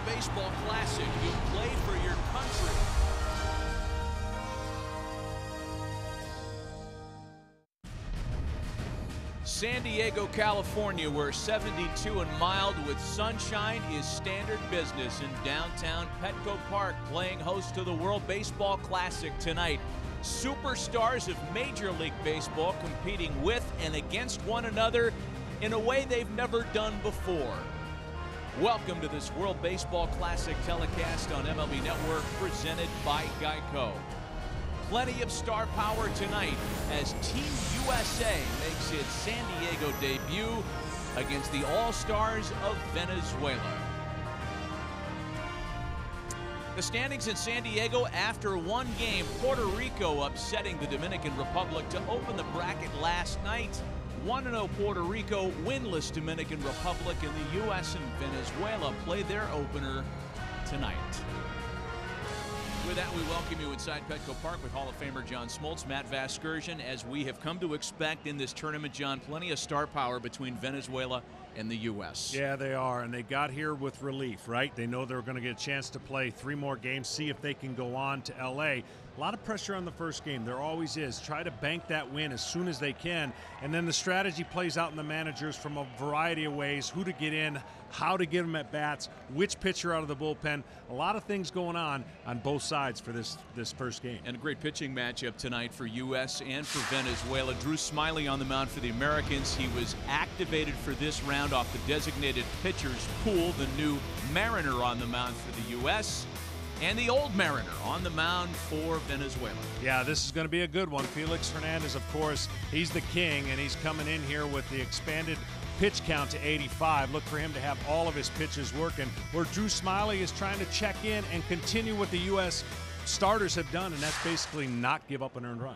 Baseball Classic. You play for your country. San Diego, California, where 72 and mild with sunshine is standard business in downtown Petco Park, playing host to the World Baseball Classic tonight. Superstars of Major League Baseball competing with and against one another in a way they've never done before. Welcome to this World Baseball Classic telecast on MLB Network, presented by Geico. Plenty of star power tonight as Team USA makes its San Diego debut against the All-Stars of Venezuela. The standings in San Diego after one game, Puerto Rico upsetting the Dominican Republic to open the bracket last night. 1-0 Puerto Rico, winless Dominican Republic, and the U.S. and Venezuela play their opener tonight. With that, we welcome you inside Petco Park with Hall of Famer John Smoltz, Matt Vasgersian. As we have come to expect in this tournament, John, plenty of star power between Venezuela and the U.S. Yeah, they are, and they got here with relief, right? They know they're going to get a chance to play 3 more games, see if they can go on to L.A. A lot of pressure on the first game. There always is. Try to bank that win as soon as they can, and then the strategy plays out in the managers from a variety of ways, who to get in, how to get them at bats, which pitcher out of the bullpen. A lot of things going on both sides for this first game. And a great pitching matchup tonight for U.S. and for Venezuela. Drew Smiley on the mound for the Americans. He was activated for this round off the designated pitchers pool. The new Mariner on the mound for the U.S. and the old Mariner on the mound for Venezuela. Yeah, this is going to be a good one. Felix Hernandez, of course, he's the king, and he's coming in here with the expanded pitch count to 85. Look for him to have all of his pitches working, where Drew Smiley is trying to check in and continue what the U.S. starters have done, and that's basically not give up an earned run.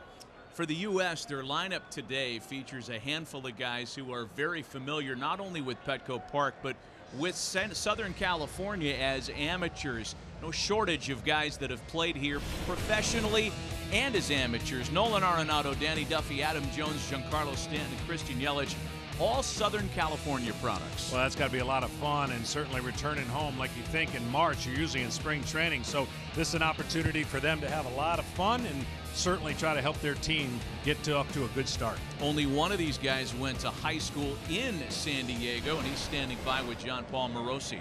For the U.S., their lineup today features a handful of guys who are very familiar not only with Petco Park, but with Southern California as amateurs. No shortage of guys that have played here professionally and as amateurs. Nolan Arenado, Danny Duffy, Adam Jones, Giancarlo Stanton, Christian Yelich, all Southern California products. Well, that's got to be a lot of fun, and certainly returning home like you think in March. You're usually in spring training, so this is an opportunity for them to have a lot of fun and certainly try to help their team get up to a good start. Only one of these guys went to high school in San Diego, and he's standing by with John Paul Morosi.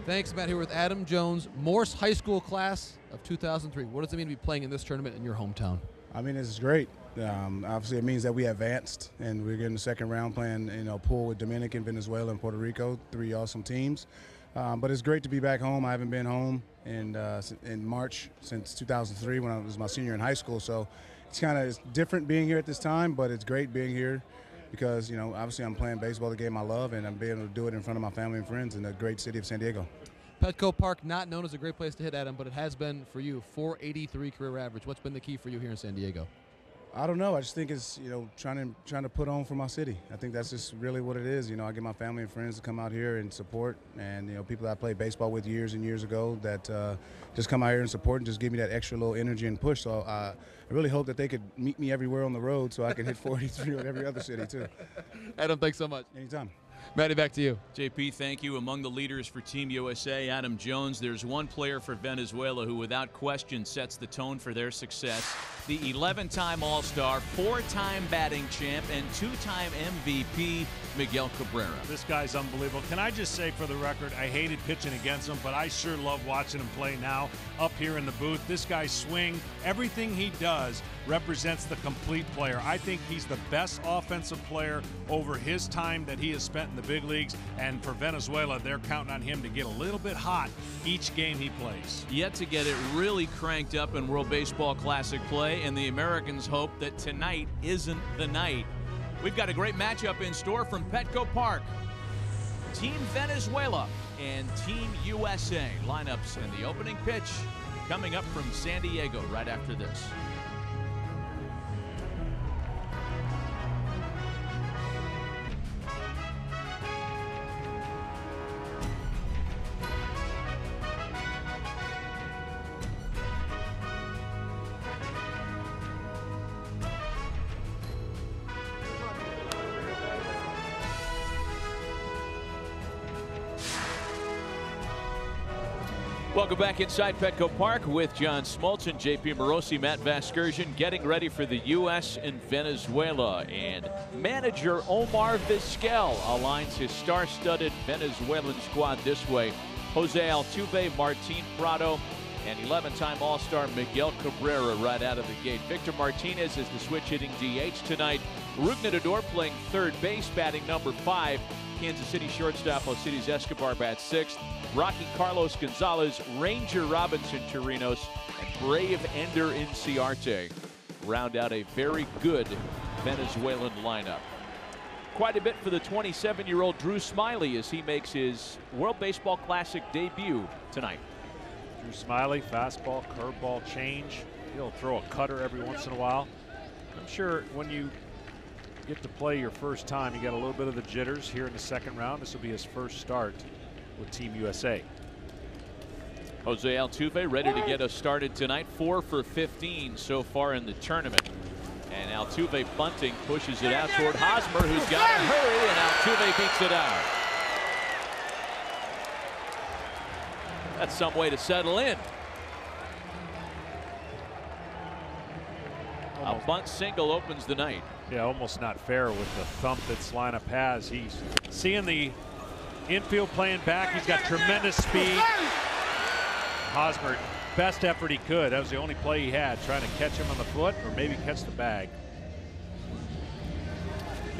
Thanks, Matt. Here with Adam Jones, Morse High School class of 2003. What does it mean to be playing in this tournament in your hometown? I mean, it's great. Obviously, it means that we advanced, and we're getting the second round playing, pool with Dominican, Venezuela, and Puerto Rico, 3 awesome teams. But it's great to be back home. I haven't been home in March since 2003 when I was my senior in high school. So it's different being here at this time, but it's great being here because, obviously I'm playing baseball, the game I love, and I'm being able to do it in front of my family and friends in the great city of San Diego. Petco Park, not known as a great place to hit, Adam, but it has been for you. 483 career average. What's been the key for you here in San Diego? I don't know. I just think it's, trying to put on for my city. I think that's just really what it is. I get my family and friends to come out here and support, and, people that I played baseball with years and years ago that just come out here and support and just give me that extra little energy and push. So I really hope that they could meet me everywhere on the road so I can hit 483 in every other city, too. Adam, thanks so much. Anytime. Matty, back to you. JP, thank you. Among the leaders for Team USA, Adam Jones. There's one player for Venezuela who, without question, sets the tone for their success. The 11-time All-Star, 4-time batting champ, and 2-time MVP, Miguel Cabrera. This guy's unbelievable. Can I just say for the record, I hated pitching against him, but I sure love watching him play now up here in the booth. This guy's swing, everything he does represents the complete player. I think he's the best offensive player over his time that he has spent in the big leagues, and for Venezuela, they're counting on him to get a little bit hot each game he plays. Yet to get it really cranked up in World Baseball Classic play, and the Americans hope that tonight isn't the night. We've got a great matchup in store from Petco Park. Team Venezuela and Team USA lineups and the opening pitch coming up from San Diego right after this. Welcome back inside Petco Park with John Smoltz and JP Morosi, Matt Vasgersian, getting ready for the U.S. and Venezuela. And manager Omar Vizquel aligns his star-studded Venezuelan squad this way. Jose Altuve, Martin Prado, and 11-time All-Star Miguel Cabrera right out of the gate. Victor Martinez is the switch-hitting DH tonight. Rougned playing third base, batting number 5. Kansas City shortstop Alcides Escobar bats 6th. Rocky Carlos Gonzalez, Ranger Robinson Chirinos, and Brave Ender Inciarte round out a very good Venezuelan lineup. Quite a bit for the 27-year-old Drew Smyly as he makes his World Baseball Classic debut tonight. Drew Smyly, fastball, curveball change. He'll throw a cutter every once in a while. I'm sure when you get to play your first time, you got a little bit of the jitters here in the second round. This will be his first start with Team USA. Jose Altuve ready to get us started tonight. 4 for 15 so far in the tournament. And Altuve bunting, pushes it out toward Hosmer, who's got to hurry, and Altuve beats it out. That's some way to settle in. A bunt single opens the night. Yeah, almost not fair with the thump this lineup has. He's seeing the infield playing back. He's got tremendous speed. Hosmer, best effort he could. That was the only play he had, trying to catch him on the foot or maybe catch the bag.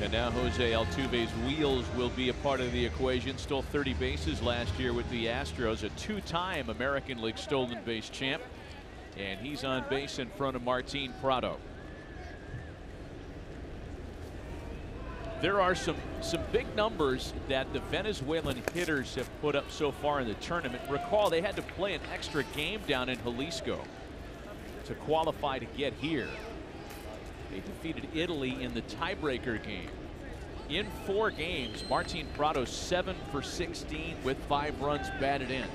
And now Jose Altuve's wheels will be a part of the equation. Stole 30 bases last year with the Astros, a 2-time American League stolen base champ. And he's on base in front of Martin Prado. There are some big numbers that the Venezuelan hitters have put up so far in the tournament. Recall, they had to play an extra game down in Jalisco to qualify to get here. They defeated Italy in the tiebreaker game. In 4 games, Martin Prado 7 for 16 with 5 runs batted in. And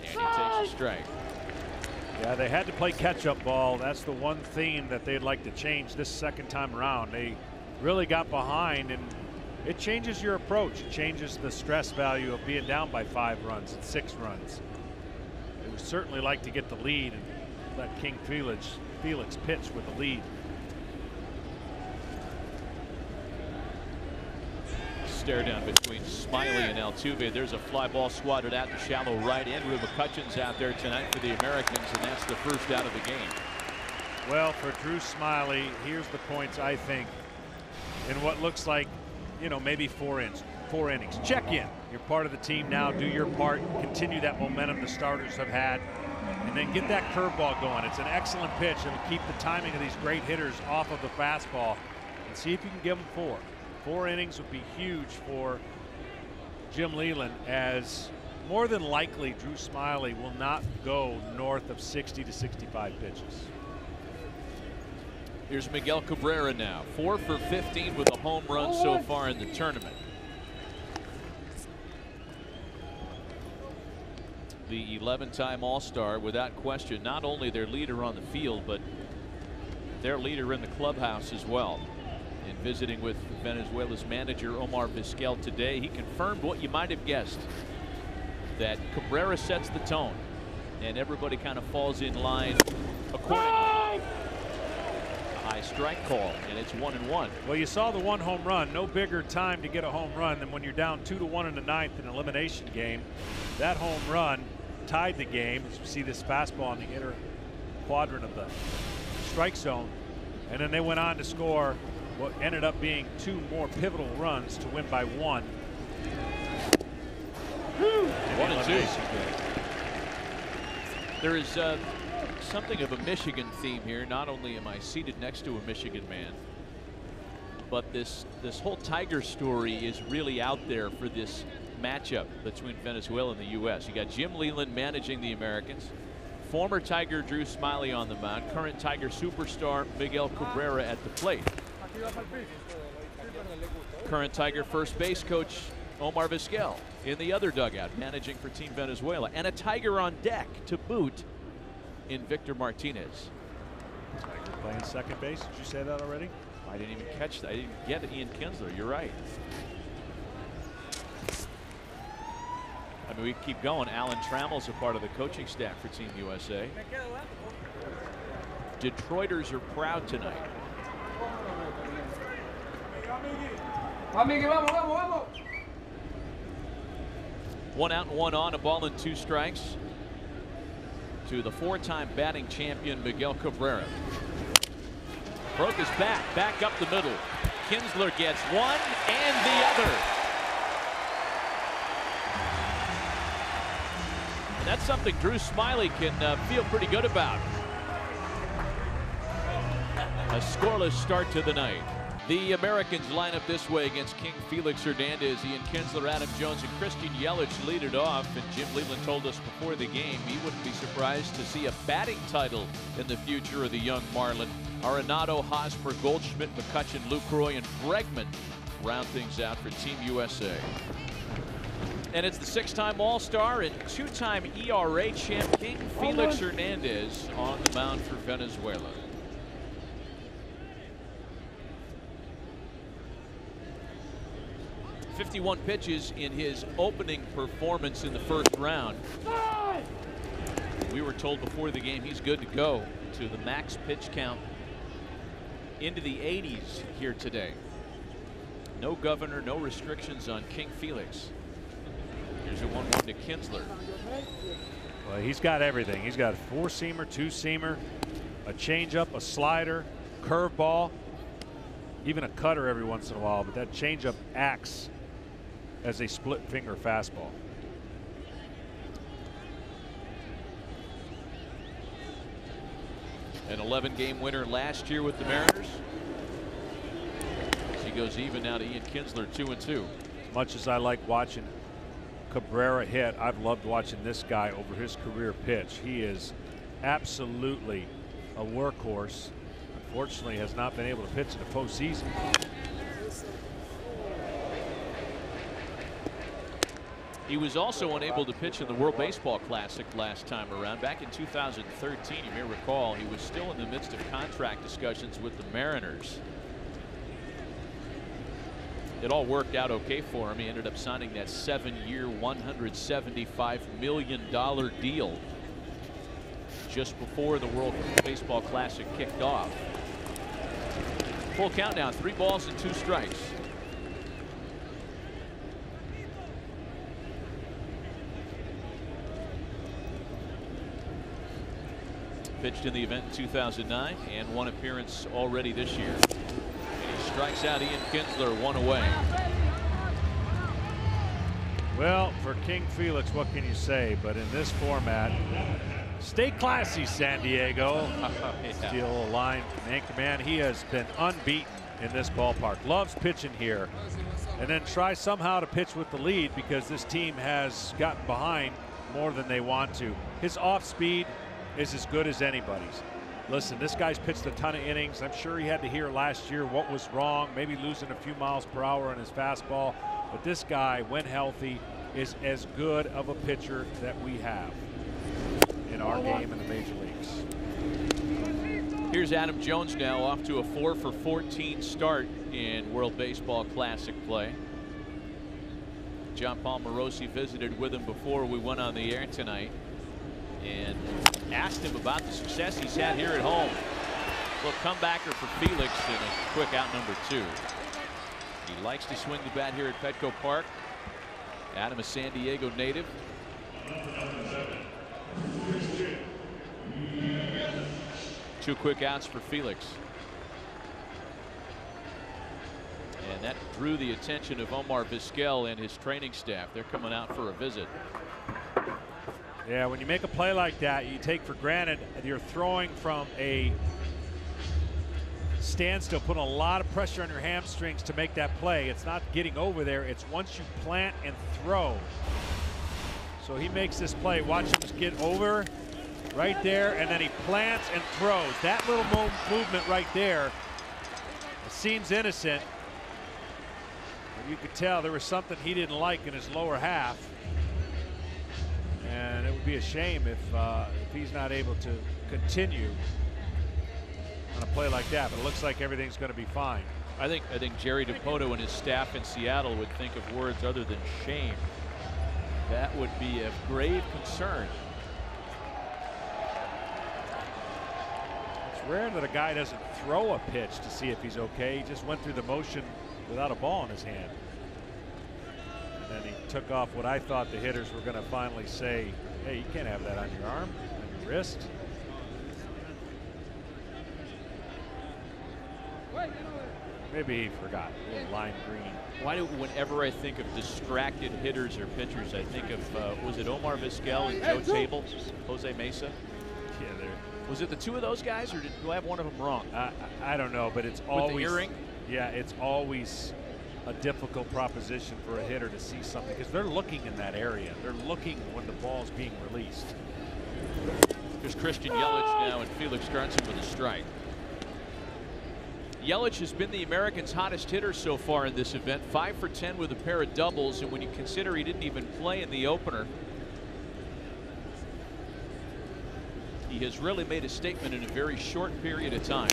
he takes a strike. Yeah, they had to play catch-up ball. That's the one theme that they'd like to change this second time around. They really got behind, and it changes your approach. It changes the stress value of being down by 5 runs and 6 runs. They would certainly like to get the lead and let King Felix pitch with the lead. Stare down between Smyly and Altuve. There's a fly ball swatted out to shallow right end. Rue McCutcheon's out there tonight for the Americans, and that's the first out of the game. Well, for Drew Smyly, here's the points I think in what looks like, you know, maybe 4 innings. Check in. You're part of the team now. Do your part. Continue that momentum the starters have had, and then get that curveball going. It's an excellent pitch. It'll keep the timing of these great hitters off of the fastball, and see if you can give them 4. 4 innings would be huge for Jim Leyland, as more than likely Drew Smyly will not go north of 60 to 65 pitches. Here's Miguel Cabrera now. 4 for 15 with a home run so far in the tournament. The 11-time All-Star, without question, not only their leader on the field, but their leader in the clubhouse as well. In visiting with Venezuela's manager Omar Vizquel today, he confirmed what you might have guessed, that Cabrera sets the tone and everybody kind of falls in line accordingly. A high strike call, and it's 1-1. Well, you saw the 1 home run. No bigger time to get a home run than when you're down 2-1 in the 9th in an elimination game. That home run tied the game. As you see this fastball in the inner quadrant of the strike zone, and then they went on to score what ended up being 2 more pivotal runs to win by 1. 1-2. There is something of a Michigan theme here. Not only am I seated next to a Michigan man, but this whole Tiger story is really out there for this matchup between Venezuela and the U.S. You got Jim Leyland managing the Americans, former Tiger Drew Smyly on the mound, current Tiger superstar Miguel Cabrera at the plate. Current Tiger first base coach Omar Vizquel in the other dugout managing for Team Venezuela, and a Tiger on deck to boot in Victor Martinez. Tiger playing second base. Did you say that already? I didn't even catch that. I didn't get Ian Kinsler. You're right. I mean, we keep going. Alan Trammell's a part of the coaching staff for Team USA. Detroiters are proud tonight. One out and one on, a ball and 2 strikes to the 4-time batting champion Miguel Cabrera. Broke his bat, back up the middle. Kinsler gets one and the other. And that's something Drew Smiley can feel pretty good about. A scoreless start to the night. The Americans line up this way against King Felix Hernandez. Ian Kinsler, Adam Jones, and Christian Yelich lead it off. And Jim Leland told us before the game he wouldn't be surprised to see a batting title in the future of the young Marlin. Arenado, Hosmer, Goldschmidt, McCutchen, Lucroy, and Bregman round things out for Team USA. And it's the 6-time All-Star and 2-time ERA champ King Felix Hernandez on the mound for Venezuela. .51 pitches in his opening performance in the first round. We were told before the game he's good to go to the max pitch count into the 80s here today. No governor, no restrictions on King Felix. Here's a 1-1 to Kinsler. Well, he's got everything. He's got a 4-seamer, 2-seamer, a changeup, a slider, curveball, even a cutter every once in a while, but that changeup acts as a split finger fastball. An 11-game winner last year with the Mariners. As he goes even now to Ian Kinsler, 2-2. As much as I like watching Cabrera hit, I've loved watching this guy over his career pitch. He is absolutely a workhorse. Unfortunately, has not been able to pitch in the postseason. He was also unable to pitch in the World Baseball Classic last time around. Back in 2013, you may recall, he was still in the midst of contract discussions with the Mariners. It all worked out okay for him. He ended up signing that 7-year, $175 million deal just before the World Baseball Classic kicked off. Full count now, 3 balls and 2 strikes. Pitched in the event in 2009 and 1 appearance already this year. And he strikes out Ian Kinsler, 1 away. Well, for King Felix, what can you say? But in this format, stay classy, San Diego. Yeah. Steal a line from Anchorman. He has been unbeaten in this ballpark. Loves pitching here. And then try somehow to pitch with the lead because this team has gotten behind more than they want to. His off speed is as good as anybody's. Listen, this guy's pitched a ton of innings. I'm sure he had to hear last year what was wrong, maybe losing a few miles per hour on his fastball. But this guy, when healthy, is as good of a pitcher that we have in our game in the major leagues. Here's Adam Jones now off to a 4-for-14 start in World Baseball Classic play. John Paul Morosi visited with him before we went on the air tonight and asked him about the success he's had here at home. Little comebacker for Felix and a quick out number 2. He likes to swing the bat here at Petco Park. Adam, a San Diego native. Two quick outs for Felix. And that drew the attention of Omar Vizquel and his training staff. They're coming out for a visit. Yeah, when you make a play like that, you take for granted you're throwing from a standstill, putting a lot of pressure on your hamstrings to make that play. It's not getting over there. It's once you plant and throw. So he makes this play. Watch him just get over right there, and then he plants and throws. That little movement right there, it seems innocent. But you could tell there was something he didn't like in his lower half. And it would be a shame if he's not able to continue on a play like that. But it looks like everything's going to be fine. I think Jerry Dipoto and his staff in Seattle would think of words other than shame That would be a grave concern. It's rare that a guy doesn't throw a pitch to see if he's okay. He just went through the motion without a ball in his hand. And then he took off what I thought the hitters were going to finally say, hey, you can't have that on your arm, on your wrist. Maybe he forgot. A little lime green. Why do, whenever I think of distracted hitters or pitchers, I think of, was it Omar Vizquel and Joe Table, Jose Mesa? Yeah, was it the two of those guys, or do I have one of them wrong? I don't know, but it's With always. the earring? Yeah, it's always a difficult proposition for a hitter to see something because they're looking in that area. They're looking when the ball's being released. There's Christian Yelich now, and Felix Garnson with a strike. Yelich has been the Americans' hottest hitter so far in this event, 5 for 10 with a pair of doubles, and when you consider he didn't even play in the opener, he has really made a statement in a very short period of time.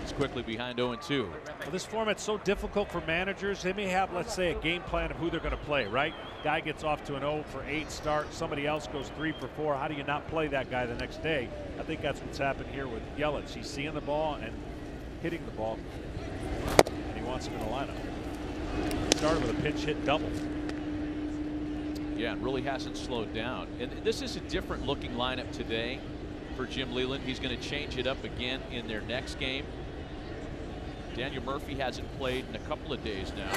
He's quickly behind 0-2. Well, this format's so difficult for managers. They may have, let's say, a game plan of who they're going to play, right? Guy gets off to an 0 for 8 start. Somebody else goes 3 for 4. How do you not play that guy the next day? I think that's what's happened here with Yelich. He's seeing the ball and hitting the ball, and he wants him in the lineup. He started with a pinch hit double. Yeah, it really hasn't slowed down. And this is a different looking lineup today for Jim Leyland. He's going to change it up again in their next game. Daniel Murphy hasn't played in a couple of days now.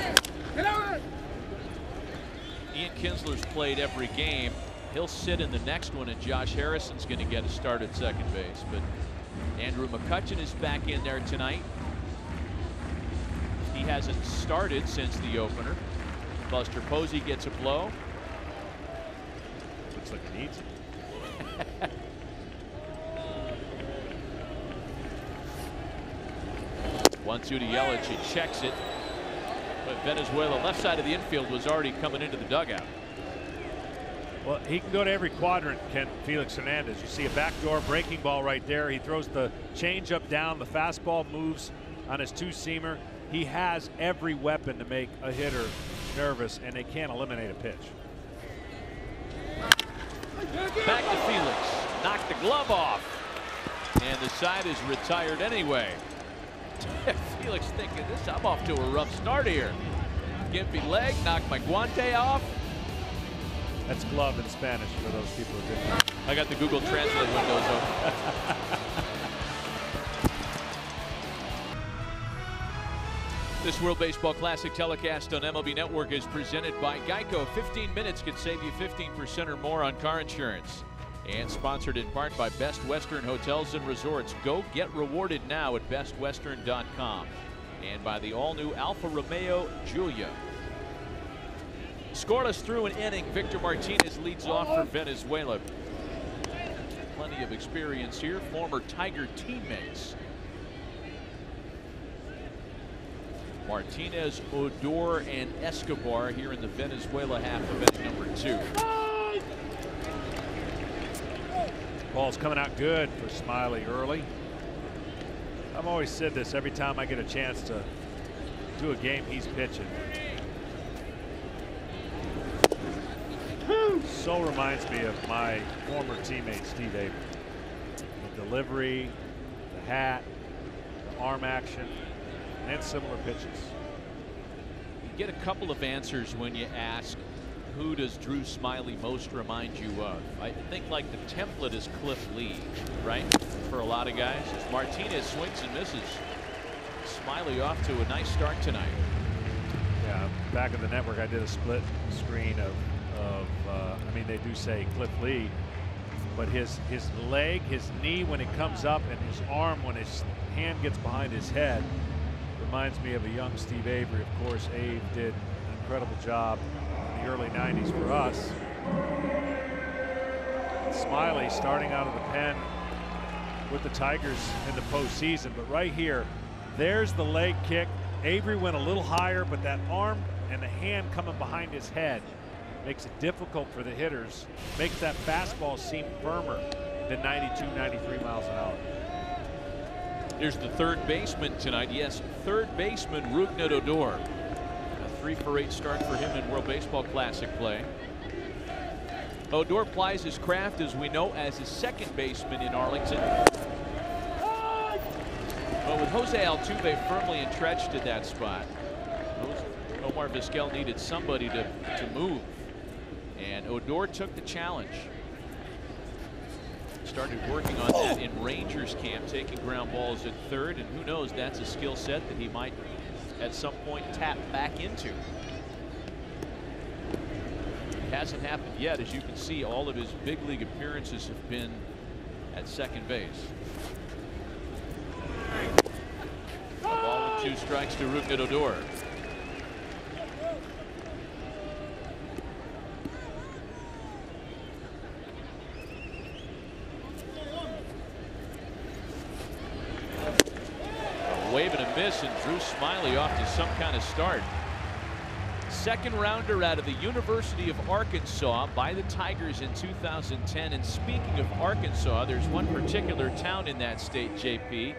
Ian Kinsler's played every game. He'll sit in the next one, and Josh Harrison's going to get a start at second base. But Andrew McCutchen is back in there tonight. He hasn't started since the opener. Buster Posey gets a blow. Looks like he needs it. 1-2 to Yelich. He checks it. But Venezuela, left side of the infield, was already coming into the dugout. Well, he can go to every quadrant, Ken Felix Hernandez. You see a backdoor breaking ball right there. He throws the changeup down. The fastball moves on his two-seamer. He has every weapon to make a hitter nervous, and they can't eliminate a pitch. Back to Felix. Knocked the glove off. And the side is retired anyway. Felix thinking this, I'm off to a rough start here. Gimpy leg, knocked my guante off. That's glove in Spanish for those people who didn't. I got the Google Translate windows open. This World Baseball Classic telecast on MLB Network is presented by Geico. 15 minutes could save you 15% or more on car insurance. And sponsored in part by Best Western Hotels and Resorts. Go get rewarded now at bestwestern.com. And by the all-new Alfa Romeo Giulia. Scoreless through an inning. Victor Martinez leads off for Venezuela. Plenty of experience here. Former Tiger teammates. Martinez, Odor, and Escobar here in the Venezuela half of inning number 2. Ball's coming out good for Smiley early. I've always said this every time I get a chance to do a game he's pitching. So reminds me of my former teammate Steve Avery. The delivery, the hat, the arm action, and similar pitches. You get a couple of answers when you ask, who does Drew Smiley most remind you of? I think like the template is Cliff Lee, right? For a lot of guys. As Martinez swings and misses. Smiley off to a nice start tonight. Yeah, back in the network I did a split screen of I mean, they do say Cliff Lee, but his leg, his knee when it comes up, and his arm when his hand gets behind his head reminds me of a young Steve Avery. Of course, Ave did an incredible job in the early 90s for us. Smiley starting out of the pen with the Tigers in the postseason, but right here, there's the leg kick. Avery went a little higher, but that arm and the hand coming behind his head makes it difficult for the hitters, makes that fastball seem firmer than 92, 93 miles an hour. Here's the third baseman tonight. Yes, third baseman Rougned Odor. A 3-for-8 start for him in World Baseball Classic play. Odor plies his craft, as we know, as a second baseman in Arlington. But with Jose Altuve firmly entrenched at that spot, Omar Vizquel needed somebody to move. And Odor took the challenge. Started working on that in Rangers camp, taking ground balls at third. And who knows, that's a skill set that he might at some point tap back into. It hasn't happened yet. As you can see, all of his big league appearances have been at second base. A ball and 2 strikes to Rougned Odor. A wave and a miss, and Drew Smiley off to some kind of start. Second rounder out of the University of Arkansas by the Tigers in 2010. And speaking of Arkansas, there's one particular town in that state, JP,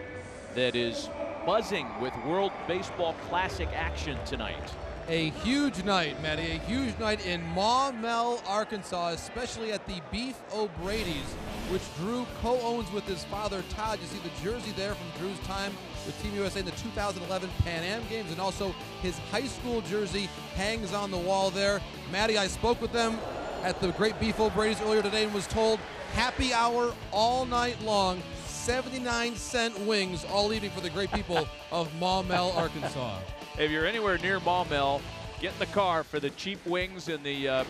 that is buzzing with World Baseball Classic action tonight. A huge night, Matty, a huge night in Maumelle, Arkansas, especially at the Beef O'Brady's, which Drew co-owns with his father, Todd. You see the jersey there from Drew's time with Team USA in the 2011 Pan Am Games, and also his high school jersey hangs on the wall there. Matty, I spoke with them at the great Beef O'Brady's earlier today and was told happy hour all night long, 79-cent wings all evening for the great people of Maumelle, Arkansas. If you're anywhere near Maumelle, get in the car for the cheap wings and the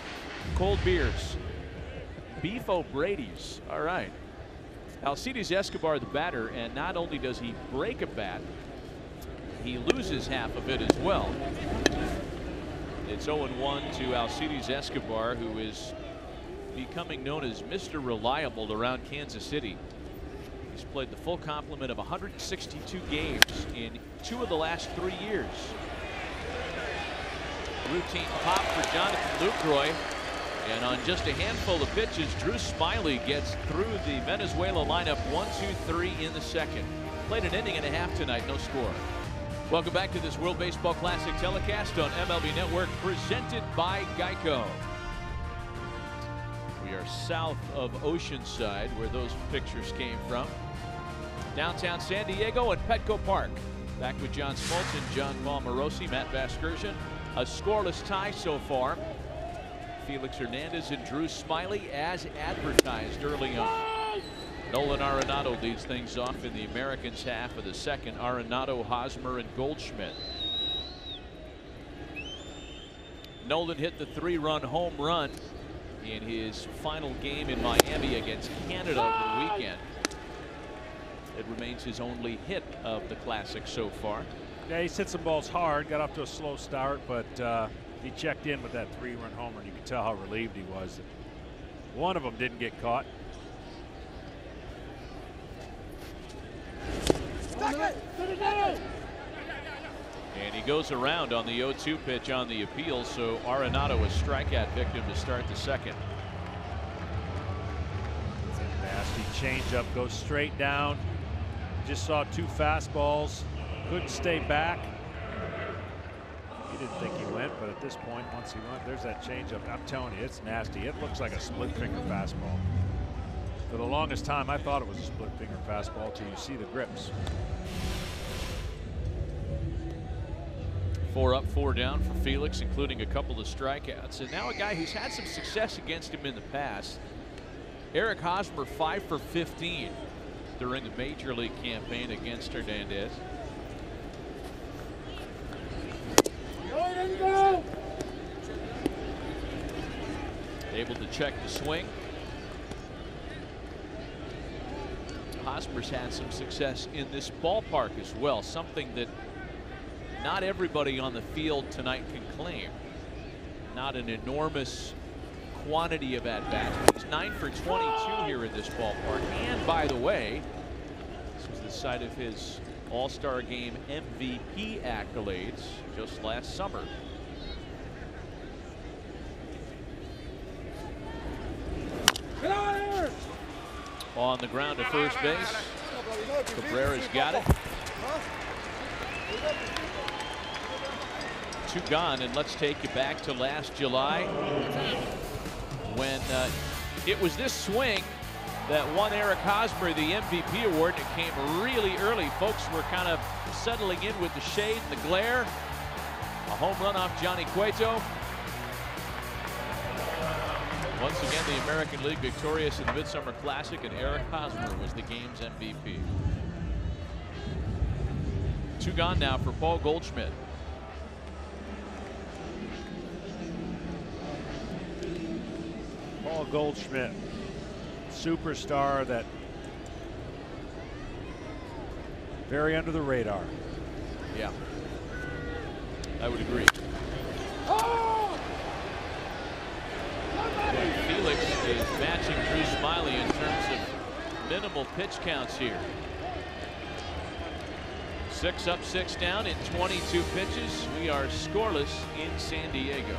cold beers. Beef O'Brady's. All right. Alcides Escobar, the batter, and not only does he break a bat, he loses half of it as well. It's 0-1 to Alcides Escobar, who is becoming known as Mr. Reliable around Kansas City. He's played the full complement of 162 games in 2 of the last 3 years. Routine pop for Jonathan Lucroy. And on just a handful of pitches, Drew Smiley gets through the Venezuela lineup 1-2-3 in the second. Played an inning and a half tonight, no score. Welcome back to this World Baseball Classic telecast on MLB Network, presented by Geico. We are south of Oceanside, where those pictures came from. Downtown San Diego at Petco Park. Back with John Smoltz and John Paul Morosi, Matt Vasgersian. A scoreless tie so far. Felix Hernandez and Drew Smiley as advertised early on. Nolan Arenado leads things off in the Americans' half of the second. Arenado, Hosmer, and Goldschmidt. Nolan hit the 3-run home run in his final game in Miami against Canada over the weekend. It remains his only hit of the Classic so far. Yeah, he's hit some balls hard, got off to a slow start, but he checked in with that 3-run homer, and you could tell how relieved he was that one of them didn't get caught. And he goes around on the 0-2 pitch on the appeal, so Arenado a strikeout victim to start the second. Nasty changeup, goes straight down. Just saw 2 fastballs, couldn't stay back. He didn't think he went, but at this point, once he went, there's that changeup. I'm telling you, it's nasty. It looks like a split finger fastball. For the longest time, I thought it was a split finger fastball till you see the grips. 4 up, 4 down for Felix, including a couple of strikeouts. And now a guy who's had some success against him in the past. Eric Hosmer, 5 for 15 during the Major League campaign against Hernandez. Able to check the swing. Hosmer's had some success in this ballpark as well, something that not everybody on the field tonight can claim. Not an enormous quantity of at-bats. He's 9 for 22 here in this ballpark. And by the way, this was the site of his All-Star Game MVP accolades just last summer. On the ground to first base. Cabrera's got it. 2 gone, and let's take you back to last July when it was this swing that won Eric Hosmer the MVP award. It came really early. Folks were kind of settling in with the shade and the glare. A home run off Johnny Cueto. Once again, the American League victorious in the Midsummer Classic, and Eric Hosmer was the game's MVP. 2 gone now for Paul Goldschmidt. Paul Goldschmidt, superstar that very under the radar. Yeah, I would agree. Felix is matching Drew Smiley in terms of minimal pitch counts here. 6 up, 6 down in 22 pitches. We are scoreless in San Diego.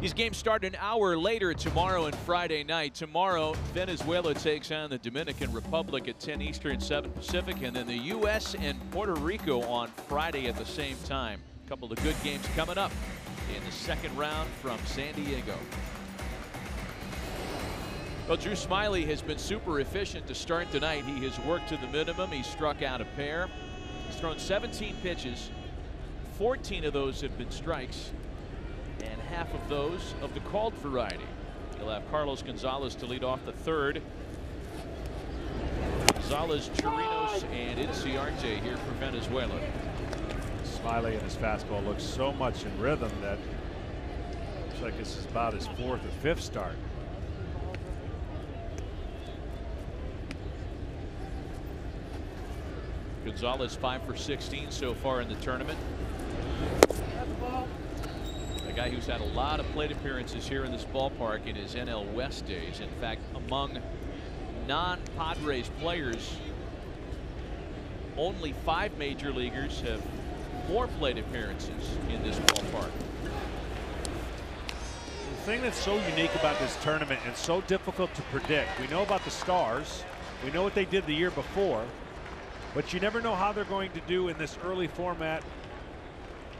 These games start an hour later tomorrow and Friday night. Tomorrow, Venezuela takes on the Dominican Republic at 10 Eastern, 7 Pacific, and then the U.S. and Puerto Rico on Friday at the same time. A couple of good games coming up in the second round from San Diego. Well, Drew Smiley has been super efficient to start tonight. He has worked to the minimum. He struck out a pair. He's thrown 17 pitches. 14 of those have been strikes, and half of those of the called variety. He'll have Carlos Gonzalez to lead off the third. Gonzalez, Chirinos, and Inciarte here for Venezuela. Smiley and his fastball looks so much in rhythm that looks like this is about his 4th or 5th start. Gonzalez 5 for 16 so far in the tournament. A guy who's had a lot of plate appearances here in this ballpark in his NL West days. In fact, among non-Padres players, only 5 major leaguers have more plate appearances in this ballpark. The thing that's so unique about this tournament and so difficult to predict, we know about the stars, we know what they did the year before, but you never know how they're going to do in this early format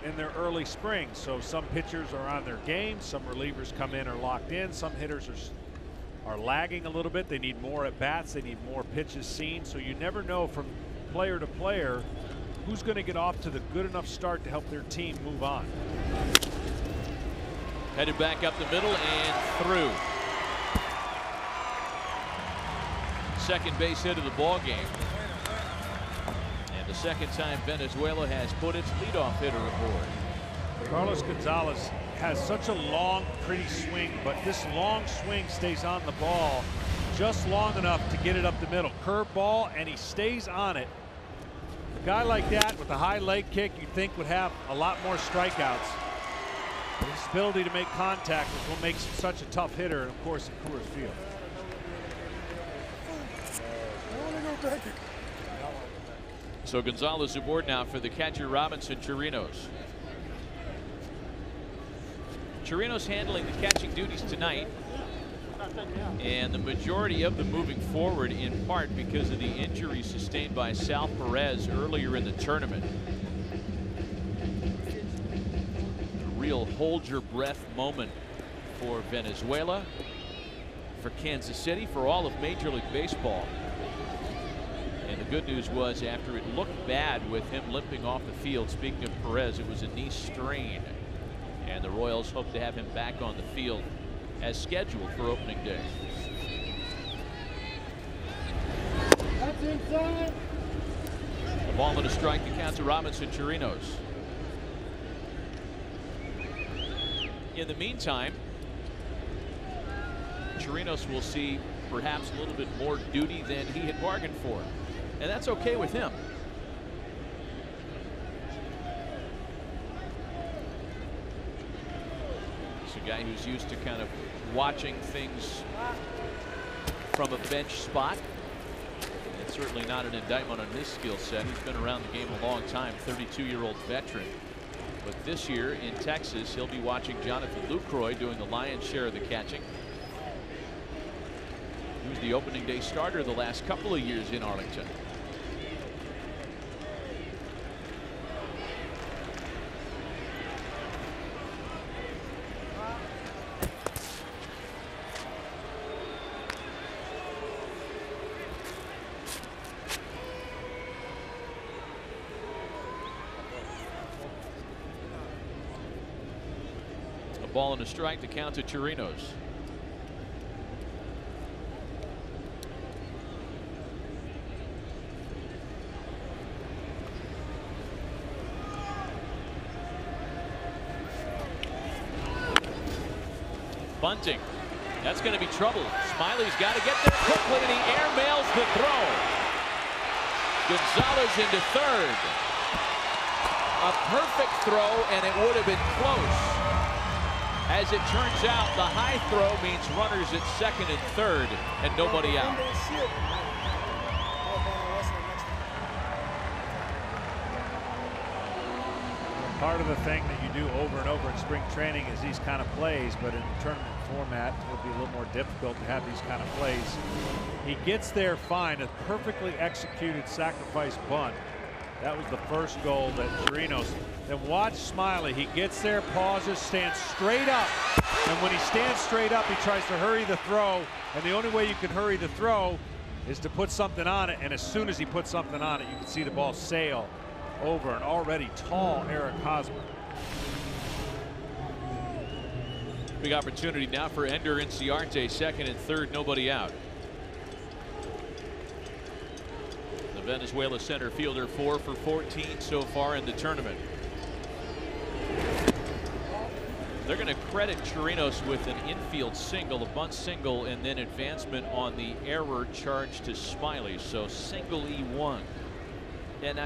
in their early spring. So some pitchers are on their game, some relievers come in or locked in, some hitters are lagging a little bit. They need more at bats, they need more pitches seen. So you never know from player to player who's going to get off to the good enough start to help their team move on. Headed back up the middle and through. Second base hit of the ball game. And the second time Venezuela has put its leadoff hitter aboard. Carlos Gonzalez has such a long, pretty swing, but this long swing stays on the ball just long enough to get it up the middle. Curve ball, and he stays on it. A guy like that with a high leg kick you'd think would have a lot more strikeouts. But his ability to make contact is what makes him such a tough hitter, and of course at Coors Field. So Gonzalez aboard now for the catcher Robinson Chirinos. Chirinos handling the catching duties tonight, and the majority of them moving forward in part because of the injury sustained by Sal Perez earlier in the tournament. A real hold your breath moment for Venezuela, for Kansas City, for all of Major League Baseball. And the good news was, after it looked bad with him limping off the field, speaking of Perez, it was a knee strain. And the Royals hope to have him back on the field as scheduled for opening day. That's inside. A ball and a strike to count to Robinson Chirinos. In the meantime, Chirinos will see perhaps a little bit more duty than he had bargained for. And that's okay with him. He's a guy who's used to kind of watching things from a bench spot. It's certainly not an indictment on his skill set. He's been around the game a long time, 32-year-old veteran. But this year in Texas, he'll be watching Jonathan Lucroy doing the lion's share of the catching. He was the opening day starter the last couple of years in Arlington. Ball and a strike to count to Chirinos. Bunting. That's going to be trouble. Smiley's got to get there quickly, and he airmails the throw. Gonzalez into third. A perfect throw, and it would have been close. As it turns out, the high throw means runners at second and third, and nobody out. Part of the thing that you do over and over in spring training is these kind of plays, but in tournament format, it would be a little more difficult to have these kind of plays. He gets there fine, a perfectly executed sacrifice bunt. That was the first goal that Chirinos. Then watch Smiley. He gets there, pauses, stands straight up. And when he stands straight up, he tries to hurry the throw. And the only way you can hurry the throw is to put something on it. And as soon as he puts something on it, you can see the ball sail over an already tall Eric Hosmer. Big opportunity now for Ender Inciarte, second and third, nobody out. The Venezuela center fielder 4 for 14 so far in the tournament. They're going to credit Chirinos with an infield single, a bunt single, and then advancement on the error charged to Smiley. So single E1. And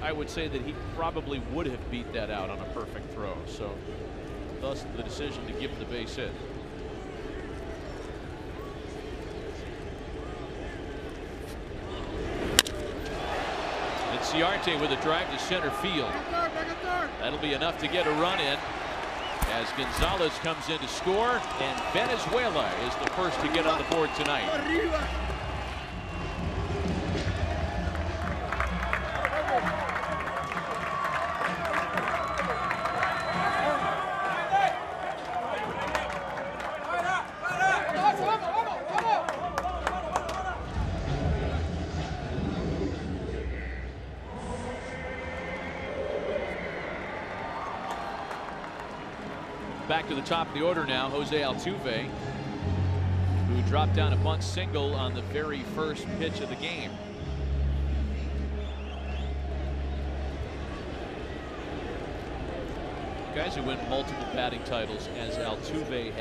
I would say that he probably would have beat that out on a perfect throw. So thus the decision to give him the base hit. Inciarte with a drive to center field. That'll be enough to get a run in as Gonzalez comes in to score, and Venezuela is the first to get on the board tonight. Back to the top of the order now, Jose Altuve, who dropped down a bunt single on the very first pitch of the game. Guys who win multiple batting titles, as Altuve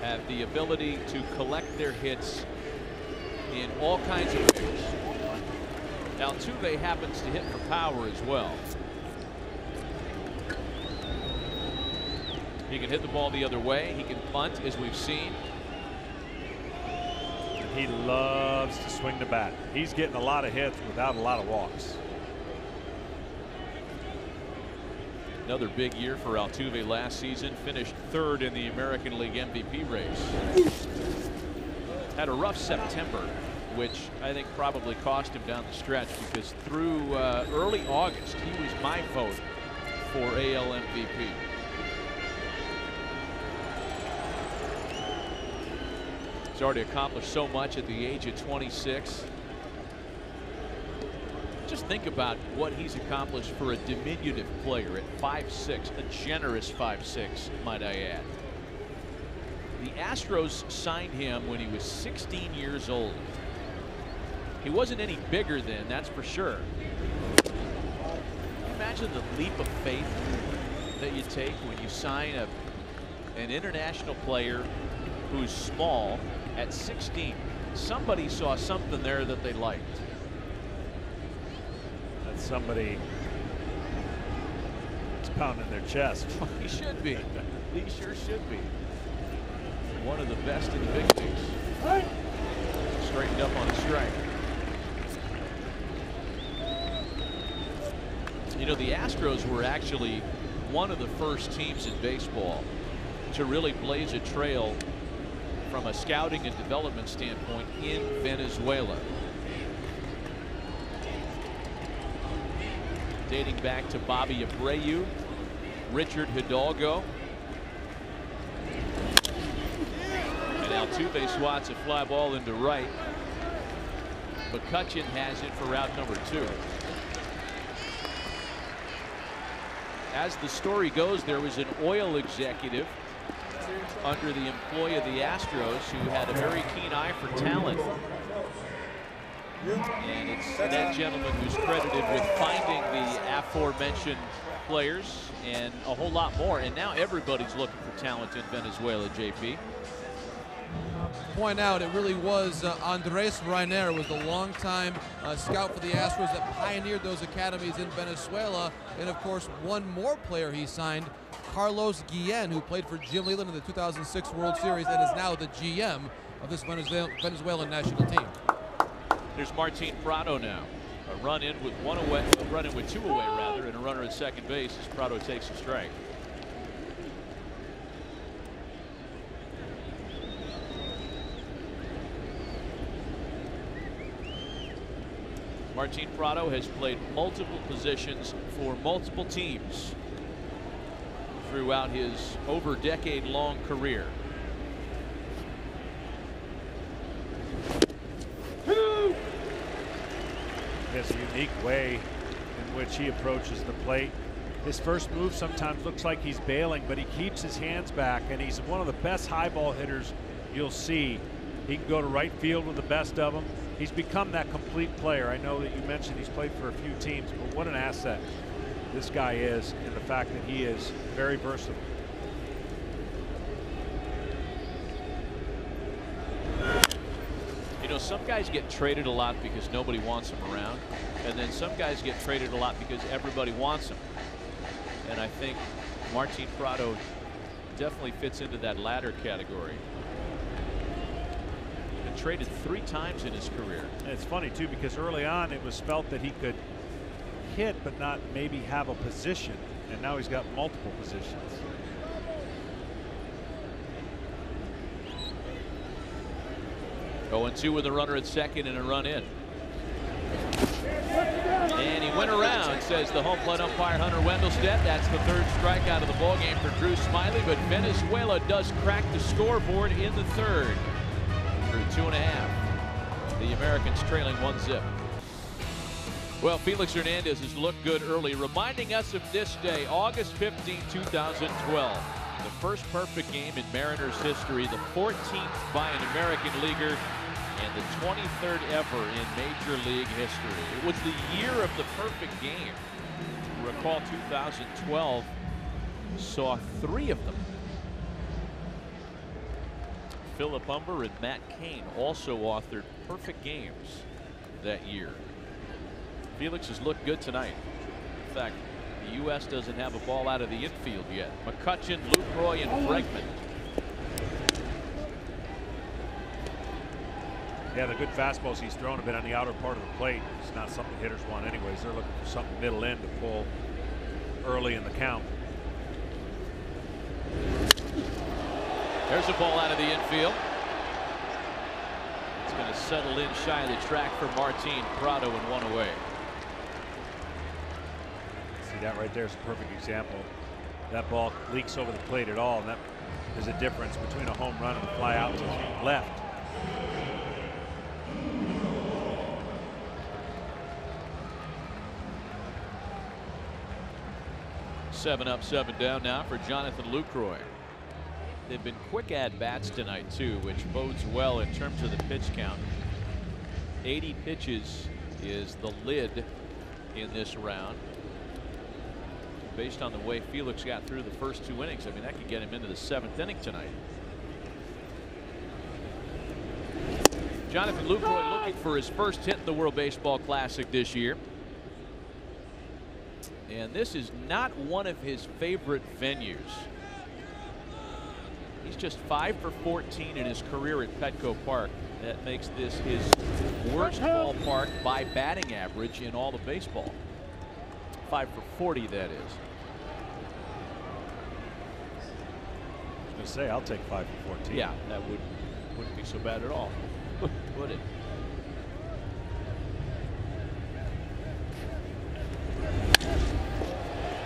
have the ability to collect their hits in all kinds of ways. Altuve happens to hit for power as well. He can hit the ball the other way. He can bunt, as we've seen. He loves to swing the bat. He's getting a lot of hits without a lot of walks. Another big year for Altuve last season. Finished third in the American League MVP race. Had a rough September, which I think probably cost him down the stretch, because through early August, he was my vote for AL MVP. He's already accomplished so much at the age of 26. Just think about what he's accomplished for a diminutive player at 5'6", a generous 5'6", might I add. The Astros signed him when he was 16 years old. He wasn't any bigger then, that's for sure. Can you imagine the leap of faith that you take when you sign an international player who's small at 16? Somebody saw something there that they liked. That somebody is pounding their chest. He should be. He sure should be. One of the best in the big leagues. Straightened up on a strike. You know, the Astros were actually one of the first teams in baseball to really blaze a trail from a scouting and development standpoint in Venezuela. Dating back to Bobby Abreu, Richard Hidalgo. And Altuve swats a fly ball into right. McCutchen has it for route number 2. As the story goes, there was an oil executive under the employ of the Astros who had a very keen eye for talent. And it's that gentleman who's credited with finding the aforementioned players and a whole lot more. And now everybody's looking for talent in Venezuela, JP. Point out, it really was Andres Reiner was the longtime scout for the Astros that pioneered those academies in Venezuela. And of course, one more player he signed, Carlos Guillen, who played for Jim Leyland in the 2006 World Series and is now the GM of this Venezuelan national team. There's Martin Prado now. A run in with two away rather, and a runner at second base as Prado takes a strike. Martin Prado has played multiple positions for multiple teams throughout his over decade-long career. There's a unique way in which he approaches the plate. His first move sometimes looks like he's bailing, but he keeps his hands back, and he's one of the best high ball hitters you'll see. He can go to right field with the best of them. He's become that complete player. I know that you mentioned he's played for a few teams, but what an asset this guy is, and the fact that he is very versatile. You know, some guys get traded a lot because nobody wants them around, and then some guys get traded a lot because everybody wants them. And I think Martin Prado definitely fits into that latter category. Been traded 3 times in his career. And it's funny too, because early on it was felt that he could hit but not maybe have a position, and now he's got multiple positions. Going 2 with a runner at second and a run in. And he went around, says the home plate umpire Hunter Wendelstedt. That's the 3rd strikeout of the ballgame for Drew Smyly, but Venezuela does crack the scoreboard in the 3rd. Through 2.5. The Americans trailing 1-0. Well, Felix Hernandez has looked good early, reminding us of this day, August 15, 2012. The first perfect game in Mariners history, the 14th by an American leaguer, and the 23rd ever in Major League history. It was the year of the perfect game. Recall 2012 saw 3 of them. Philip Humber and Matt Cain also authored perfect games that year. Felix has looked good tonight. In fact, the U.S. doesn't have a ball out of the infield yet. McCutchen, Lucroy, and Bregman. Yeah, the good fastballs he's thrown have been on the outer part of the plate. It's not something hitters want anyways. They're looking for something middle in to pull early in the count. There's a ball out of the infield. It's going to settle in shy of the track for Martin Prado and 1 away. See, that right there is a perfect example. That ball leaks over the plate at all, and that is a difference between a home run and a fly out to the left. Seven up, 7 down now for Jonathan Lucroy. They've been quick at-bats tonight, too, which bodes well in terms of the pitch count. 80 pitches is the lid in this round. Based on the way Felix got through the first 2 innings, I mean, that could get him into the 7th inning tonight. Jonathan Lucroy looking for his first hit in the World Baseball Classic this year. And this is not one of his favorite venues. He's just 5 for 14 in his career at Petco Park. That makes this his worst ballpark by batting average in all of baseball. 5 for 40, that is. I was going to say, I'll take 5 for 14. Yeah, that wouldn't be so bad at all, would it?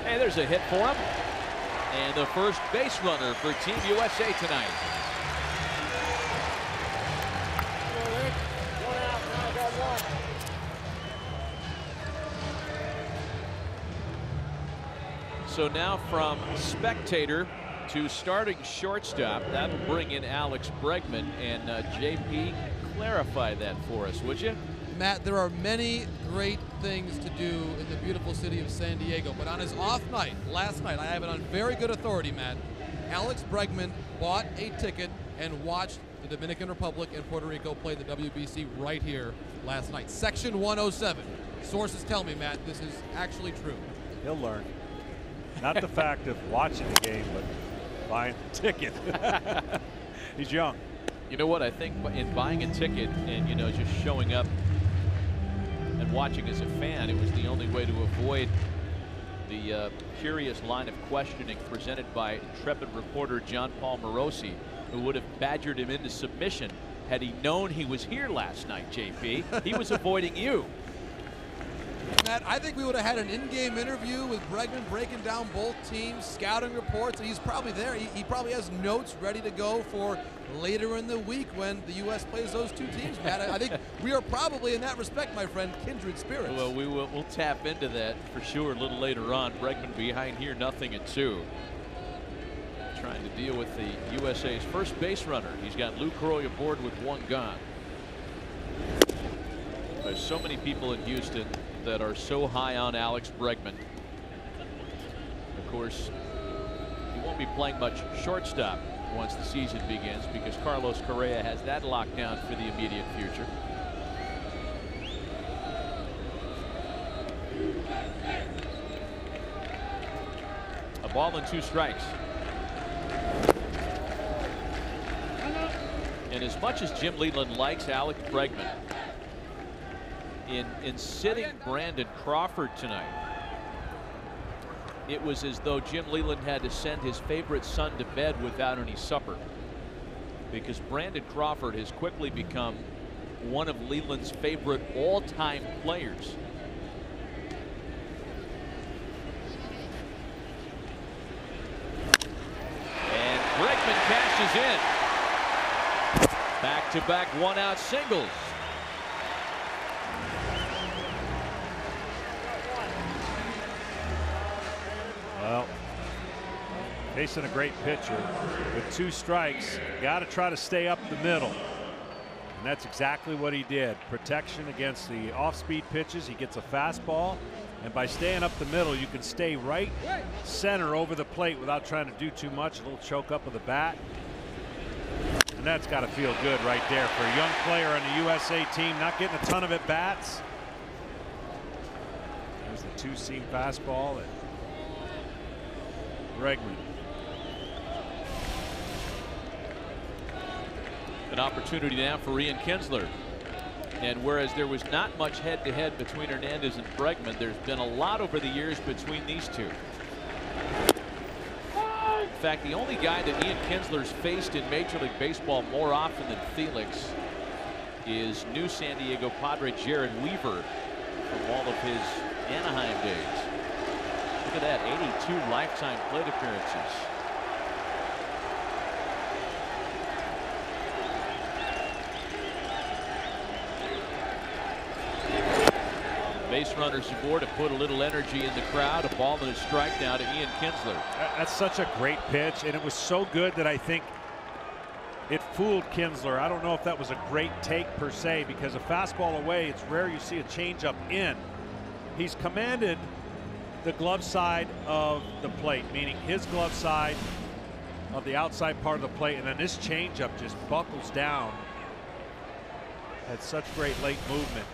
And there's a hit for him. And the first base runner for Team USA tonight. So now from spectator to starting shortstop, that'll bring in Alex Bregman. And JP, clarify that for us, would you? Matt, there are many great things to do in the beautiful city of San Diego, but on his off night, last night, I have it on very good authority, Matt, Alex Bregman bought a ticket and watched the Dominican Republic and Puerto Rico play the WBC right here last night. Section 107. Sources tell me, Matt, this is actually true. He'll learn. Not the fact of watching the game, but buying the ticket. He's young. You know what? I think in buying a ticket and, you know, just showing up and watching as a fan, it was the only way to avoid the curious line of questioning presented by intrepid reporter John Paul Morosi, who would have badgered him into submission had he known he was here last night, JP. He was avoiding you. Matt, I think we would have had an in-game interview with Bregman breaking down both teams, scouting reports. He's probably there. He probably has notes ready to go for later in the week when the U.S. plays those two teams, Matt. I think we are probably, in that respect, my friend, kindred spirits. Well, we'll tap into that for sure a little later on. Bregman behind here, 0-2. Trying to deal with the USA's first base runner. He's got Lou Croy aboard with one gone. There's so many people in Houston that are so high on Alex Bregman. Of course, he won't be playing much shortstop once the season begins because Carlos Correa has that locked down for the immediate future. A ball and 2 strikes. And as much as Jim Leland likes Alex Bregman, in sitting Brandon Crawford tonight, it was as though Jim Leland had to send his favorite son to bed without any supper, because Brandon Crawford has quickly become one of Leland's favorite all-time players. And Bregman cashes in. Back-to-back one-out singles. Well, facing a great pitcher with 2 strikes, got to try to stay up the middle. And that's exactly what he did. Protection against the off-speed pitches. He gets a fastball, and by staying up the middle, you can stay right center over the plate without trying to do too much. A little choke up of the bat. And that's got to feel good right there for a young player on the USA team, not getting a ton of at bats. There's the 2-seam fastball. Bregman. An opportunity now for Ian Kinsler. And whereas there was not much head-to-head between Hernandez and Bregman, there's been a lot over the years between these two. In fact, the only guy that Ian Kinsler's faced in Major League Baseball more often than Felix is new San Diego Padre Jared Weaver from all of his Anaheim days. Look at that, 82 lifetime plate appearances. Base runners aboard to put a little energy in the crowd. A ball and a strike now to Ian Kinsler. That's such a great pitch, and it was so good that I think it fooled Kinsler. I don't know if that was a great take per se, because a fastball away, it's rare you see a changeup in. He's commanded the glove side of the plate, meaning his glove side of the outside part of the plate, and then this changeup just buckles down. Had such great late movement.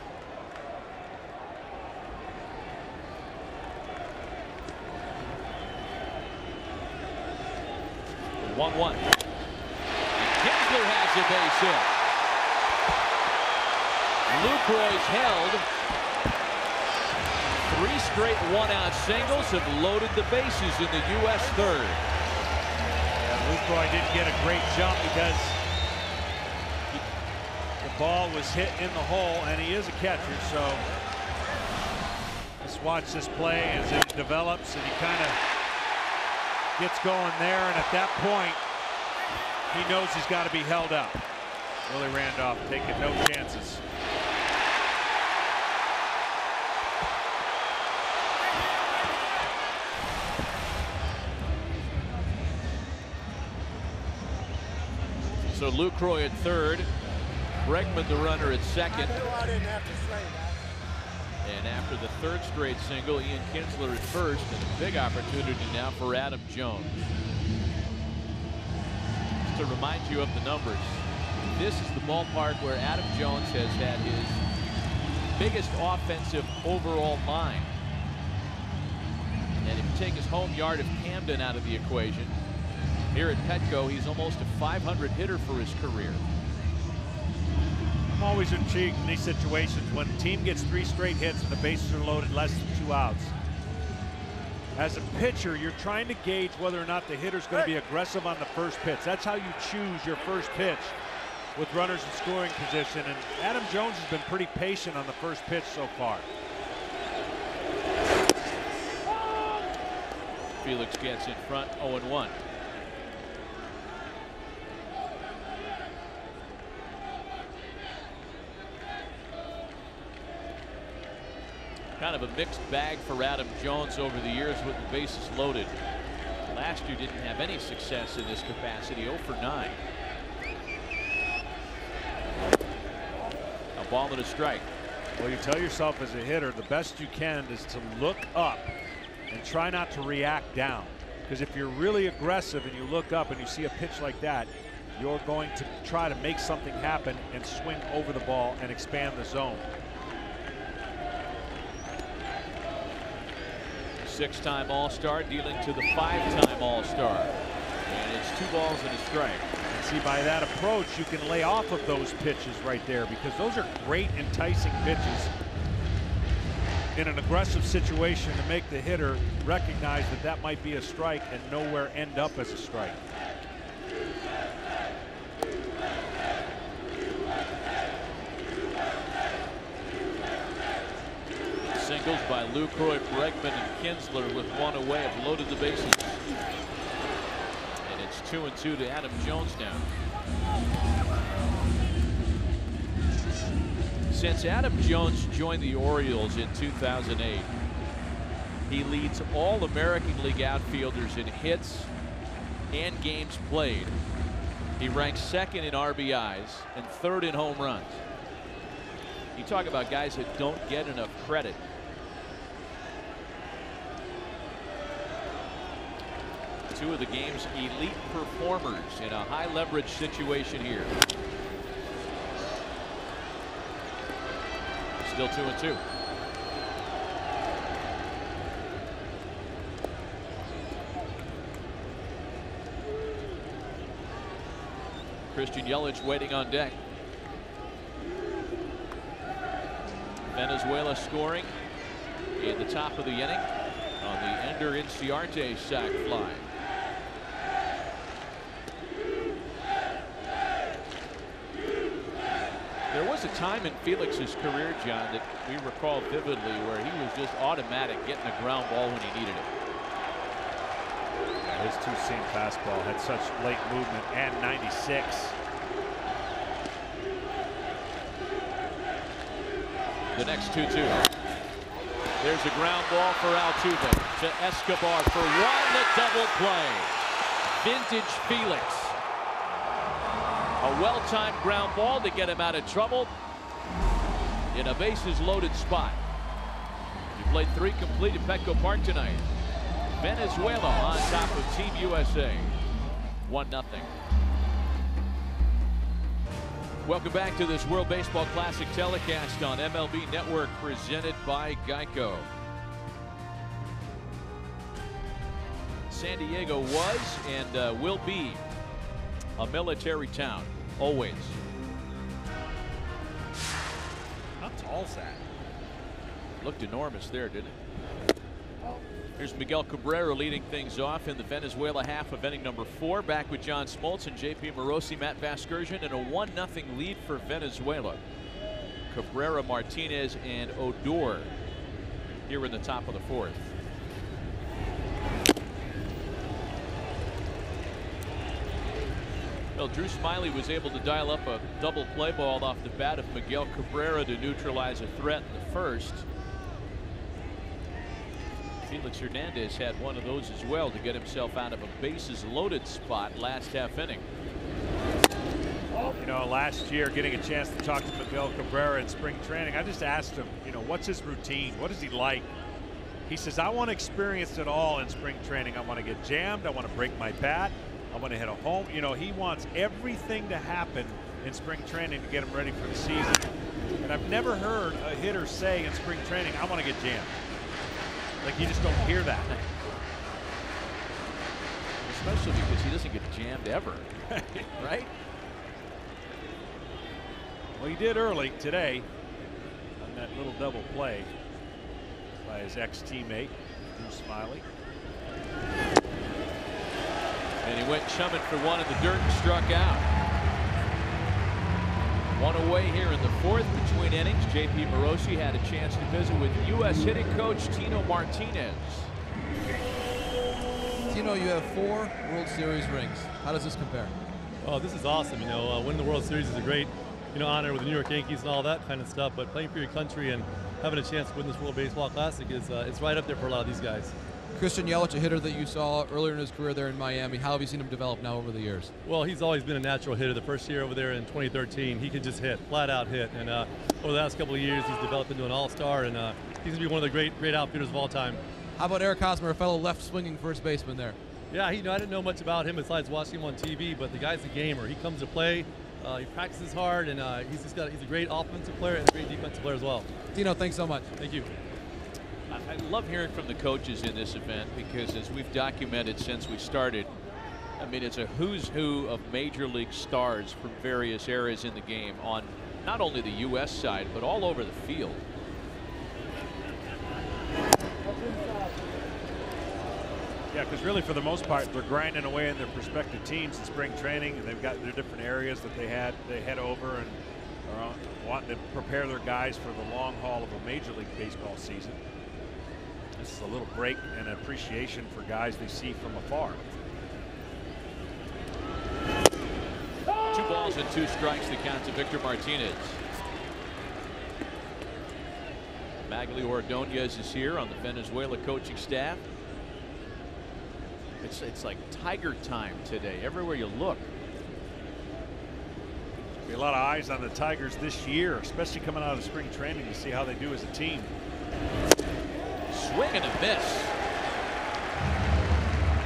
The 1-1. Kinsler has a base hit. Lucroy's held. 3 straight one-out singles have loaded the bases in the U.S. third. Yeah, Lucroy didn't get a great jump because the ball was hit in the hole, and he is a catcher, so let's watch this play as it develops, and he kind of gets going there, and at that point, he knows he's got to be held up. Willie Randolph taking no chances. So Lucroy at third, Bregman the runner at second. And after the third straight single, Ian Kinsler at first, and a big opportunity now for Adam Jones. Just to remind you of the numbers, this is the ballpark where Adam Jones has had his biggest offensive overall line. And if you take his home yard of Camden out of the equation, here at Petco, he's almost a .500 hitter for his career. I'm always intrigued in these situations when a team gets 3 straight hits and the bases are loaded, less than 2 outs. As a pitcher, you're trying to gauge whether or not the hitter's going to be aggressive on the first pitch. That's how you choose your first pitch with runners in scoring position. And Adam Jones has been pretty patient on the first pitch so far. Felix gets in front, 0-1. Kind of a mixed bag for Adam Jones over the years with the bases loaded. Last year didn't have any success in this capacity, 0 for 9. A ball and a strike. Well, you tell yourself as a hitter, the best you can is to look up and try not to react down. Because if you're really aggressive and you look up and you see a pitch like that, you're going to try to make something happen and swing over the ball and expand the zone. 6-time All-Star dealing to the 5-time All-Star. And it's 2 balls and a strike. And see, by that approach, you can lay off of those pitches right there, because those are great enticing pitches in an aggressive situation to make the hitter recognize that that might be a strike and nowhere end up as a strike. Singles by Lucroy, Bregman, and Kinsler with 1 away have loaded the bases. And it's 2-2 to Adam Jones now. Since Adam Jones joined the Orioles in 2008, he leads all American League outfielders in hits and games played. He ranks 2nd in RBIs and 3rd in home runs. You talk about guys that don't get enough credit. Two of the game's elite performers in a high leverage situation here. Still 2-2. Christian Yelich waiting on deck. Venezuela scoring in the top of the inning on the Ender Inciarte sac fly. There was a time in Felix's career, John, that we recall vividly where he was just automatic getting a ground ball when he needed it. His 2-seam fastball had such late movement, and 96. The next 2-2. There's a ground ball for Altuve to Escobar for 1, the double play. Vintage Felix. A well-timed ground ball to get him out of trouble in a bases-loaded spot. He played 3 complete at Petco Park tonight. Venezuela on top of Team USA, 1-0. Welcome back to this World Baseball Classic telecast on MLB Network, presented by Geico. San Diego was and will be a military town, always. How tall is that? Looked enormous there, didn't it? Here's Miguel Cabrera leading things off in the Venezuela half of inning number 4. Back with John Smoltz and JP Morosi, Matt Vasgersian, and a 1-0 lead for Venezuela. Cabrera, Martinez, and Odor here in the top of the 4th. Well, Drew Smiley was able to dial up a double play ball off the bat of Miguel Cabrera to neutralize a threat in the first. Felix Hernandez had one of those as well to get himself out of a bases loaded spot last half inning. know, last year getting a chance to talk to Miguel Cabrera in spring training, I just asked him, you know, what's his routine? What is he like? He says, I want to experience it all in spring training. I want to get jammed. I want to break my bat. I want to hit a home. You know, he wants everything to happen in spring training to get him ready for the season. And I've never heard a hitter say in spring training, I want to get jammed. Like, you just don't hear that. Especially because he doesn't get jammed ever, right? Well, he did early today on that little double play by his ex-teammate, Drew Smiley. And he went chumming for one in the dirt and struck out. One away here in the fourth between innings. J.P. Morosi had a chance to visit with U.S. hitting coach Tino Martinez. Tino, you have 4 World Series rings. How does this compare? Oh, this is awesome. You know, winning the World Series is a great, honor with the New York Yankees and all that kind of stuff. But playing for your country and having a chance to win this World Baseball Classic is it's right up there for a lot of these guys. Christian Yelich, a hitter that you saw earlier in his career there in Miami. How have you seen him develop now over the years? Well, he's always been a natural hitter. The first year over there in 2013, he could just hit, flat out hit. And over the last couple of years, he's developed into an all-star, and he's going to be one of the great outfielders of all time. How about Eric Hosmer, a fellow left-swinging first baseman there? Yeah, I didn't know much about him besides watching him on TV, but the guy's a gamer. He comes to play, he practices hard, and he's a great offensive player and a great defensive player as well. Tino, thanks so much. Thank you. I love hearing from the coaches in this event because, as we've documented since we started, I mean, it's a who's who of major league stars from various eras in the game on not only the U.S. side, but all over the field. Yeah, because really, for the most part, they're grinding away in their respective teams in spring training, and they've got their different areas that they head over and are wanting to prepare their guys for the long haul of a Major League Baseball season. This is a little break and appreciation for guys they see from afar. 2 balls and 2 strikes, the count to Victor Martinez. Magley Ordonez is here on the Venezuela coaching staff. It's like tiger time today everywhere you look. Be a lot of eyes on the Tigers this year, especially coming out of spring training, to see how they do as a team. Swing and a miss.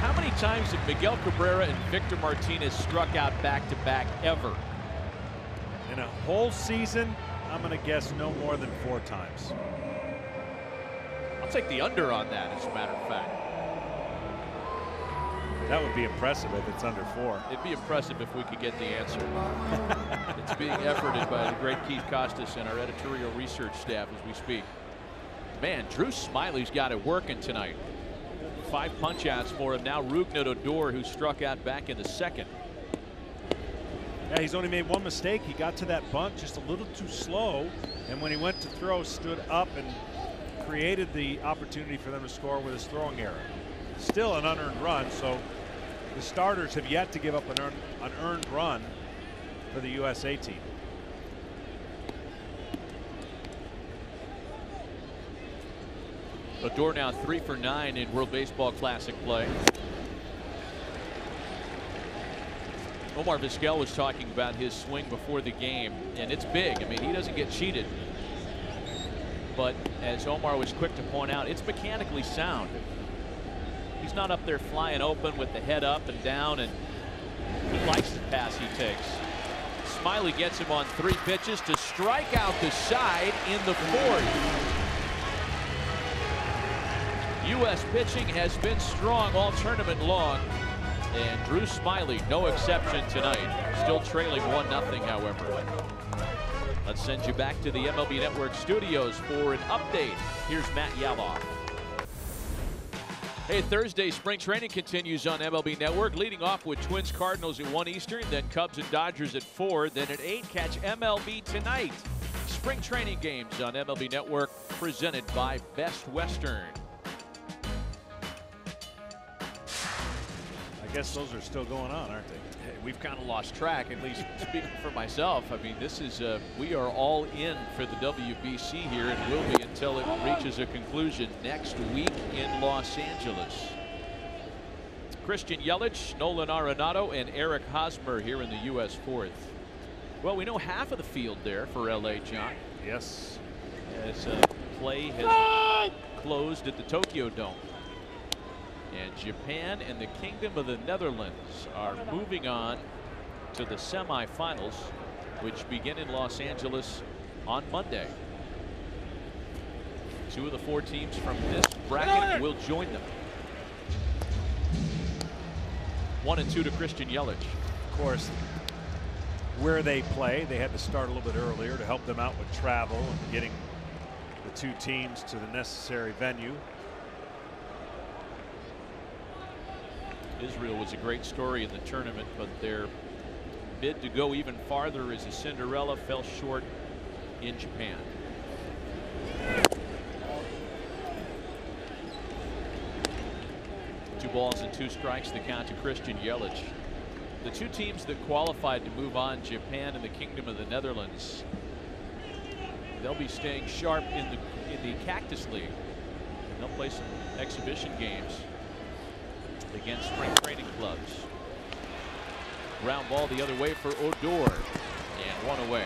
How many times have Miguel Cabrera and Victor Martinez struck out back-to-back ever? In a whole season, I'm going to guess no more than 4 times. I'll take the under on that, as a matter of fact. That would be impressive if it's under 4. It'd be impressive if we could get the answer. It's being efforted by the great Keith Costas and our editorial research staff as we speak. Man, Drew Smiley's got it working tonight. 5 punch outs for him now. Rougned Odor, who struck out back in the second. Yeah, he's only made 1 mistake. He got to that bunt just a little too slow, and when he went to throw, stood up and created the opportunity for them to score with his throwing error. Still an unearned run, so the starters have yet to give up an earned run for the USA team. Odor now 3 for 9 in World Baseball Classic play. Omar Vizquel was talking about his swing before the game, and it's big. I mean, he doesn't get cheated, but as Omar was quick to point out, it's mechanically sound. He's not up there flying open with the head up and down, and he likes the pass he takes. Smiley gets him on 3 pitches to strike out the side in the 4th. U.S. pitching has been strong all tournament long, and Drew Smiley no exception tonight. Still trailing 1-0, however. Let's send you back to the MLB Network studios for an update. Here's Matt Yaloff. Hey, Thursday spring training continues on MLB Network, leading off with Twins Cardinals at 1 Eastern, then Cubs and Dodgers at 4, then at 8 catch MLB Tonight. Spring training games on MLB Network, presented by Best Western. I guess those are still going on, aren't they? Hey, we've kind of lost track, at least speaking for myself. I mean, this is we are all in for the WBC here, and will be until it reaches a conclusion next week in Los Angeles. Christian Yelich, Nolan Arenado, and Eric Hosmer here in the U.S. 4th. Well, we know half of the field there for LA, John. Yes. As play has closed at the Tokyo Dome. And Japan and the Kingdom of the Netherlands are moving on to the semifinals, which begin in Los Angeles on Monday. 2 of the 4 teams from this bracket will join them. 1 and 2 to Christian Yelich. Of course, where they play, they had to start a little bit earlier to help them out with travel and getting the 2 teams to the necessary venue. Israel was a great story in the tournament, but their bid to go even farther as a Cinderella fell short in Japan. Two balls and 2 strikes, the count to Christian Yelich. The 2 teams that qualified to move on, Japan and the Kingdom of the Netherlands, they'll be staying sharp in the Cactus League. And they'll play some exhibition games against spring training clubs. Ground ball the other way for Odor, and 1 away.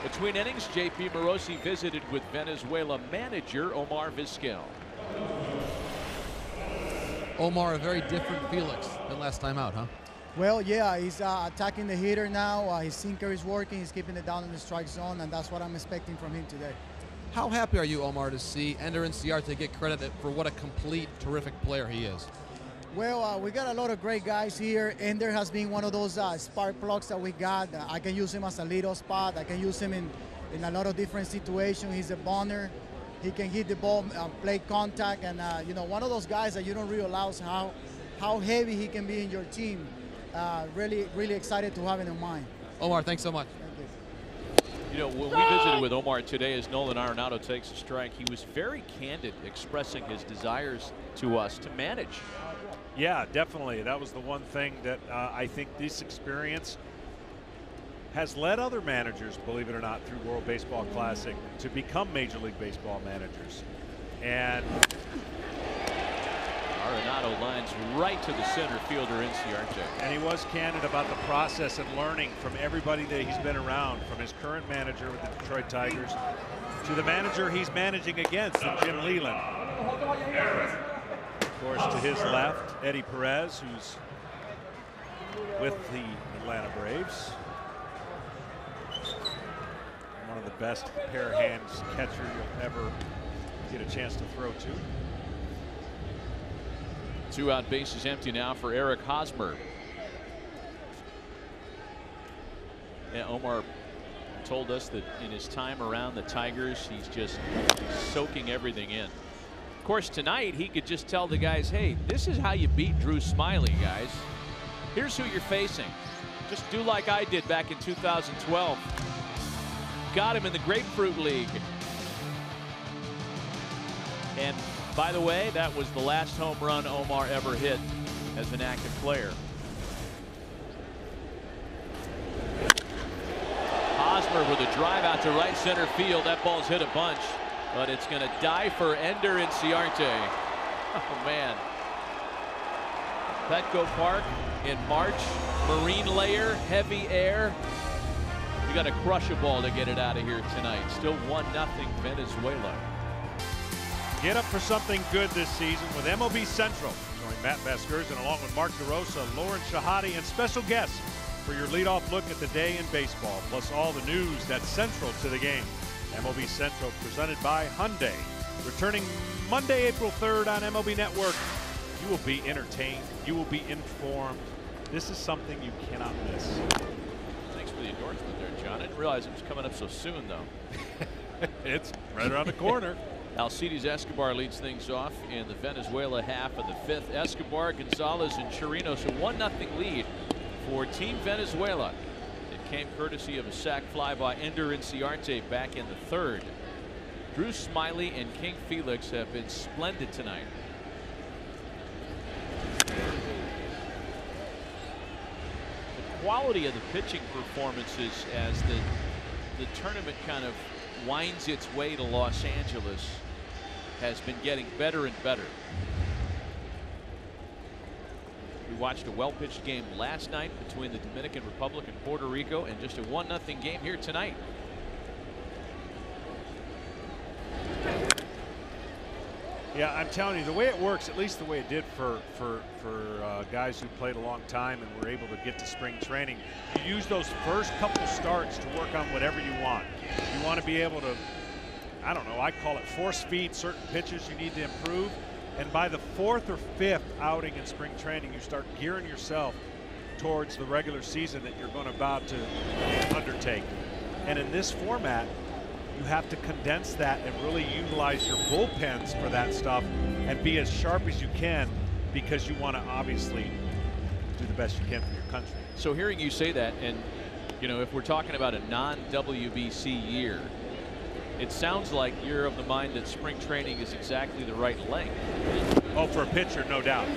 Between innings, J.P. Morosi visited with Venezuela manager Omar Vizquel. Omar, a very different Felix than last time out, huh? Well, yeah, he's attacking the hitter now. His sinker is working. He's keeping it down in the strike zone, and that's what I'm expecting from him today. How happy are you, Omar, to see Ender Inciarte get credit for what a complete, terrific player he is? Well, we got a lot of great guys here. Ender has been one of those spark plugs that we got. I can use him as a leadoff spot. I can use him in a lot of different situations. He's a bonner. He can hit the ball, play contact, and you know, one of those guys that you don't realize how heavy he can be in your team. Really excited to have him in mind. Omar, thanks so much. Thank you. You know, when we visited with Omar today as Nolan Arenado takes a strike, he was very candid, expressing his desires to us to manage. Yeah, definitely. That was the one thing that I think this experience has led other managers, believe it or not, through World Baseball Classic to become Major League Baseball managers. And Arenado lines right to the center fielder Inciarte. And he was candid about the process and learning from everybody that he's been around, from his current manager with the Detroit Tigers to the manager he's managing against, Jim Leland. Of course, to his left, Eddie Perez, who's with the Atlanta Braves. One of the best pair of hands catcher you'll ever get a chance to throw to. 2 out, bases empty now for Eric Hosmer. Yeah, Omar told us that in his time around the Tigers, he's just soaking everything in. Of course, tonight he could just tell the guys, hey, this is how you beat Drew Smiley, guys. Here's who you're facing. Just do like I did back in 2012. Got him in the Grapefruit League. And by the way, that was the last home run Omar ever hit as an active player. Hosmer with a drive out to right center field. That ball's hit a bunch, but it's going to die for Ender Inciarte. Oh, man. Petco Park in March. Marine layer, heavy air. You got to crush a ball to get it out of here tonight. Still 1-0 Venezuela. Get up for something good this season with MLB Central. Join Matt Vasgersian along with Mark DeRosa, Lauren Shahadi, and special guests for your leadoff look at the day in baseball, plus all the news that's central to the game. MLB Central presented by Hyundai. Returning Monday, April 3rd on MLB Network. You will be entertained. You will be informed. This is something you cannot miss. Thanks for the endorsement there, John. I didn't realize it was coming up so soon, though. It's right around the corner. Alcides Escobar leads things off in the Venezuela half of the 5th. Escobar, Gonzalez, and Chirinos, a 1-0 lead for Team Venezuela. It came courtesy of a sac fly by Ender Inciarte back in the 3rd. Drew Smiley and King Felix have been splendid tonight. The quality of the pitching performances as the tournament kind of winds its way to Los Angeles has been getting better and better. We watched a well-pitched game last night between the Dominican Republic and Puerto Rico, and just a 1-0 game here tonight. Yeah, I'm telling you, the way it works, at least the way it did for guys who played a long time and were able to get to spring training, you use those first couple starts to work on whatever you want. You want to be able to, I don't know, I call it force feed certain pitches you need to improve. And by the 4th or 5th outing in spring training, you start gearing yourself towards the regular season that you're going about to undertake. And in this format, you have to condense that and really utilize your bullpens for that stuff and be as sharp as you can, because you want to obviously do the best you can for your country. So hearing you say that, and you know, if we're talking about a non-WBC year, it sounds like you're of the mind that spring training is exactly the right length. Oh, for a pitcher, no doubt.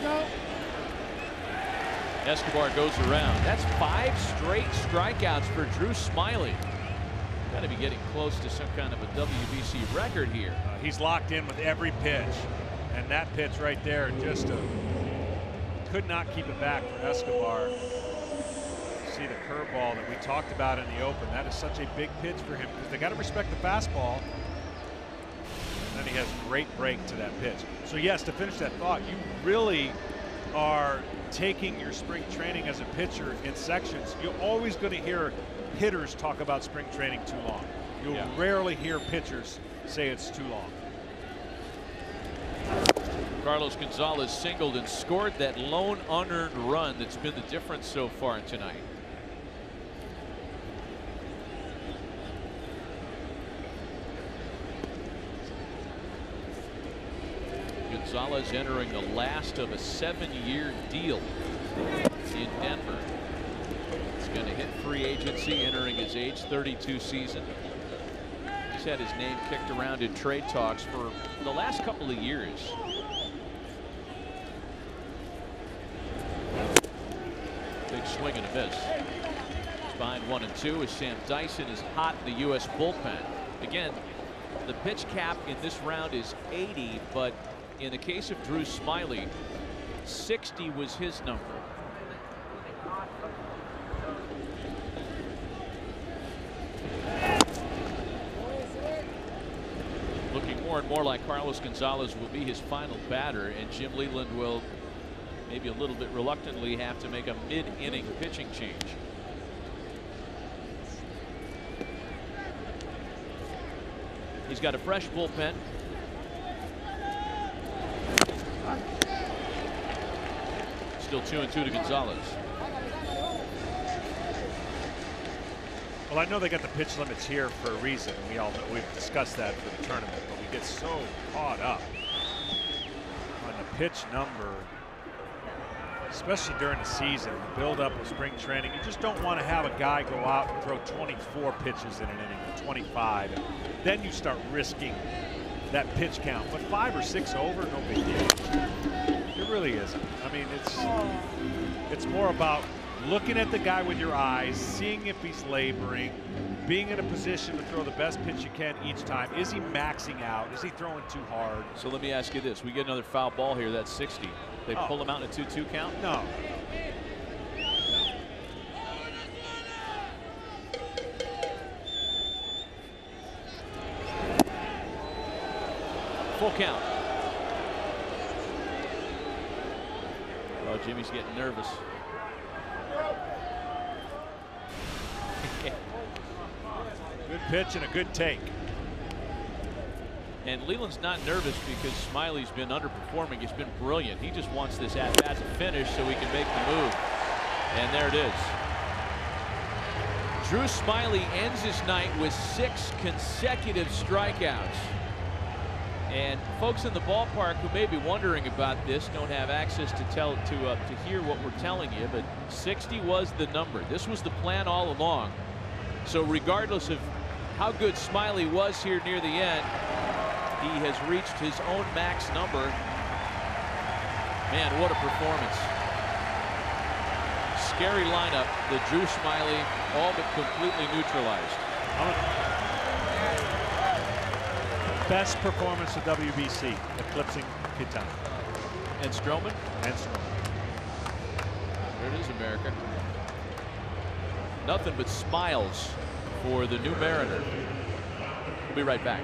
Escobar goes around. That's 5 straight strikeouts for Drew Smyly. Got to be getting close to some kind of a WBC record here. He's locked in with every pitch, and that pitch right there just could not keep it back for Escobar. See the curveball that we talked about in the open. That is such a big pitch for him, because they got to respect the fastball. And then he has great break to that pitch. So yes, to finish that thought, you really are taking your spring training as a pitcher in sections. You're always going to hear hitters talk about spring training too long. You'll rarely hear pitchers say it's too long. Carlos Gonzalez singled and scored that lone unearned run that's been the difference so far tonight. Gonzalez entering the last of a 7-year deal in Denver. He's going to hit free agency entering his age 32 season. He's had his name kicked around in trade talks for the last couple of years. Big swing and a miss. It's behind 1-2 as Sam Dyson is hot in the U.S. bullpen. Again, the pitch cap in this round is 80, but in the case of Drew Smyly, 60 was his number. Looking more and more like Carlos Gonzalez will be his final batter, and Jim Leyland will maybe a little bit reluctantly have to make a mid-inning pitching change. He's got a fresh bullpen. Still 2-2 to Gonzalez. Well, I know they got the pitch limits here for a reason. We all know, we've discussed that for the tournament, but we get so caught up on the pitch number, especially during the season, the build-up of spring training. You just don't want to have a guy go out and throw 24 pitches in an inning, or 25, and then you start risking that pitch count. But 5 or 6 over, no big deal. It really isn't. I mean, it's more about looking at the guy with your eyes, seeing if he's laboring, being in a position to throw the best pitch you can each time. Is he maxing out? Is he throwing too hard? So let me ask you this. We get another foul ball here. That's 60. They pull him out in a 2-2 count? No. Full count. Oh, Jimmy's getting nervous. Good pitch and a good take. And Leland's not nervous because Smyly's been underperforming. He's been brilliant. He just wants this at-bat to finish so he can make the move. And there it is. Drew Smyly ends his night with 6 consecutive strikeouts. And folks in the ballpark who may be wondering about this don't have access to hear what we're telling you, but 60 was the number. This was the plan all along. So regardless of how good Smyly was here near the end, he has reached his own max number. Man, what a performance. Scary lineup, the Drew Smyly, all but completely neutralized. Best performance of WBC, eclipsing Kitana. And Stroman? And Stroman. There it is, America. Nothing but smiles for the new Mariner. We'll be right back.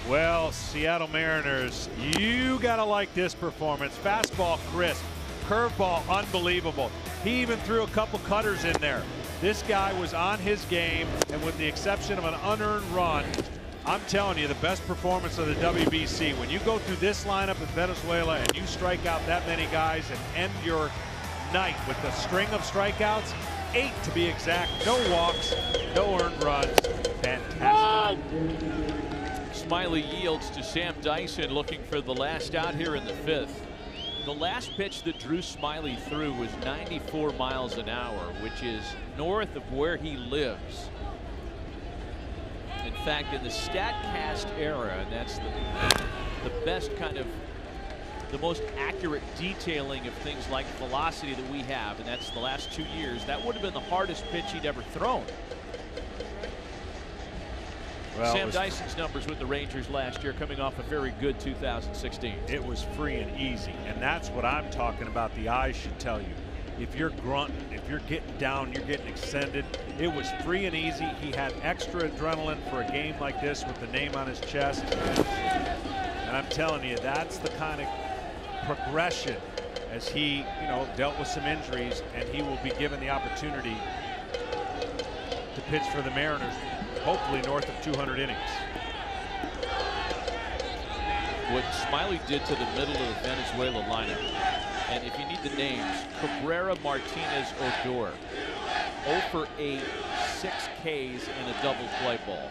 Well, Seattle Mariners, you got to like this performance. Fastball crisp, curveball unbelievable. He even threw a couple cutters in there. This guy was on his game, and with the exception of an unearned run, I'm telling you, the best performance of the WBC. When you go through this lineup in Venezuela and you strike out that many guys and end your night with a string of strikeouts, 8 to be exact, no walks, no earned runs, fantastic. Smiley yields to Sam Dyson, looking for the last out here in the 5th. The last pitch that Drew Smiley threw was 94 miles an hour, which is north of where he lives. In fact, in the StatCast era, and that's the best kind of, the most accurate detailing of things like velocity that we have, and that's the last 2 years, that would have been the hardest pitch he'd ever thrown. Well, Sam Dyson's numbers with the Rangers last year, coming off a very good 2016. It was free and easy, and that's what I'm talking about. The eyes should tell you. If you're grunting, if you're getting down, you're getting extended. It was free and easy. He had extra adrenaline for a game like this with the name on his chest. And I'm telling you, that's the kind of progression as he, you know, dealt with some injuries, and he will be given the opportunity to pitch for the Mariners, hopefully north of 200 innings. What Smiley did to the middle of the Venezuela lineup, and if you need the names, Cabrera, Martinez, Odor, 0 for 8, 6 Ks, and a double play ball.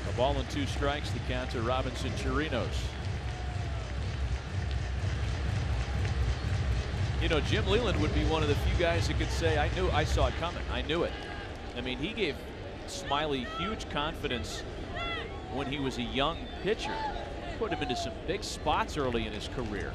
A ball and 2 strikes, the count to Robinson Chirinos. You know, Jim Leland would be one of the few guys that could say, I saw it coming. I knew it. I mean, he gave Smiley huge confidence when he was a young pitcher. Put him into some big spots early in his career.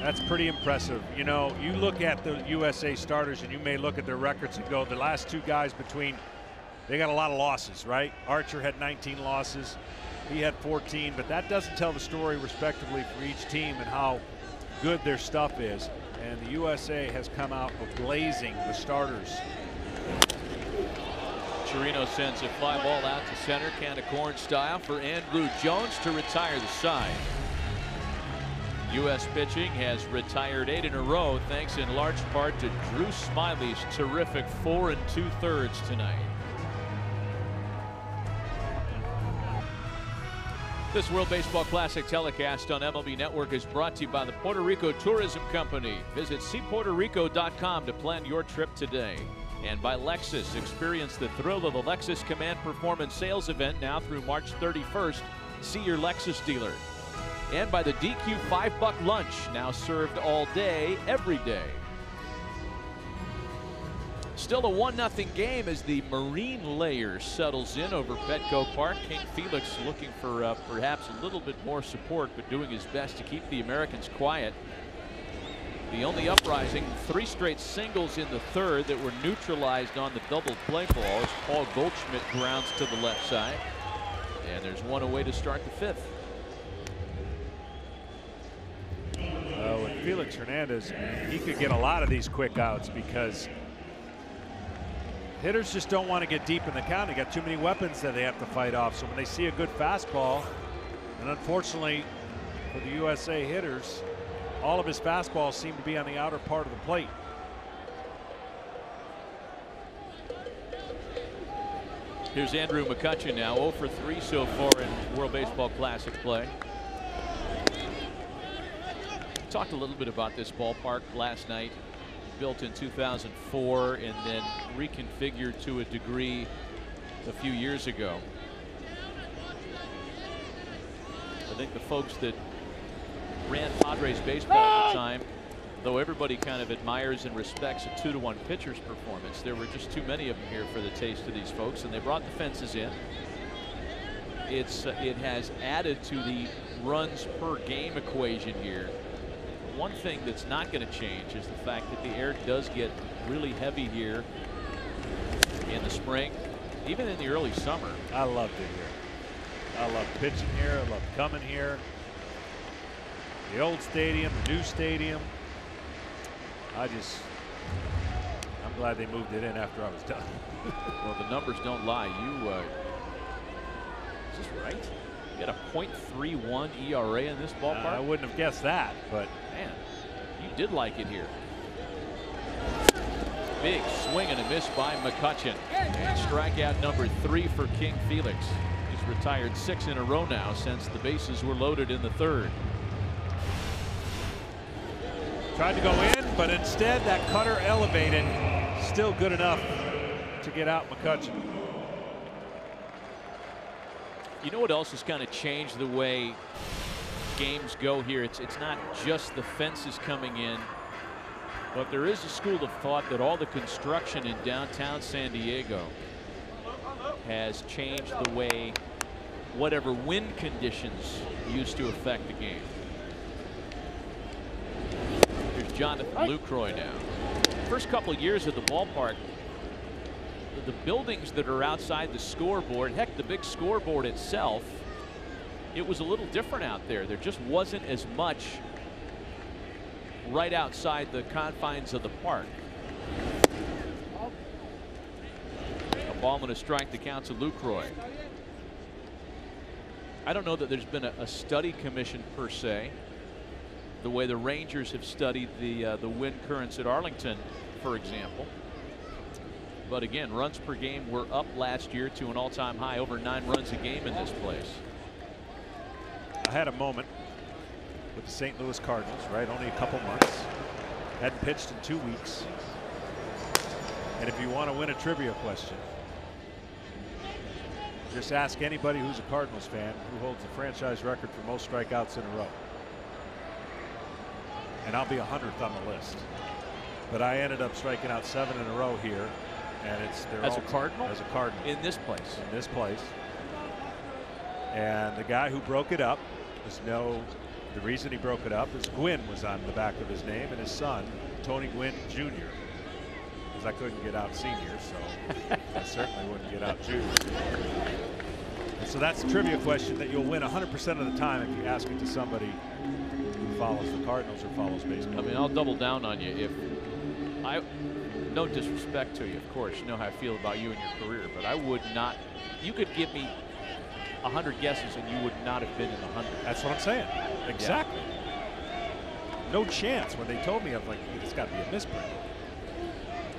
That's pretty impressive. You know, you look at the USA starters and you may look at their records and go, the last 2 guys between, they got a lot of losses, right? Archer had 19 losses. He had 14, but that doesn't tell the story respectively for each team and how good their stuff is. And the USA has come out blazing the starters. Chirino sends a fly ball out to center, can of corn style for Andrew Jones to retire the side. U.S. pitching has retired 8 in a row, thanks in large part to Drew Smiley's terrific 4 2/3 tonight. This World Baseball Classic telecast on MLB Network is brought to you by the Puerto Rico Tourism Company. Visit cpuertorico.com to plan your trip today. And by Lexus. Experience the thrill of the Lexus Command Performance Sales Event now through March 31st. See your Lexus dealer. And by the DQ $5 lunch, now served all day, every day. Still a 1-0 game as the Marine layer settles in over Petco Park. King Felix looking for perhaps a little bit more support, but doing his best to keep the Americans quiet. The only uprising, 3 straight singles in the 3rd that were neutralized on the double play ball as Paul Goldschmidt grounds to the left side. And there's 1 away to start the 5th. With Felix Hernandez, he could get a lot of these quick outs because hitters just don't want to get deep in the count. They got too many weapons that they have to fight off. So when they see a good fastball, and unfortunately for the USA hitters, all of his fastballs seem to be on the outer part of the plate. Here's Andrew McCutchen now, 0 for 3 so far in World Baseball Classic play. Talked a little bit about this ballpark last night. Built in 2004 and then reconfigured to a degree a few years ago. I think the folks that ran Padres baseball at the time, though everybody kind of admires and respects a 2-to-1 pitcher's performance, there were just too many of them here for the taste of these folks, and they brought the fences in. It has added to the runs per game equation here. one thing that's not going to change is the fact that the air does get really heavy here in the spring, even in the early summer. I loved it here. I love pitching here. I love coming here. The old stadium, the new stadium. I'm glad they moved it in after I was done. Well, the numbers don't lie. Is this right? You got a .31 ERA in this ballpark? I wouldn't have guessed that, but man, you did like it here. Big swing and a miss by McCutchen. And strikeout number 3 for King Felix. He's retired 6 in a row now since the bases were loaded in the 3rd. tried to go in, but instead that cutter elevated. Still good enough to get out McCutchen. You know what else has kind of changed the way games go here? It's not just the fences coming in, but there is a school of thought that all the construction in downtown San Diego has changed the way whatever wind conditions used to affect the game. Here's Jonathan Lucroy now. First couple of years at the ballpark, the buildings that are outside the scoreboard, heck, the big scoreboard itself, it was a little different out there. There just wasn't as much right outside the confines of the park. A ball and a strike to count to Lucroy. I don't know that there's been a study commission per se, the way the Rangers have studied the wind currents at Arlington, for example. But again, runs per game were up last year to an all-time high, over 9 runs a game in this place. I had a moment with the St. Louis Cardinals, right? Only a couple months. Hadn't pitched in 2 weeks. And if you want to win a trivia question, just ask anybody who's a Cardinals fan who holds the franchise record for most strikeouts in a row. And I'll be 100th on the list. But I ended up striking out 7 in a row here. And as a Cardinal? As a Cardinal. In this place. In this place. And the guy who broke it up, the reason he broke it up is Gwynn was on the back of his name, and his son, Tony Gwynn Jr. Because I couldn't get out senior, so I certainly wouldn't get out junior. And so that's a trivia question that you'll win 100% of the time if you ask it to somebody who follows the Cardinals or follows baseball. I mean, I'll double down on you. No disrespect to you, of course, you know how I feel about you and your career, but I would not. You could give me 100 guesses and you would not have been in the 100. That's what I'm saying. Exactly. Yeah. No chance. When they told me, I was like, it's got to be a misprint.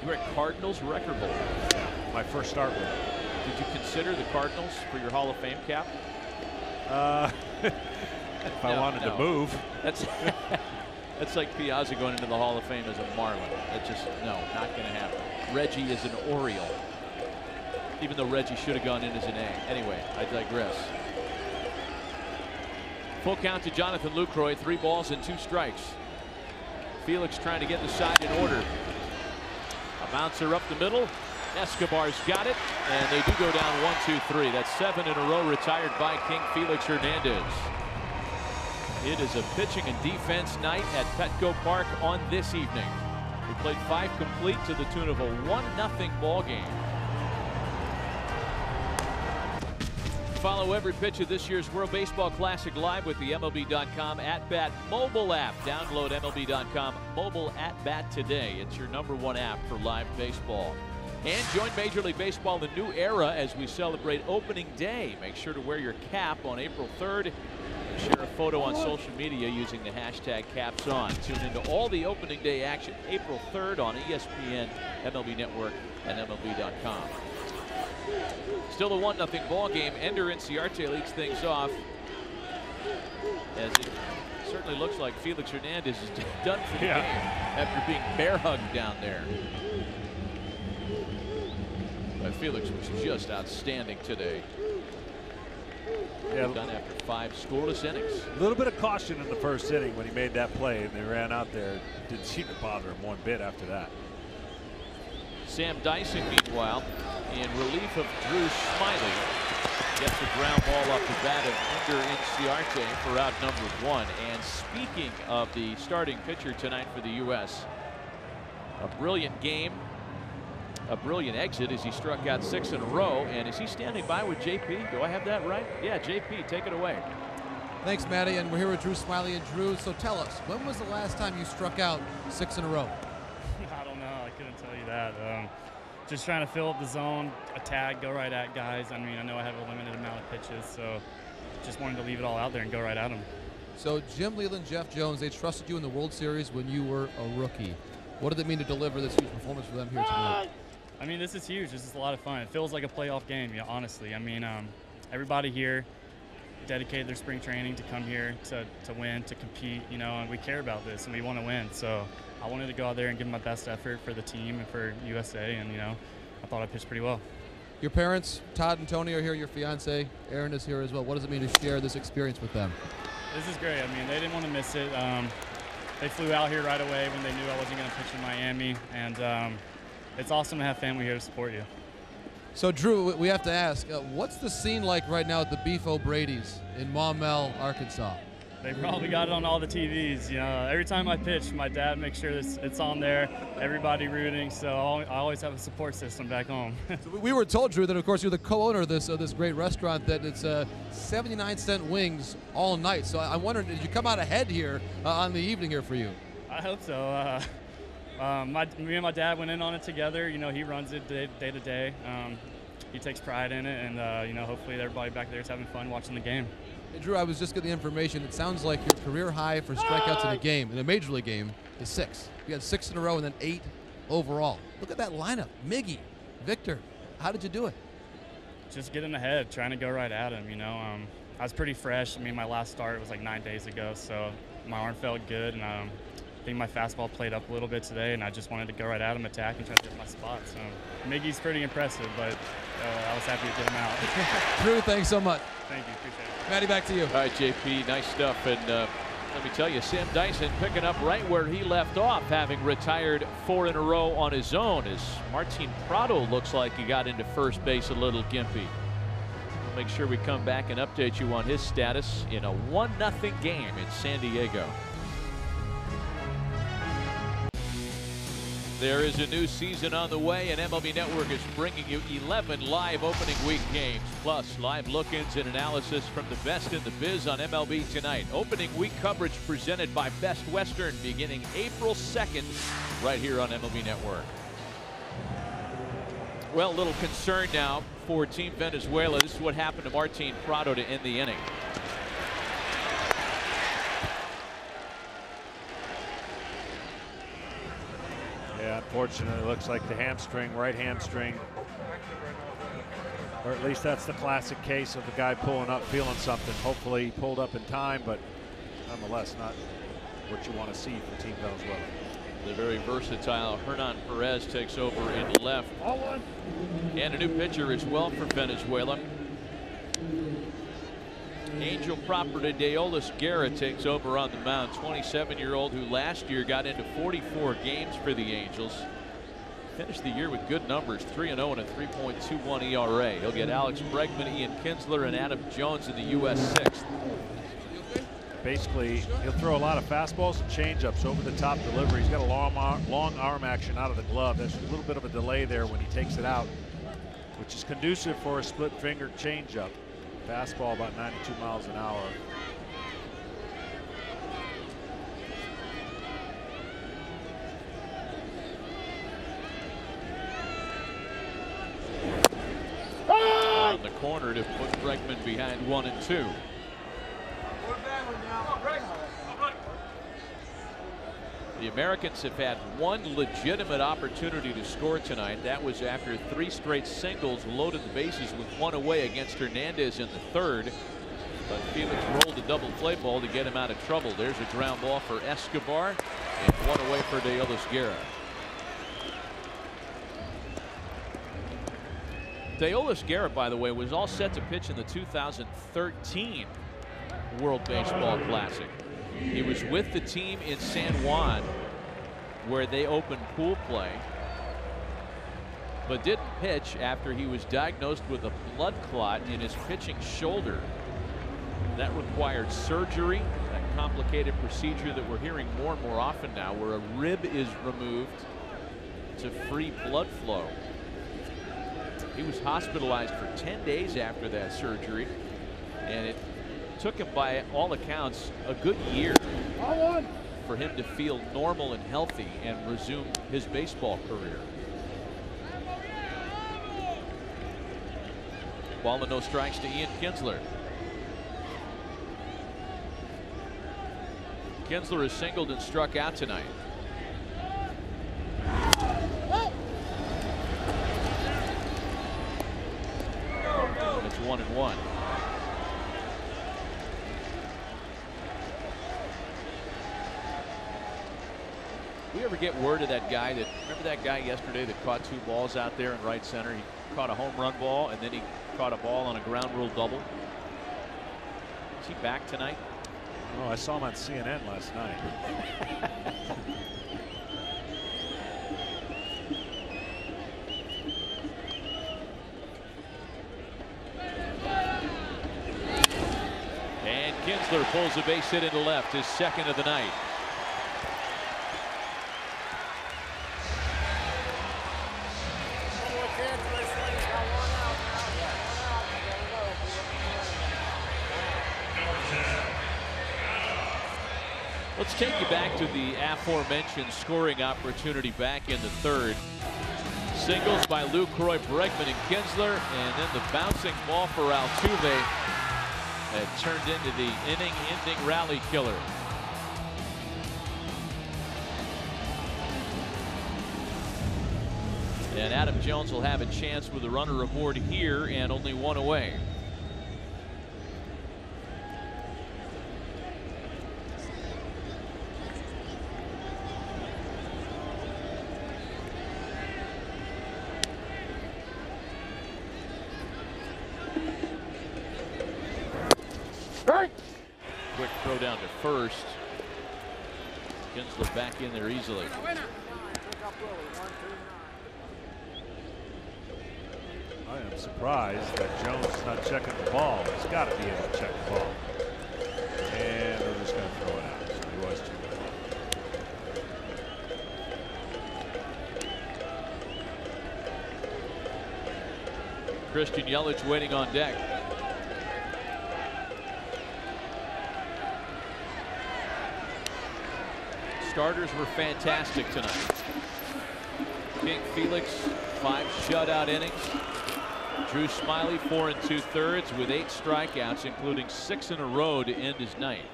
You were at Cardinals record holder. Yeah, my first start with it. Did you consider the Cardinals for your Hall of Fame cap? If I wanted to move. That's like Piazza going into the Hall of Fame as a Marlin. That's just, no, not going to happen. Reggie is an Oriole, even though Reggie should have gone in as an A. Anyway, I digress. Full count to Jonathan Lucroy, 3 balls and 2 strikes. Felix trying to get the side in order. A bouncer up the middle. Escobar's got it, and they do go down 1, 2, 3. That's 7 in a row retired by King Felix Hernandez. It is a pitching and defense night at Petco Park on this evening. We played 5 complete to the tune of a 1-0 ball game. Follow every pitch of this year's World Baseball Classic live with the MLB.com at-bat mobile app. Download MLB.com mobile at-bat today. It's your #1 app for live baseball. And join Major League Baseball in the new era as we celebrate opening day. Make sure to wear your cap on April 3rd. Share a photo on social media using the hashtag #CapsOn. Tune into all the opening day action April 3rd on ESPN, MLB Network, and MLB.com. Still a 1-0 ball game. Ender Inciarte leads things off, as it certainly looks like Felix Hernandez is done for the game after being bear hugged down there. But Felix was just outstanding today. Yeah, done after 5 scoreless innings. A little bit of caution in the first inning when he made that play, and they ran out there. Didn't seem to bother him one bit after that. Sam Dyson, meanwhile, in relief of Drew Smiley. Gets the ground ball off the bat of Ender Inciarte for out number 1. And speaking of the starting pitcher tonight for the U.S., a brilliant game, a brilliant exit as he struck out 6 in a row. And is he standing by with JP? Do I have that right? Yeah, JP, take it away. Thanks, Matty, and we're here with Drew Smiley. And Drew, so tell us, when was the last time you struck out 6 in a row? I don't know. I couldn't tell you that. Just trying to fill up the zone, attack, go right at guys. I mean, I know I have a limited amount of pitches, so just wanted to leave it all out there and go right at them. So Jim Leland, Jeff Jones, they trusted you in the World Series when you were a rookie. What did it mean to deliver this huge performance for them here tonight? I mean, this is huge. This is a lot of fun. It feels like a playoff game, you know, honestly. I mean, everybody here dedicated their spring training to come here to win, to compete, you know, and we care about this and we want to win. So I wanted to go out there and give my best effort for the team and for USA, and, you know, I thought I pitched pretty well. Your parents, Todd and Tony, are here. Your fiance, Erin, is here as well. What does it mean to share this experience with them? This is great. I mean, they didn't want to miss it. They flew out here right away when they knew I wasn't going to pitch in Miami, and it's awesome to have family here to support you. So, Drew, we have to ask, what's the scene like right now at the Beef O'Brady's in Maumelle, Arkansas? They probably got it on all the TVs. You know, every time I pitch, my dad makes sure it's on there, everybody rooting, so I always have a support system back home. So we were told, Drew, that, of course, you're the co-owner of this great restaurant, that it's 79-cent wings all night. So I'm wondering, did you come out ahead here on the evening here for you? I hope so. Me and my dad went in on it together. You know, he runs it day to day. He takes pride in it, and you know, hopefully everybody back there is having fun watching the game. Hey, Drew, I was just getting the information. It sounds like your career high for strikeouts in a game, in a major league game, is 6. You had 6 in a row and then 8 overall. Look at that lineup. Miggy, Victor, how did you do it? Just getting ahead, trying to go right at him, you know. I was pretty fresh. I mean, my last start was like 9 days ago, so my arm felt good, and I think my fastball played up a little bit today, and I just wanted to go right at him, attack, and try to hit my spot. So Miggy's pretty impressive, but I was happy to get him out. Drew, thanks so much. Thank you, appreciate it. Matty, back to you. All right, JP, nice stuff. And let me tell you, Sam Dyson picking up right where he left off, having retired 4 in a row on his own, as Martin Prado looks like he got into first base a little gimpy. We'll make sure we come back and update you on his status in a 1-0 game in San Diego. There is a new season on the way, and MLB Network is bringing you 11 live opening week games, plus live look-ins and analysis from the best in the biz on MLB Tonight. Opening week coverage presented by Best Western beginning April 2nd right here on MLB Network. Well, a little concern now for Team Venezuela. This is what happened to Martin Prado to end the inning. Yeah, unfortunately, it looks like the hamstring, right hamstring, or at least that's the classic case of the guy pulling up, feeling something. Hopefully he pulled up in time, but nonetheless not what you want to see from Team Venezuela. The very versatile Hernan Perez takes over in left. And a new pitcher as well for Venezuela. Angel Property Deolis Guerra takes over on the mound. 27-year-old who last year got into 44 games for the Angels. Finished the year with good numbers, 3-0 and a 3.21 ERA. He'll get Alex Bregman, Ian Kinsler, and Adam Jones in the U.S. 6th. Basically, he'll throw a lot of fastballs and changeups over the top delivery. He's got a long arm action out of the glove. There's a little bit of a delay there when he takes it out, which is conducive for a split finger changeup. Fastball about 92 miles an hour. On the corner to put Bregman behind 1-2. The Americans have had one legitimate opportunity to score tonight. That was after 3 straight singles, loaded the bases with 1 away against Hernandez in the 3rd. But Felix rolled a double play ball to get him out of trouble. There's a ground ball for Escobar and 1 away for Deolis Guerra. Deolis Guerra, by the way, was all set to pitch in the 2013 World Baseball Classic. He was with the team in San Juan where they opened pool play, but didn't pitch after he was diagnosed with a blood clot in his pitching shoulder. That required surgery, that complicated procedure that we're hearing more and more often now, where a rib is removed to free blood flow. He was hospitalized for 10 days after that surgery, and it took him, by all accounts, a good year for him to feel normal and healthy and resume his baseball career. Ball and no strikes to Ian Kinsler. Kinsler has singled and struck out tonight. It's 1-1. We ever get word of that guy remember that guy yesterday that caught 2 balls out there in right center? He caught a home run ball and then he caught a ball on a ground rule double. Is he back tonight? Oh, I saw him on CNN last night. And Kinsler pulls a base hit into left, his second of the night. Let's take you back to the aforementioned scoring opportunity back in the third. Singles by Lucroy, Bregman, and Kinsler, and then the bouncing ball for Altuve that turned into the inning-ending rally killer. And Adam Jones will have a chance with a runner aboard here and only 1 away. Quick throw down to first. Kinsler back in there easily. I am surprised that Jones is not checking the ball. He's got to be able to check the ball. And they're just going to throw it out. So he was too late. Christian Yelich waiting on deck. Starters were fantastic tonight. King Felix, 5 shutout innings. Drew Smiley, 4 2/3 with 8 strikeouts, including 6 in a row to end his night.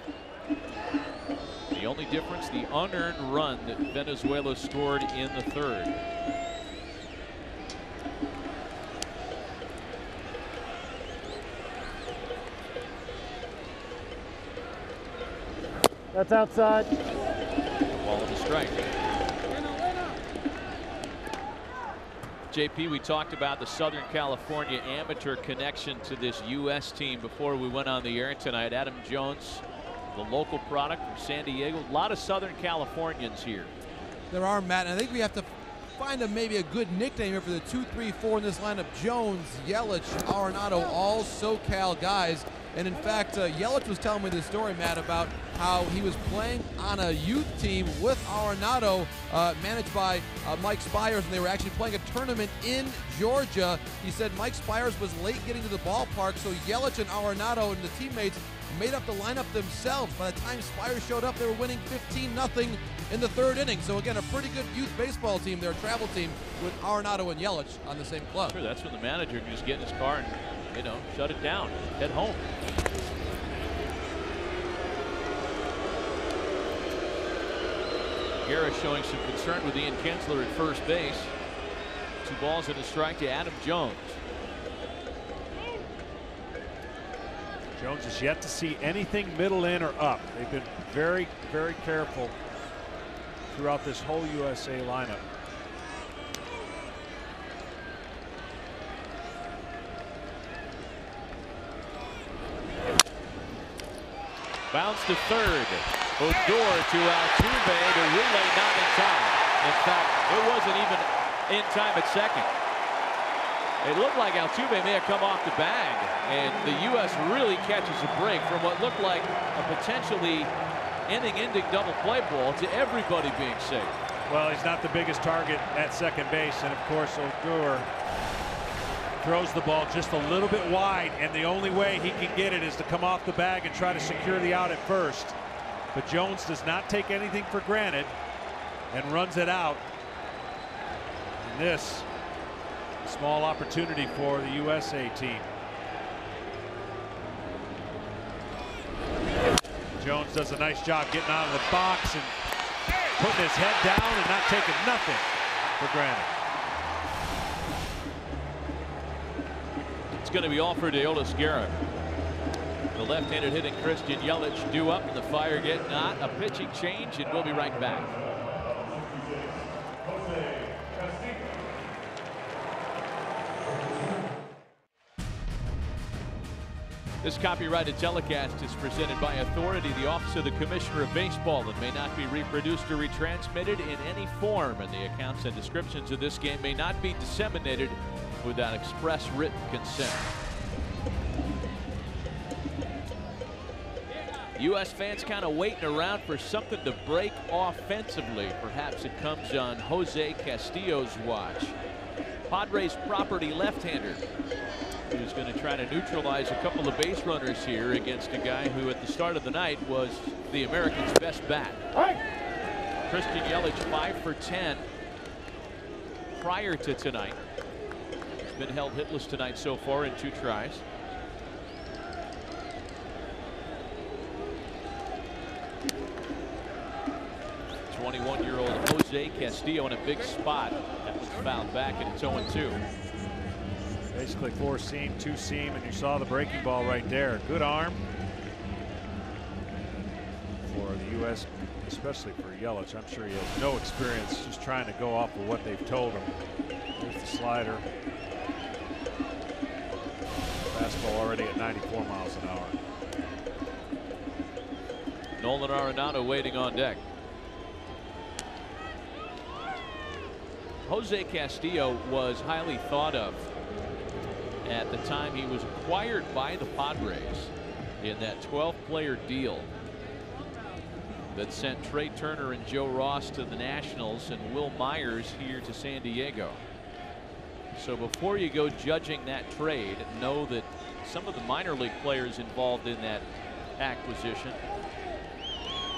The only difference, the unearned run that Venezuela scored in the third. That's outside. Ball and a strike. JP, we talked about the Southern California amateur connection to this U.S. team before we went on the air tonight. Adam Jones, the local product from San Diego. A lot of Southern Californians here. There are, Matt, and I think we have to find maybe a good nickname here for the 2, 3, 4 in this lineup. Jones, Yelich, Arenado, all SoCal guys. And in fact, Yelich was telling me this story, Matt, about how he was playing on a youth team with Arenado, managed by Mike Spires, and they were actually playing a tournament in Georgia. He said Mike Spires was late getting to the ballpark, so Yelich and Arenado and the teammates made up the lineup themselves. By the time Spires showed up, they were winning 15-0 in the third inning. So again, a pretty good youth baseball team, their travel team, with Arenado and Yelich on the same club. Sure, that's when the manager can just get in his car and, you know, shut it down, head home. Guerra showing some concern with Ian Kinsler at first base. 2 balls and a strike to Adam Jones. Jones has yet to see anything middle in or up. They've been very, very careful throughout this whole USA lineup. Bounce to third. Odor to Altuve to relay, not in time. In fact, it wasn't even in time at second. It looked like Altuve may have come off the bag, and the U.S. really catches a break from what looked like a potentially inning-ending double play ball to everybody being safe. Well, he's not the biggest target at second base, and of course Odor throws the ball just a little bit wide, and the only way he can get it is to come off the bag and try to secure the out at first. But Jones does not take anything for granted and runs it out. And this small opportunity for the USA team. Jones does a nice job getting out of the box and putting his head down and not taking nothing for granted. It's going to be all for Deolis Guerra. The left-handed hitting Christian Yelich due up, and the Fire get not a pitching change, and we'll be right back. This copyrighted telecast is presented by authority, the Office of the Commissioner of Baseball, and may not be reproduced or retransmitted in any form, and the accounts and descriptions of this game may not be disseminated without express written consent. U.S. fans kind of waiting around for something to break offensively. Perhaps it comes on Jose Castillo's watch. Padres property left-hander, who's going to try to neutralize a couple of base runners here against a guy who at the start of the night was the Americans' best bat. Christian Yelich 5 for 10 prior to tonight. He's been held hitless tonight so far in 2 tries. '21-year-old Jose Castillo in a big spot. That was fouled back, and it's 0-2. Basically 4-seam, 2-seam, and you saw the breaking ball right there. Good arm for the U.S., especially for Yelich. I'm sure he has no experience, just trying to go off of what they've told him. Here's the slider. Fastball already at 94 miles an hour. Nolan Arenado waiting on deck. Jose Castillo was highly thought of at the time he was acquired by the Padres in that 12-player deal that sent Trey Turner and Joe Ross to the Nationals and Will Myers here to San Diego. So before you go judging that trade, know that some of the minor league players involved in that acquisition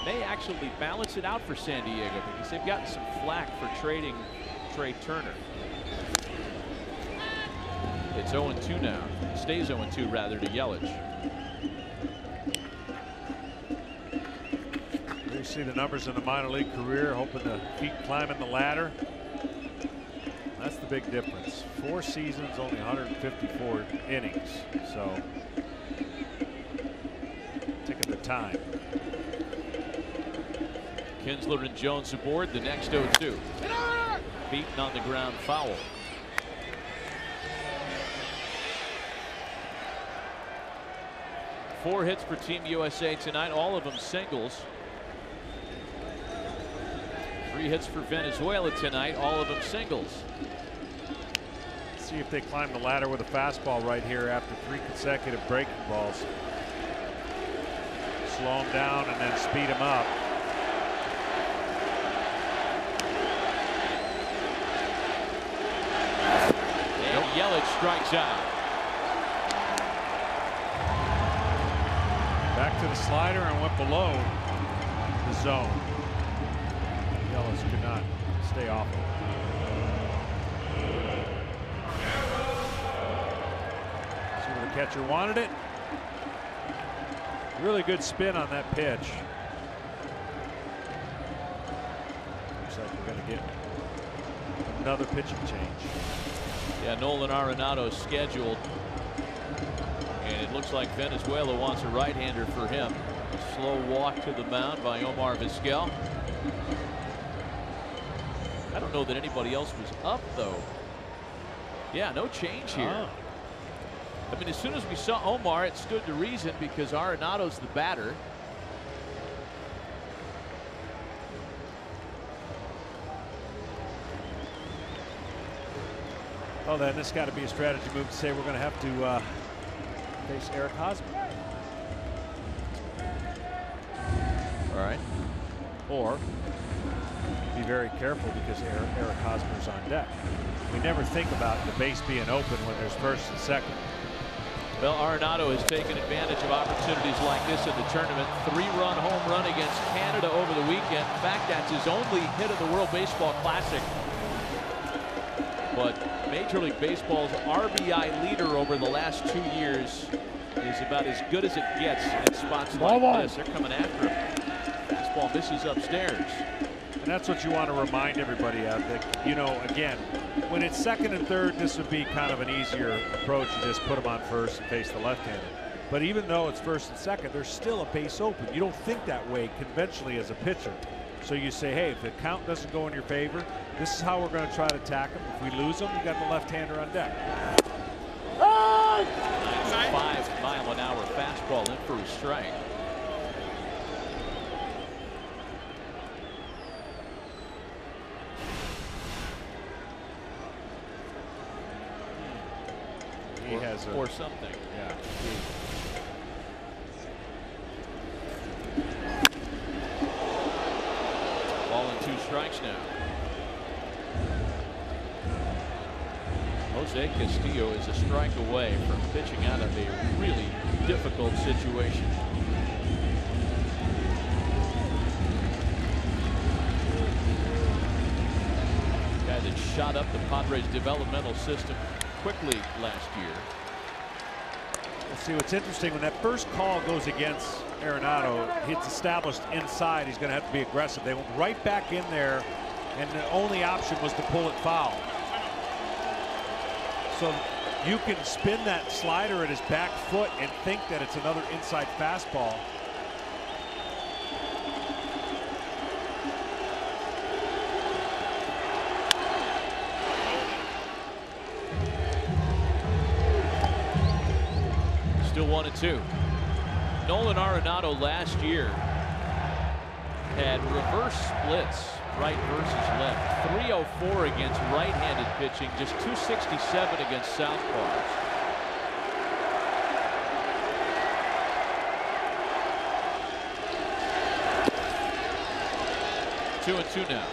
may actually balance it out for San Diego, because they've gotten some flack for trading Trey Turner. It's 0-2 now. Stays 0-2 rather to Yelich. There you see the numbers in the minor league career, hoping to keep climbing the ladder. That's the big difference. 4 seasons, only 154 innings. So taking the time. Kinsler and Jones aboard. The next 0-2. Beaten on the ground foul. Four hits for Team USA tonight, all of them singles. 3 hits for Venezuela tonight, all of them singles. See if they climb the ladder with a fastball right here after 3 consecutive breaking balls. Slow him down and then speed him up. And Yelich strikes out. Back to the slider and went below the zone. Yelich could not stay off it. See where the catcher wanted it. Really good spin on that pitch. Looks like we're going to get another pitching change. Yeah, Nolan Arenado scheduled. And it looks like Venezuela wants a right-hander for him. A slow walk to the mound by Omar Vizquel. I don't know that anybody else was up, though. Yeah, no change here. I mean, as soon as we saw Omar, it stood to reason, because Arenado's the batter. Oh, then this got to be a strategy move to say we're going to have to face Eric Hosmer. All right. Or be very careful because Eric Hosmer's on deck. We never think about the base being open when there's first and second. Well, Arenado has taken advantage of opportunities like this in the tournament. 3-run home run against Canada over the weekend. In fact, that's his only hit of the World Baseball Classic. But Major League Baseball's RBI leader over the last 2 years is about as good as it gets in spots like this. They're coming after him. This ball misses upstairs. And that's what you want to remind everybody of. That, you know, again, when it's second and third, this would be kind of an easier approach. You just put them on first and face the left-hander. But even though it's first and second, there's still a base open. You don't think that way conventionally as a pitcher. So you say, hey, if the count doesn't go in your favor, this is how we're going to try to attack him. If we lose him, you got the left-hander on deck. 95-mile-an-hour fastball in for a strike. He has or something. Yeah. Ball and 2 strikes now. Jose Castillo is a strike away from pitching out of a really difficult situation. Guy that shot up the Padres developmental system quickly last year. Let's see what's interesting. When that first call goes against Arenado, it's established inside. He's going to have to be aggressive. They went right back in there, and the only option was to pull it foul. So you can spin that slider at his back foot and think that it's another inside fastball. Still 1-2. Nolan Arenado last year had reverse splits, right versus left. 304 against right-handed pitching, just 267 against southpaws. Two and two now.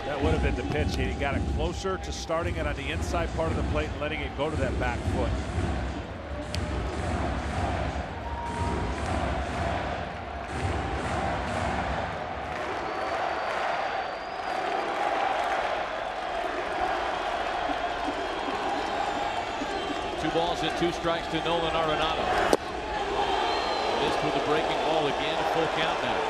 That would have been the pitch. He got it closer to starting it on the inside part of the plate and letting it go to that back foot. Two balls and 2 strikes to Nolan Arenado. Missed with the breaking ball again. Full count now.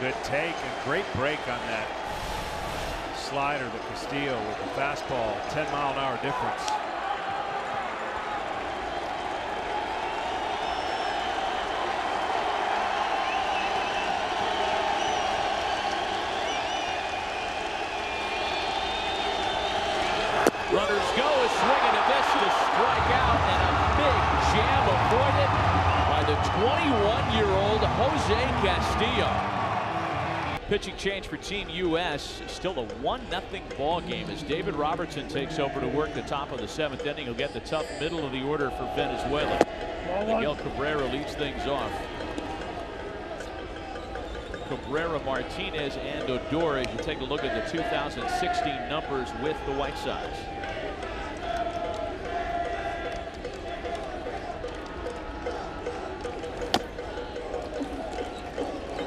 Good take and great break on that slider to Castillo with the fastball. 10-mile-an-hour difference. Runners go, a swing and a miss to strike out, and a big jam avoided by the 21-year-old Jose Castillo. Pitching change for Team U.S. Still a 1-0 ball game as David Robertson takes over to work the top of the 7th inning. He'll get the tough middle of the order for Venezuela. Miguel Cabrera leads things off. Cabrera, Martinez, and Odor as you take a look at the 2016 numbers with the White Sox.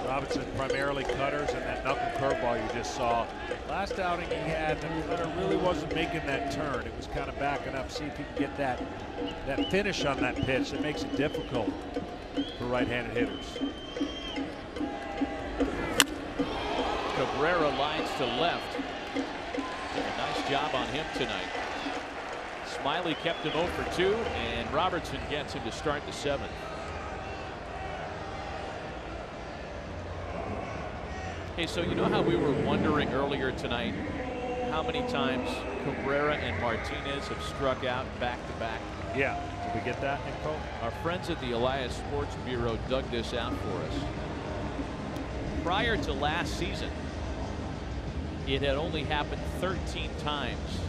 Robinson primarily cutters and that knuckle curveball you just saw. Last outing he had, the cutter really wasn't making that turn. It was kind of backing up. See if he can get that finish on that pitch. That makes it difficult for right-handed hitters. Cabrera lines to left. Did a nice job on him tonight. Smiley kept him 0 for 2, and Robertson gets him to start the 7th. Hey, so you know how we were wondering earlier tonight how many times Cabrera and Martinez have struck out back-to-back? Yeah. Did we get that info? Our friends at the Elias Sports Bureau dug this out for us. Prior to last season, it had only happened 13 times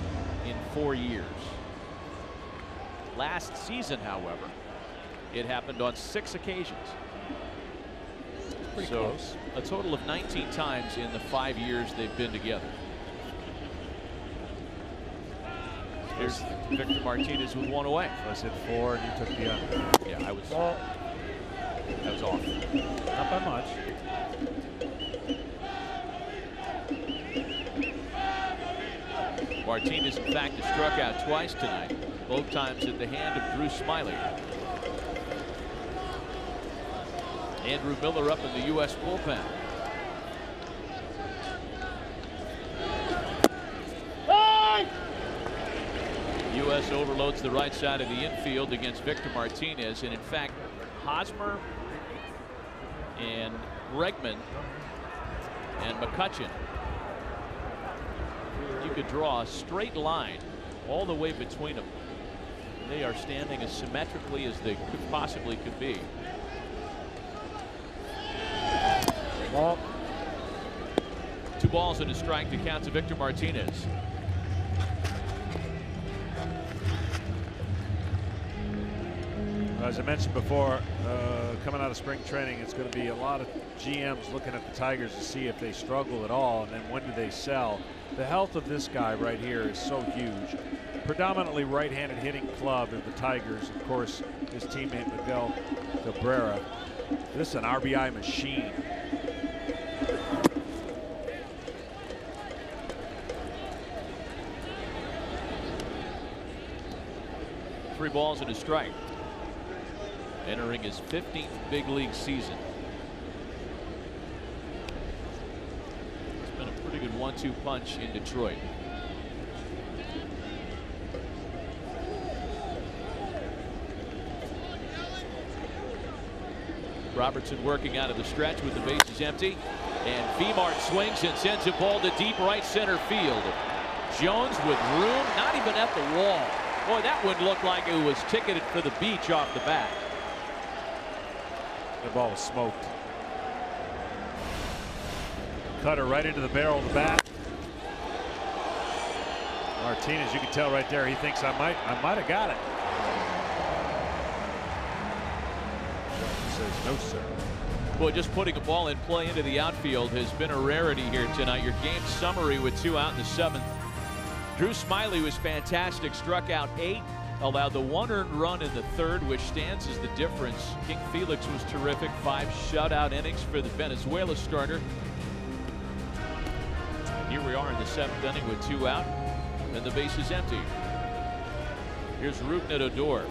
in 4 years. Last season, however, it happened on 6 occasions. Pretty so close. A total of 19 times in the 5 years they've been together. Here's Victor Martinez with 1 away. So I said 4 and you took the under. Yeah, I was off. Not by much. Martinez, in fact, has struck out twice tonight, both times at the hand of Drew Smyly. Andrew Miller up in the U.S. bullpen. U.S. overloads the right side of the infield against Victor Martinez, and in fact, Hosmer and Bregman and McCutcheon, you could draw a straight line all the way between them. They are standing as symmetrically as they possibly could be. Ball. 2 balls and a strike to count to Victor Martinez. As I mentioned before, coming out of spring training, it's going to be a lot of GMs looking at the Tigers to see if they struggle at all, and then when do they sell. The health of this guy right here is so huge. Predominantly right-handed hitting club of the Tigers. Of course, his teammate Miguel Cabrera. This is an RBI machine. Three balls and a strike. Entering his 15th big league season. It's been a pretty good 1-2 punch in Detroit. Robertson working out of the stretch with the bases empty, and Femart swings and sends a ball to deep right center field. Jones with room, not even at the wall. Boy, that one looked like it was ticketed for the beach off the bat. The ball was smoked. Cutter right into the barrel of the bat. Martinez, you can tell right there, he thinks I might have got it. He says no, sir. Boy, just putting a ball in play into the outfield has been a rarity here tonight. Your game summary with 2 out in the 7th. Drew Smyly was fantastic, struck out 8, allowed the 1 earned run in the 3rd, which stands as the difference. King Felix was terrific, 5 shutout innings for the Venezuela starter. Here we are in the 7th inning with 2 out, and the base is empty. Here's Rougned Odor.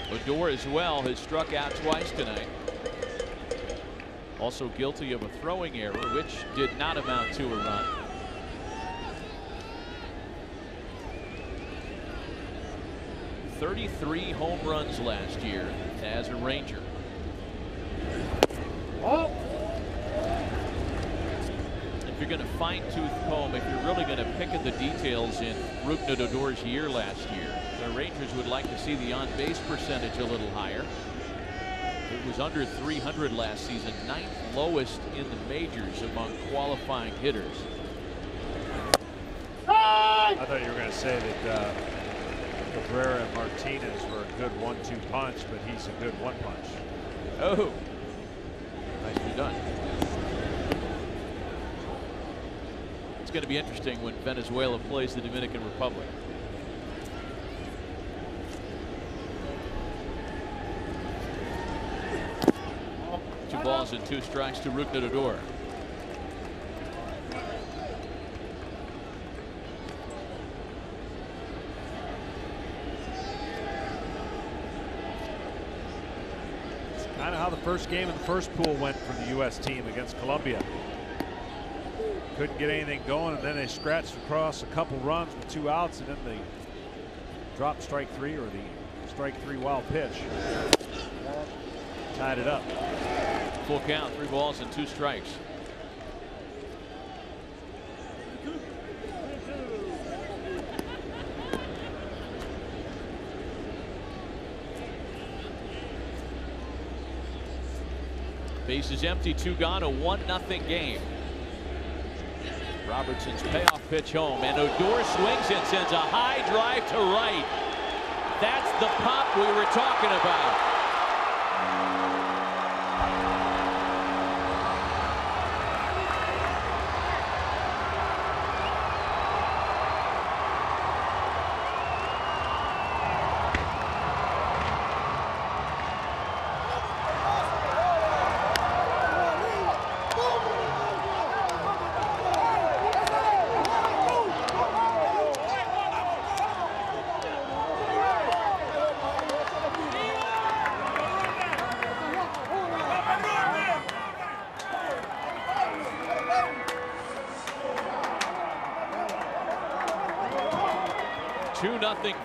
Odor as well has struck out twice tonight. Also guilty of a throwing error, which did not amount to a run. .33 home runs last year as a Ranger. Oh. If you're going to fine-tooth comb, if you're really going to pick at the details in Rougned Odor's year last year, the Rangers would like to see the on-base percentage a little higher. It was under 300 last season, 9th lowest in the majors among qualifying hitters. I thought you were going to say that Cabrera and Martinez were a good 1-2 punch, but he's a good 1 punch. Oh, nicely done. It's going to be interesting when Venezuela plays the Dominican Republic. Two balls and 2 strikes to Rougned Odor. It's kind of how the first game of the first pool went for the U.S. team against Colombia. Couldn't get anything going, and then they scratched across a couple runs with 2 outs, and then they drop strike three or the strike three wild pitch. Tied it up. Full count, 3 balls and 2 strikes. Base is empty, 2 gone, a 1-0 game. Robertson's payoff pitch home, and Odor swings and sends a high drive to right. That's the pop we were talking about.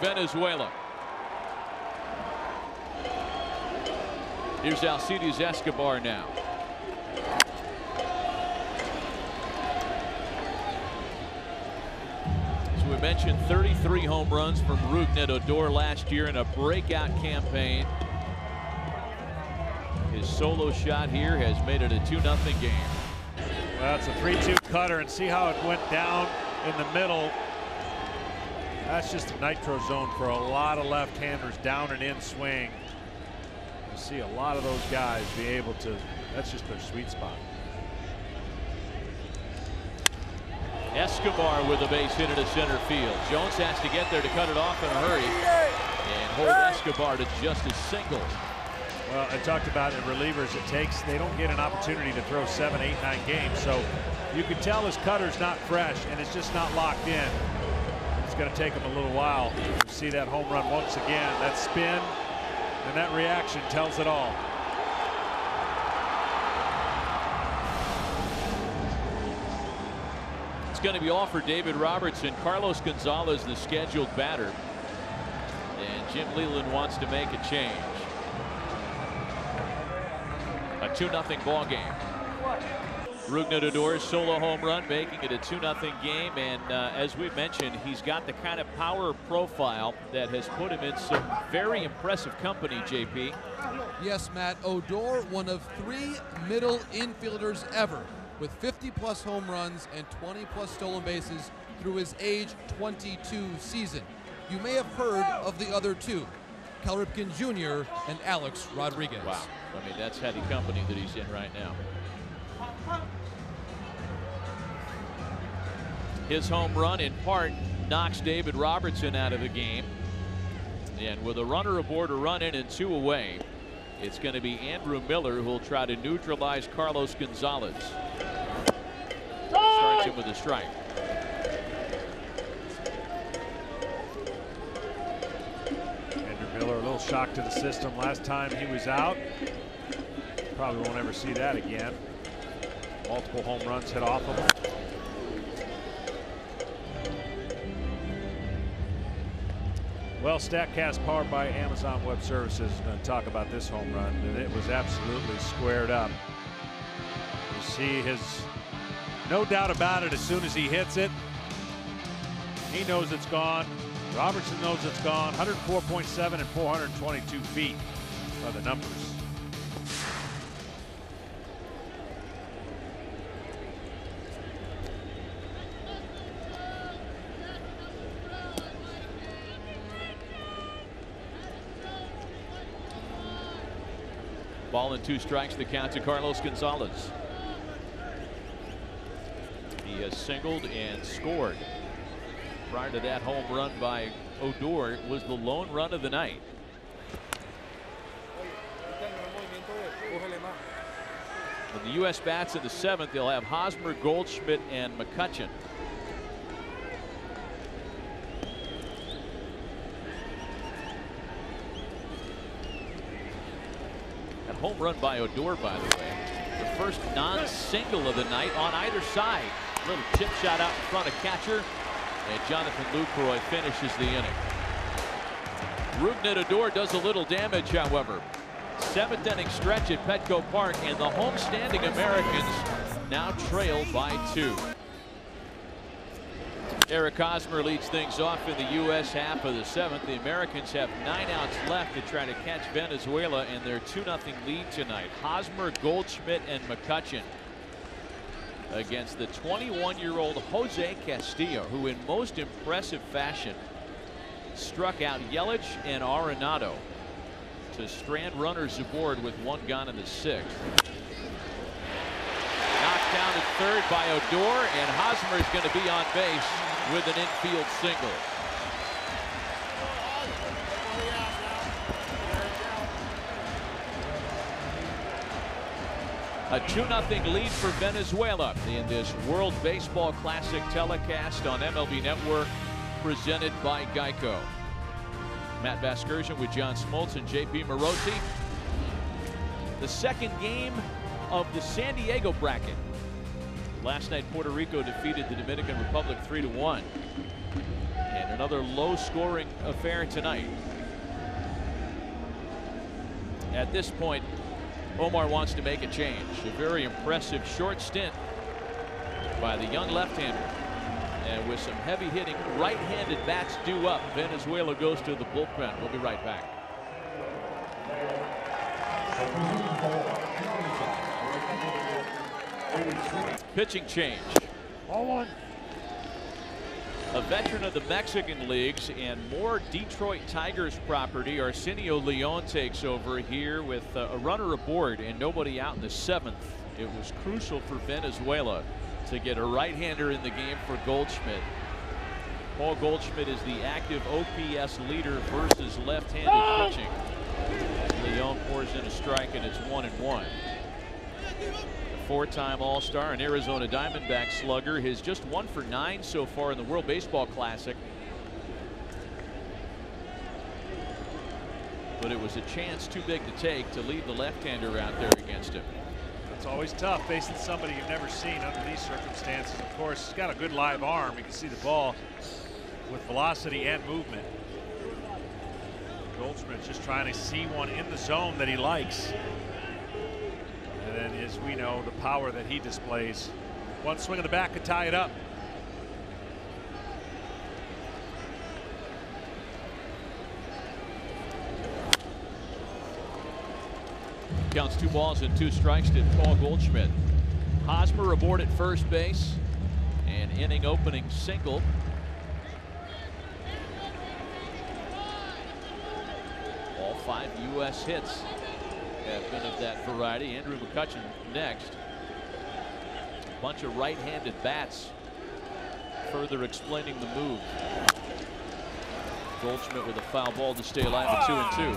Venezuela. Here's Alcides Escobar now. As we mentioned, 33 home runs from Rougned Odor last year in a breakout campaign. His solo shot here has made it a 2-0 game. Well, it's a 3-2 cutter, and see how it went down in the middle. That's just a nitro zone for a lot of left-handers, down and in swing. You see a lot of those guys be able to, that's just their sweet spot. Escobar with a base hit into center field. Jones has to get there to cut it off in a hurry and hold Escobar to just a single. Well, I talked about in relievers, they don't get an opportunity to throw 7, 8, 9 games. So you can tell his cutter's not fresh and it's just not locked in. It's going to take him a little while. You see that home run once again. That spin and that reaction tells it all. It's going to be all for David Robertson. Carlos Gonzalez, the scheduled batter. And Jim Leland wants to make a change. A 2-0 ball game. Rougned Odor's solo home run, making it a 2-0 game, and as we mentioned, he's got the kind of power profile that has put him in some very impressive company, JP. Yes, Matt. Odor, one of 3 middle infielders ever with 50+ home runs and 20+ stolen bases through his age 22 season. You may have heard of the other 2, Cal Ripken Jr. and Alex Rodriguez. Wow. I mean, that's heady company that he's in right now. His home run in part knocks David Robertson out of the game. And with a runner aboard, a run in and 2 away, it's going to be Andrew Miller who will try to neutralize Carlos Gonzalez. Starts him with a strike. Andrew Miller, a little shock to the system last time he was out. Probably won't ever see that again. Multiple home runs hit off of him. Well, StatCast powered by Amazon Web Services is going to talk about this home run, and it was absolutely squared up. You see his, no doubt about it, as soon as he hits it, he knows it's gone. Robertson knows it's gone. 104.7 and 422 feet are the numbers. Ball and 2 strikes, the count to Carlos Gonzalez. He has singled and scored. Prior to that home run by Odor, it was the lone run of the night. When the U.S. bats in the 7th, they'll have Hosmer, Goldschmidt, and McCutcheon. Home run by Odor, by the way. The first non-single of the night on either side. Little chip shot out in front of catcher. And Jonathan Lucroy finishes the inning. Rougned Odor does a little damage, however. 7th inning stretch at Petco Park, and the homestanding Americans now trail by 2. Eric Hosmer leads things off in the U.S. half of the 7th. The Americans have 9 outs left to try to catch Venezuela in their 2-0 lead tonight. Hosmer, Goldschmidt, and McCutchen against the 21-year-old Jose Castillo, who in most impressive fashion struck out Yelich and Arenado to strand runners aboard with 1 gone in the 6th. Knocked down at third by Odor, and Hosmer is going to be on base with an infield single. A 2-0 lead for Venezuela in this World Baseball Classic telecast on MLB Network, presented by Geico. Matt Vasgersian with John Smoltz and JP Morosi. The second game of the San Diego bracket. Last night, Puerto Rico defeated the Dominican Republic 3-1. And another low-scoring affair tonight. At this point, Omar wants to make a change. A very impressive short stint by the young left-hander. And with some heavy hitting right-handed bats due up, Venezuela goes to the bullpen. We'll be right back. Pitching change. A veteran of the Mexican leagues and more Detroit Tigers property, Arsenio Leon takes over here with a runner aboard and nobody out in the 7th. It was crucial for Venezuela to get a right-hander in the game for Goldschmidt. Paul Goldschmidt is the active OPS leader versus left-handed pitching. Leon pours in a strike, and it's 1-1. A 4-time All-Star and Arizona Diamondback slugger, has just 1 for 9 so far in the World Baseball Classic. But it was a chance too big to take to leave the left-hander out there against him. It's always tough facing somebody you've never seen under these circumstances. Of course, he's got a good live arm. You can see the ball with velocity and movement. Goldschmidt's just trying to see one in the zone that he likes. And then, as we know, the power that he displays. One swing of the bat could tie it up. Counts 2 balls and 2 strikes to Paul Goldschmidt. Hosmer aboard at first base. An inning opening single. All 5 U.S. hits have been of that variety. Andrew McCutchen next. A bunch of right-handed bats further explaining the move. Goldschmidt with a foul ball to stay alive at 2-2.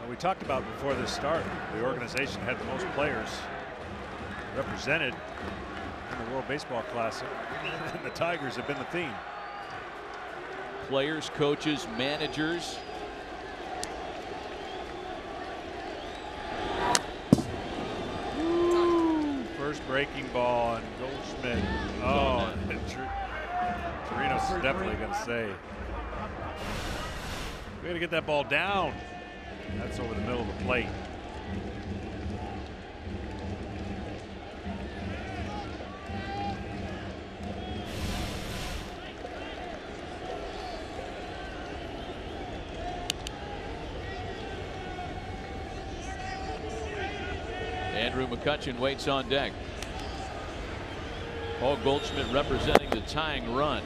We talked about before this start, the organization had the most players represented in the World Baseball Classic, and the Tigers have been the theme. Players, coaches, managers. First breaking ball, and Goldschmidt. Oh, and Torino's definitely going to say, we got to get that ball down. That's over the middle of the plate. Andrew McCutchen waits on deck. Paul Goldschmidt representing the tying run.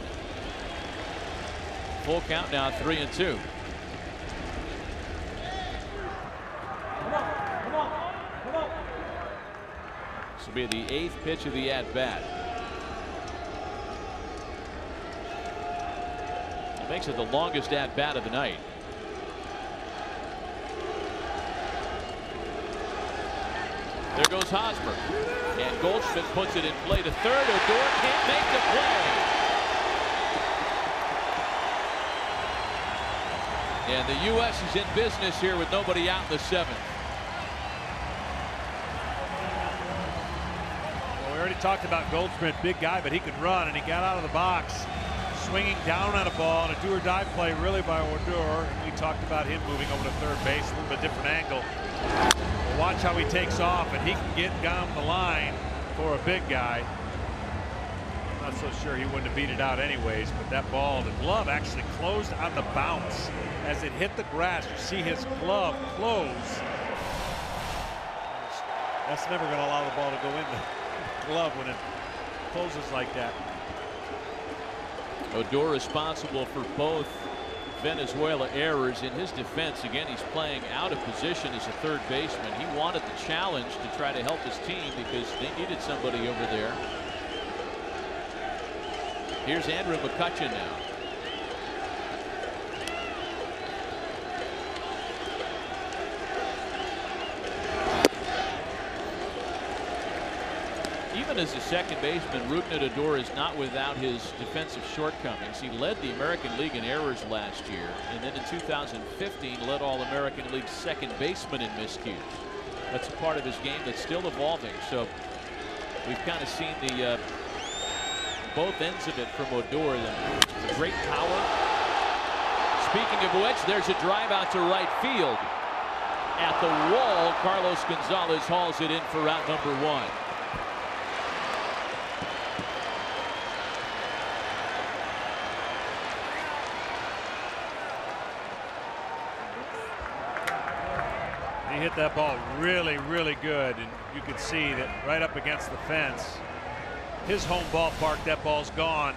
Full count now, 3-2. This will be the 8th pitch of the at-bat. It makes it the longest at-bat of the night. There goes Hosmer. And Goldschmidt puts it in play to third. Odor can't make the play. And the U.S. is in business here with nobody out in the 7th. Well, we already talked about Goldschmidt, big guy, but he can run, and he got out of the box, swinging down on a ball, and a do-or-die play really by Odor. And we talked about him moving over to third base, a little bit different angle. But watch how he takes off, and he can get down the line for a big guy. I'm not so sure he wouldn't have beat it out anyways, but that ball, the glove actually closed on the bounce. As it hit the grass, you see his glove close. That's never going to allow the ball to go in the glove when it closes like that. Odor responsible for both Venezuela errors. In his defense, again, he's playing out of position as a third baseman. He wanted the challenge to try to help his team because they needed somebody over there. Here's Andrew McCutchen now. Even as a second baseman, Rougned Odor is not without his defensive shortcomings. He led the American League in errors last year, and then in 2015 led All-American League second baseman in miscues. That's a part of his game that's still evolving. So we've kind of seen the both ends of it from Odor. The great power. Speaking of which, there's a drive out to right field. At the wall, Carlos Gonzalez hauls it in for out number 1. He hit that ball really, really good, and you could see that right up against the fence. His home ballpark, that ball's gone.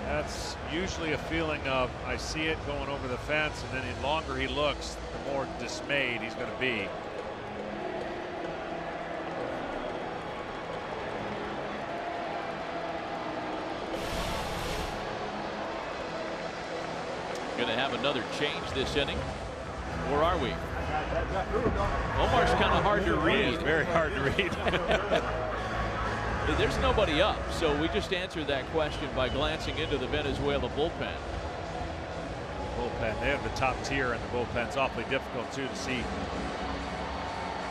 That's usually a feeling of, I see it going over the fence, and then the longer he looks, the more dismayed he's going to be. Going to have another change this inning. Where are we? Omar's kind of hard to read. It's very hard to read. There's nobody up, so we just answered that question by glancing into the Venezuela bullpen. Bullpen, they have the top tier in the bullpen. It's awfully difficult too to see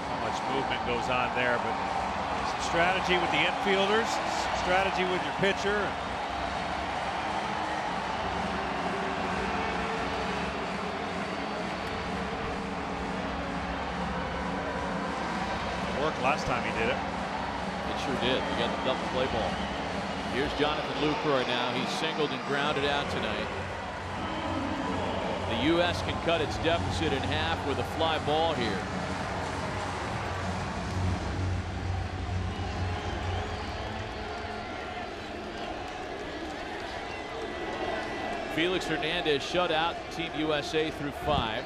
how much movement goes on there, but some strategy with the infielders, strategy with your pitcher. Last time he did it. It sure did. He got the double play ball. Here's Jonathan Lucroy now. He's singled and grounded out tonight. The U.S. can cut its deficit in half with a fly ball here. Felix Hernandez shut out Team USA through 5.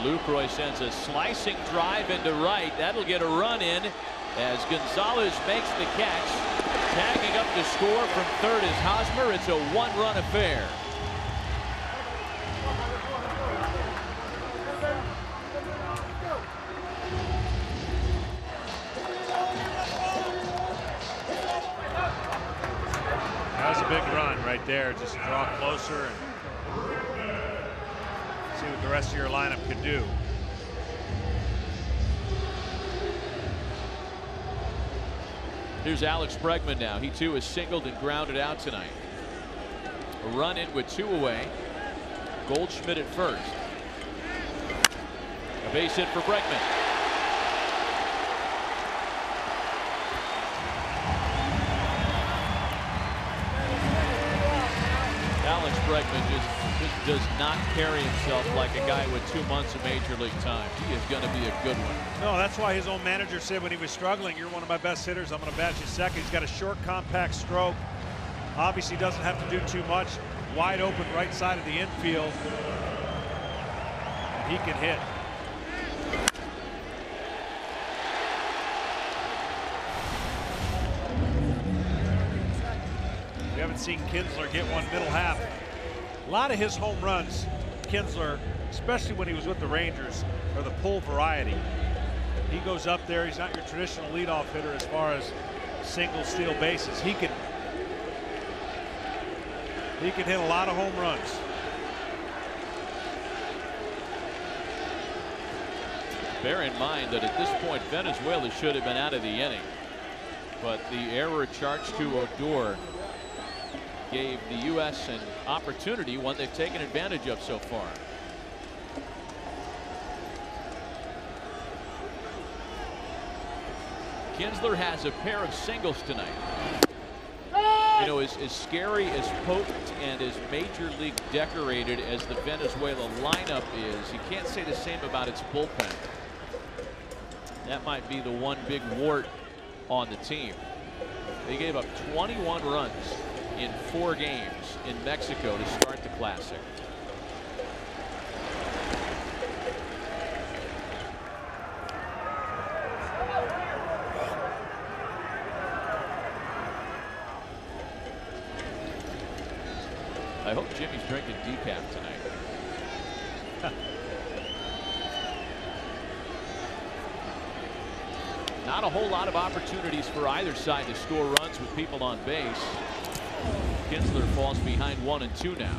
Lucroy sends a slicing drive into right. That'll get a run in as Gonzalez makes the catch. Tagging up to score from third is Hosmer. It's a one-run affair. That was a big run right there. Just draw closer and see what the rest of your lineup can do. Here's Alex Bregman now. He too is singled and grounded out tonight. A run in with 2 away. Goldschmidt at first. A base hit for Bregman. Alex Bregman just does not carry himself like a guy with 2 months of major league time. He is going to be a good one. No, that's why his own manager said when he was struggling, you're one of my best hitters. I'm going to bat you second. He's got a short, compact stroke. Obviously doesn't have to do too much. Wide open right side of the infield. And he can hit. We haven't seen Kinsler get one middle half. A lot of his home runs, Kinsler, especially when he was with the Rangers, are the pull variety. He goes up there. He's not your traditional leadoff hitter as far as single steal bases. He can hit a lot of home runs. Bear in mind that at this point Venezuela should have been out of the inning, but the error charged to Odor gave the U.S. an opportunity, one they've taken advantage of so far. Kinsler has a pair of singles tonight. You know, as scary, as potent, and as major league decorated as the Venezuela lineup is, you can't say the same about its bullpen. That might be the one big wart on the team. They gave up 21 runs in 4 games in Mexico to start the Classic. I hope Jimmy's drinking decaf tonight. Not a whole lot of opportunities for either side to score runs with people on base. Kinsler falls behind 1 and 2 now.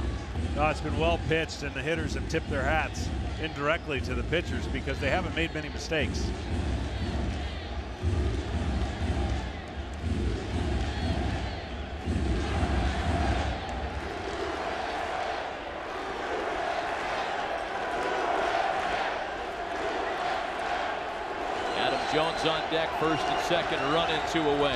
No, it's been well pitched, and the hitters have tipped their hats indirectly to the pitchers because they haven't made many mistakes. Jones on deck, first and second, run in 2 away.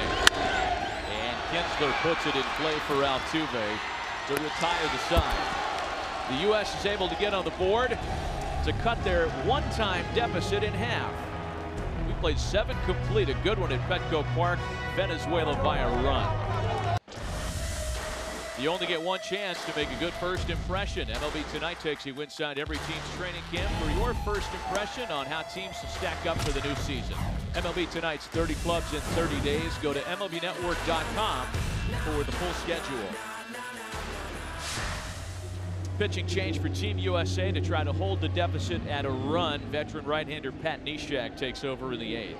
And Kinsler puts it in play for Altuve to retire the side. The U.S. is able to get on the board to cut their one-time deficit in half. We played 7 complete, a good one at Petco Park, Venezuela by a run. You only get one chance to make a good first impression. MLB Tonight takes you inside every team's training camp for your first impression on how teams stack up for the new season. MLB Tonight's 30 clubs in 30 days. Go to MLBnetwork.com for the full schedule. Pitching change for Team USA to try to hold the deficit at a run. Veteran right-hander Pat Neshek takes over in the 8th.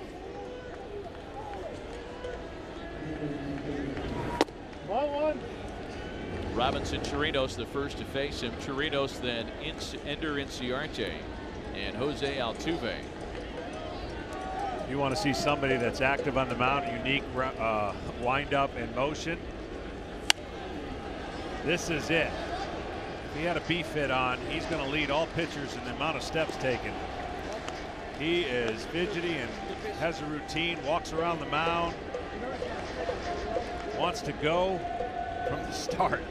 Robinson Chirinos the first to face him. Chirinos, then Ender Inciarte and Jose Altuve. You want to see somebody that's active on the mound, unique wind-up and motion. This is it. If he had a B-fit on, he's going to lead all pitchers in the amount of steps taken. He is fidgety and has a routine, walks around the mound, wants to go from the start.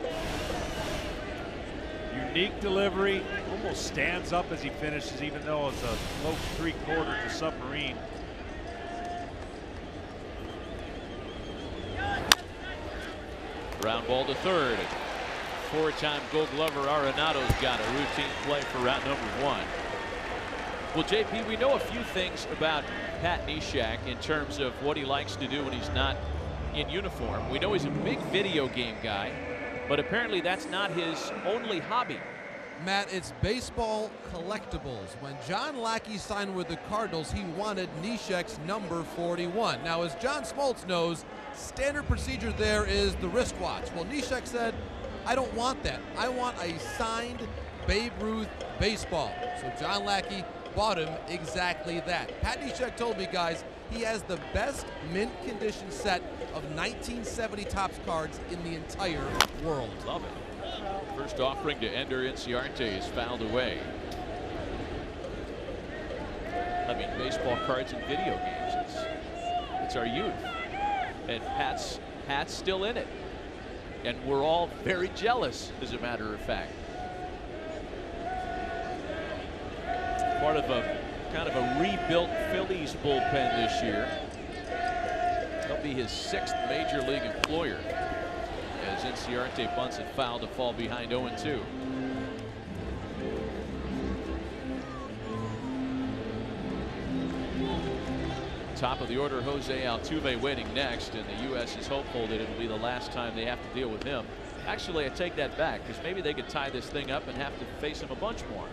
Unique delivery, almost stands up as he finishes, even though it's a low 3/4 to submarine. Ground ball to third. 4-time Gold Glover Arenado's got a routine play for route number 1. Well, JP, we know a few things about Pat Neshek in terms of what he likes to do when he's not in uniform. We know he's a big video game guy, but apparently that's not his only hobby. Matt, it's baseball collectibles. When John Lackey signed with the Cardinals, he wanted Neshek's number 41. Now, as John Smoltz knows, standard procedure there is the wristwatch. Well, Neshek said, I don't want that. I want a signed Babe Ruth baseball. So John Lackey bought him exactly that. Pat Neshek told me, guys, he has the best mint condition set of 1970 Topps cards in the entire world. Love it. First offering to Ender Inciarte is fouled away. I mean, baseball cards and video games, it's our youth. And Pat's still in it. And we're all very jealous, as a matter of fact. Part of a kind of a rebuilt Phillies bullpen this year. He'll be his 6th major league employer as Inciarte bunts it foul to fall behind 0-2. Top of the order, Jose Altuve waiting next, and the U.S. is hopeful that it'll be the last time they have to deal with him. Actually, I take that back, because maybe they could tie this thing up and have to face him a bunch more.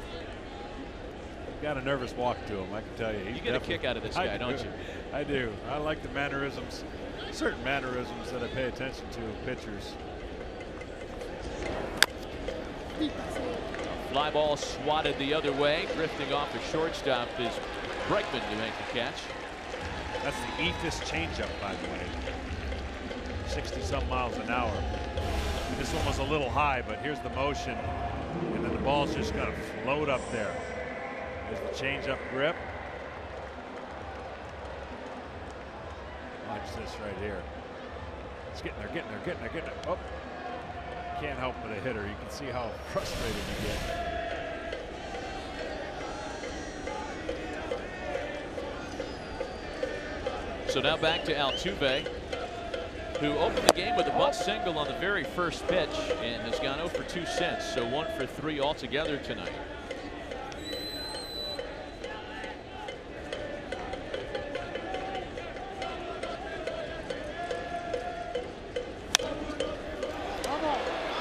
Got a nervous walk to him, I can tell you. You get a kick out of this guy, don't you? I do. I like the mannerisms, certain mannerisms that I pay attention to in pitchers. Fly ball swatted the other way, drifting off the shortstop is Bregman to make the catch. That's the Ephus changeup, by the way. 60-some miles an hour. This one was a little high, but here's the motion, and then the ball's just going to float up there. There's the changeup grip. Watch this right here. It's getting there, getting there, getting there, getting there. Oh, can't help but a hitter. You can see how frustrated you get. So now back to Altuve, who opened the game with a bunt single on the very first pitch and has gone 0 for 2 since, so 1 for 3 altogether tonight.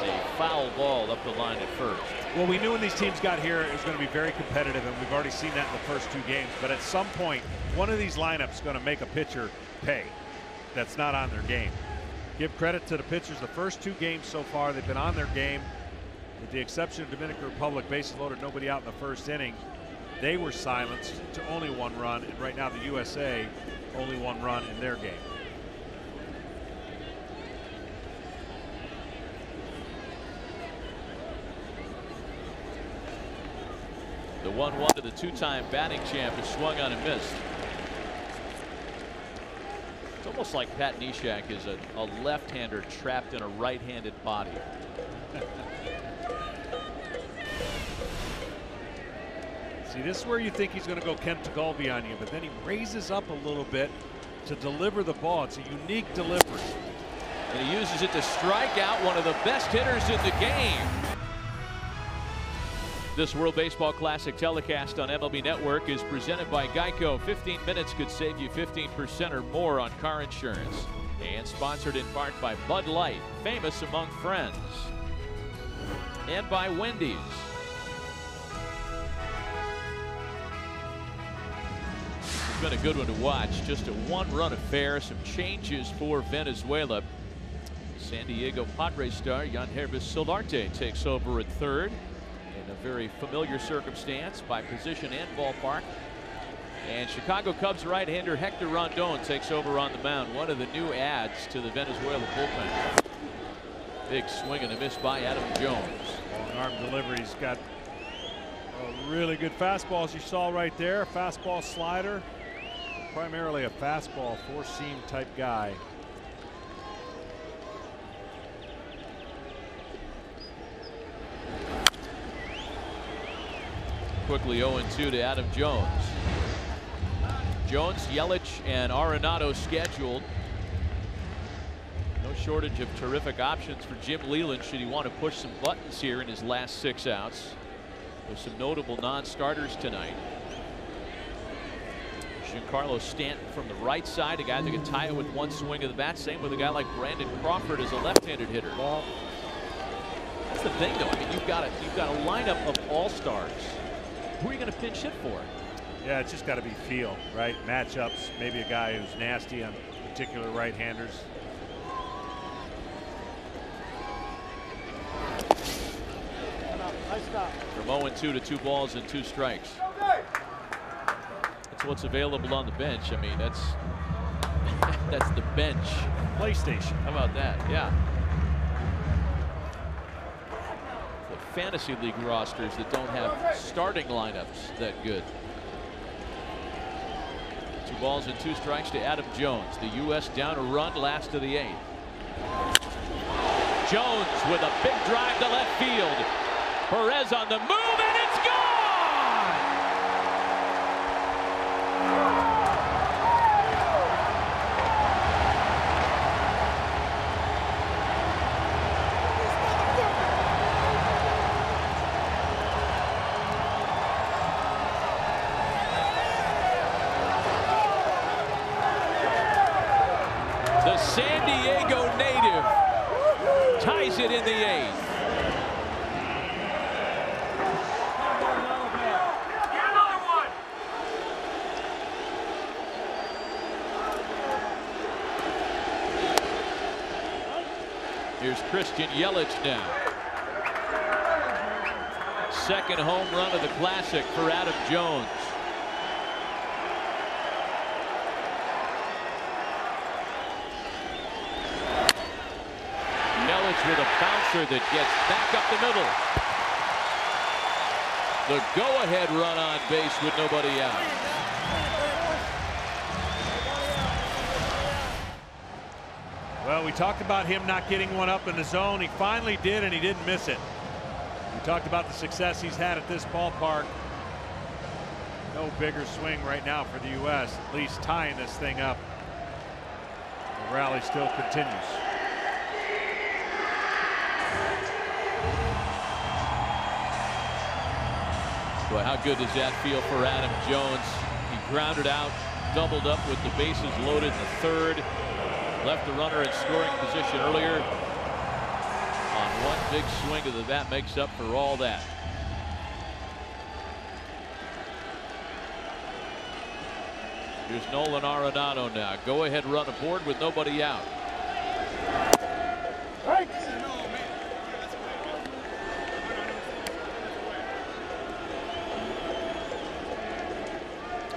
A foul ball up the line at first. Well, we knew when these teams got here it was going to be very competitive, and we've already seen that in the first 2 games. But at some point, one of these lineups is going to make a pitcher pay that's not on their game. Give credit to the pitchers. The first 2 games so far, they've been on their game. With the exception of Dominican Republic, bases loaded, nobody out in the first inning. They were silenced to only 1 run, and right now the USA only 1 run in their game. The 1-1 to the 2-time batting champ is swung on and missed. It's almost like Pat Neshek is a left-hander trapped in a right-handed body. See, this is where you think he's going to go Ken Tagalvi on you, but then he raises up a little bit to deliver the ball. It's a unique delivery. And he uses it to strike out one of the best hitters in the game. This World Baseball Classic telecast on MLB Network is presented by Geico. 15 minutes could save you 15% or more on car insurance. And sponsored in part by Bud Light, famous among friends. And by Wendy's. It's been a good one to watch. Just a 1-run affair. Some changes for Venezuela. San Diego Padres star Yangervis Solarte takes over at third. In a very familiar circumstance by position and ballpark. And Chicago Cubs right-hander Hector Rondon takes over on the mound. One of the new adds to the Venezuela bullpen. Big swing and a miss by Adam Jones. Long arm delivery. He's got a really good fastball, as you saw right there. Fastball slider. Primarily a fastball, 4-seam type guy. Quickly 0-2 to Adam Jones. Jones, Yelich, and Arenado scheduled. No shortage of terrific options for Jim Leyland should he want to push some buttons here in his last 6 outs. There's some notable non-starters tonight. Giancarlo Stanton from the right side, a guy that can tie it with 1 swing of the bat. Same with a guy like Brandon Crawford as a left-handed hitter. That's the thing, though. I mean, you've got a lineup of all-stars. Who are you going to pinch hit for? Yeah, it's just got to be feel, right? Matchups, maybe a guy who's nasty on particular right-handers. From 0-2 to 2 balls and 2 strikes. That's what's available on the bench. I mean, that's the bench. PlayStation. How about that? Yeah. The fantasy league rosters that don't have starting lineups that good. 2 balls and 2 strikes to Adam Jones. The U.S. down a run, last of the 8th. Jones with a big drive to left field. Perez on the move, and it's gone! The San Diego native ties it in the 8th. Here's Christian Yelich now. Second home run of the Classic for Adam Jones. Yelich with a bouncer that gets back up the middle. The go-ahead run on base with nobody out. Well, we talked about him not getting one up in the zone. He finally did, and he didn't miss it. We talked about the success he's had at this ballpark. No bigger swing right now for the U.S., at least tying this thing up. The rally still continues. Boy, how good does that feel for Adam Jones? He grounded out, doubled up with the bases loaded in the third. Left the runner in scoring position earlier. On one big swing of the bat makes up for all that. Here's Nolan Arenado now. Go ahead run aboard with nobody out.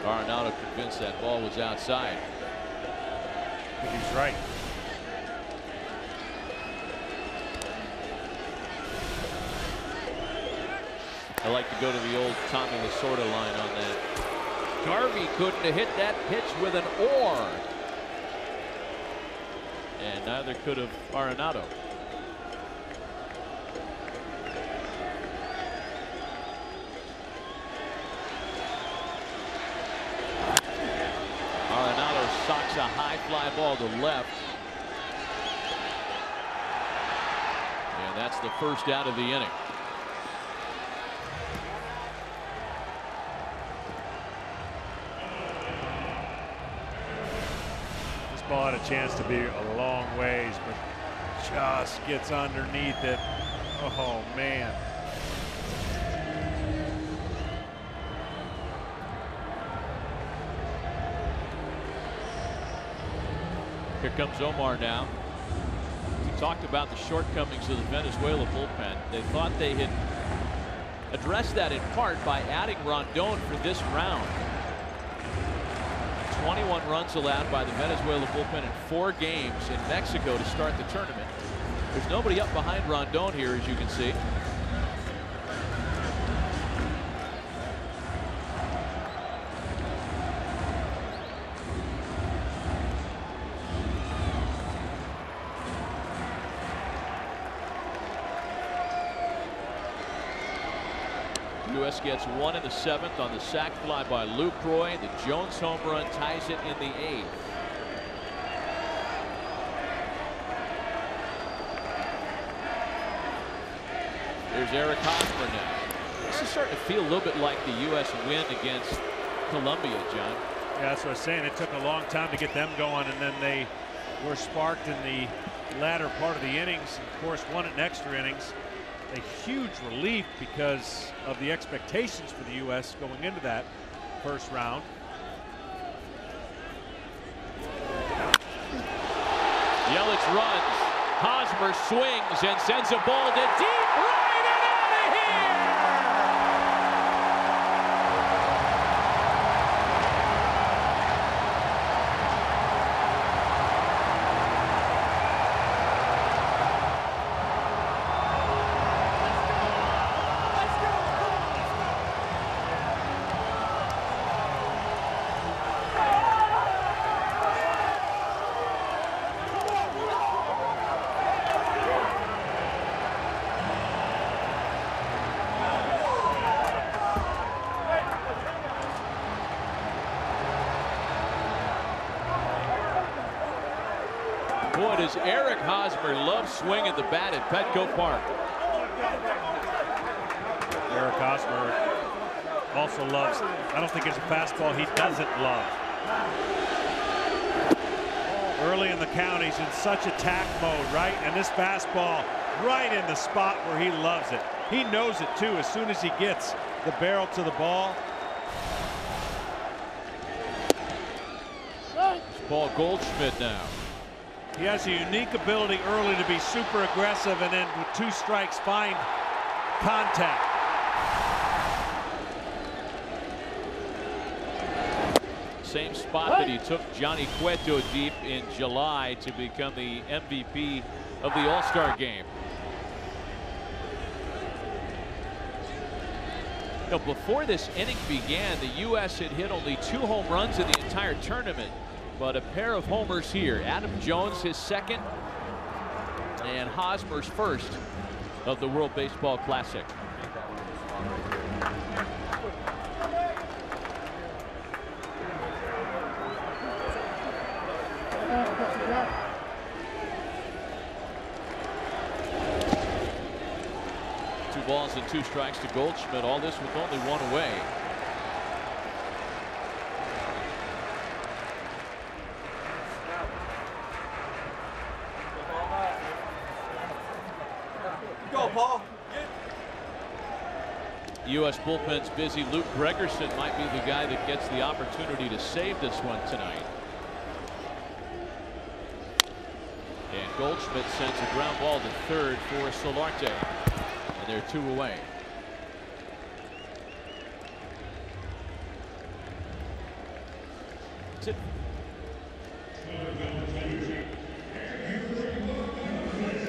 Arenado convinced that ball was outside. I think he's right. I like to go to the old Tommy Lasorda line on that. Garvey couldn't have hit that pitch with an oar. And neither could have Arenado. Arenado socks a high fly ball to left. And that's the first out of the inning. This ball had a chance to be a long ways, but just gets underneath it. Oh, man. Here comes Omar now. We talked about the shortcomings of the Venezuela bullpen. They thought they had addressed that in part by adding Rondon for this round. 21 runs allowed by the Venezuela bullpen in 4 games in Mexico to start the tournament. There's nobody up behind Rondon here, as you can see. U.S. gets 1 in the 7th on the sac fly by Lucroy. The Jones home run ties it in the 8th. There's Eric Hosmer now. This is starting to feel a little bit like the U.S. win against Colombia, John. Yeah, that's what I was saying. It took a long time to get them going, and then they were sparked in the latter part of the innings. And of course, won it in extra innings. A huge relief because of the expectations for the U.S. going into that first round. Yelich runs. Hosmer swings and sends a ball to deep right and out of here. Boy, does Eric Hosmer love swinging the bat at Petco Park. Eric Hosmer also loves, I don't think there's a fastball he doesn't love. Early in the count, he's in such attack mode, right? And this fastball right in the spot where he loves it. He knows it too as soon as he gets the barrel to the ball. It's Paul Goldschmidt now. He has a unique ability early to be super aggressive and then with 2 strikes find contact. Same spot that he took Johnny Cueto deep in July to become the MVP of the All-Star game. You know, before this inning began, the U.S. had hit only 2 home runs in the entire tournament, but a pair of homers here. Adam Jones, his second, and Hosmer's first of the World Baseball Classic. Two balls and 2 strikes to Goldschmidt. All this with only 1 away. Go, Paul. U.S. bullpen's busy. Luke Gregerson might be the guy that gets the opportunity to save this one tonight. And Goldschmidt sends a ground ball to third for Solarte. And they're 2 away. That's it.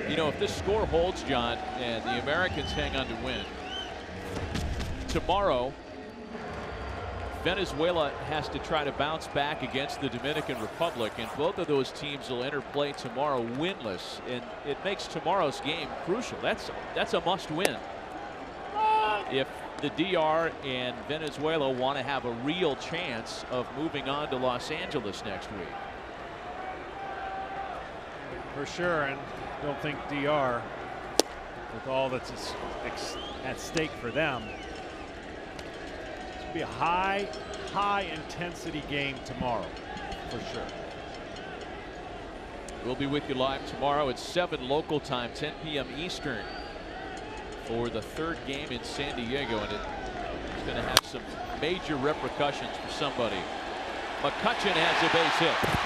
You know, if this score holds, John, and the Americans hang on to win, tomorrow Venezuela has to try to bounce back against the Dominican Republic, and both of those teams will enter play tomorrow winless, and it makes tomorrow's game crucial. That's a must win if the DR and Venezuela want to have a real chance of moving on to Los Angeles next week. For sure, and don't think DR, with all that's at stake for them, it's going to be a high intensity game tomorrow, for sure. We'll be with you live tomorrow at 7 local time, 10 p.m. Eastern, for the 3rd game in San Diego, and it's going to have some major repercussions for somebody. McCutchen has a base hit.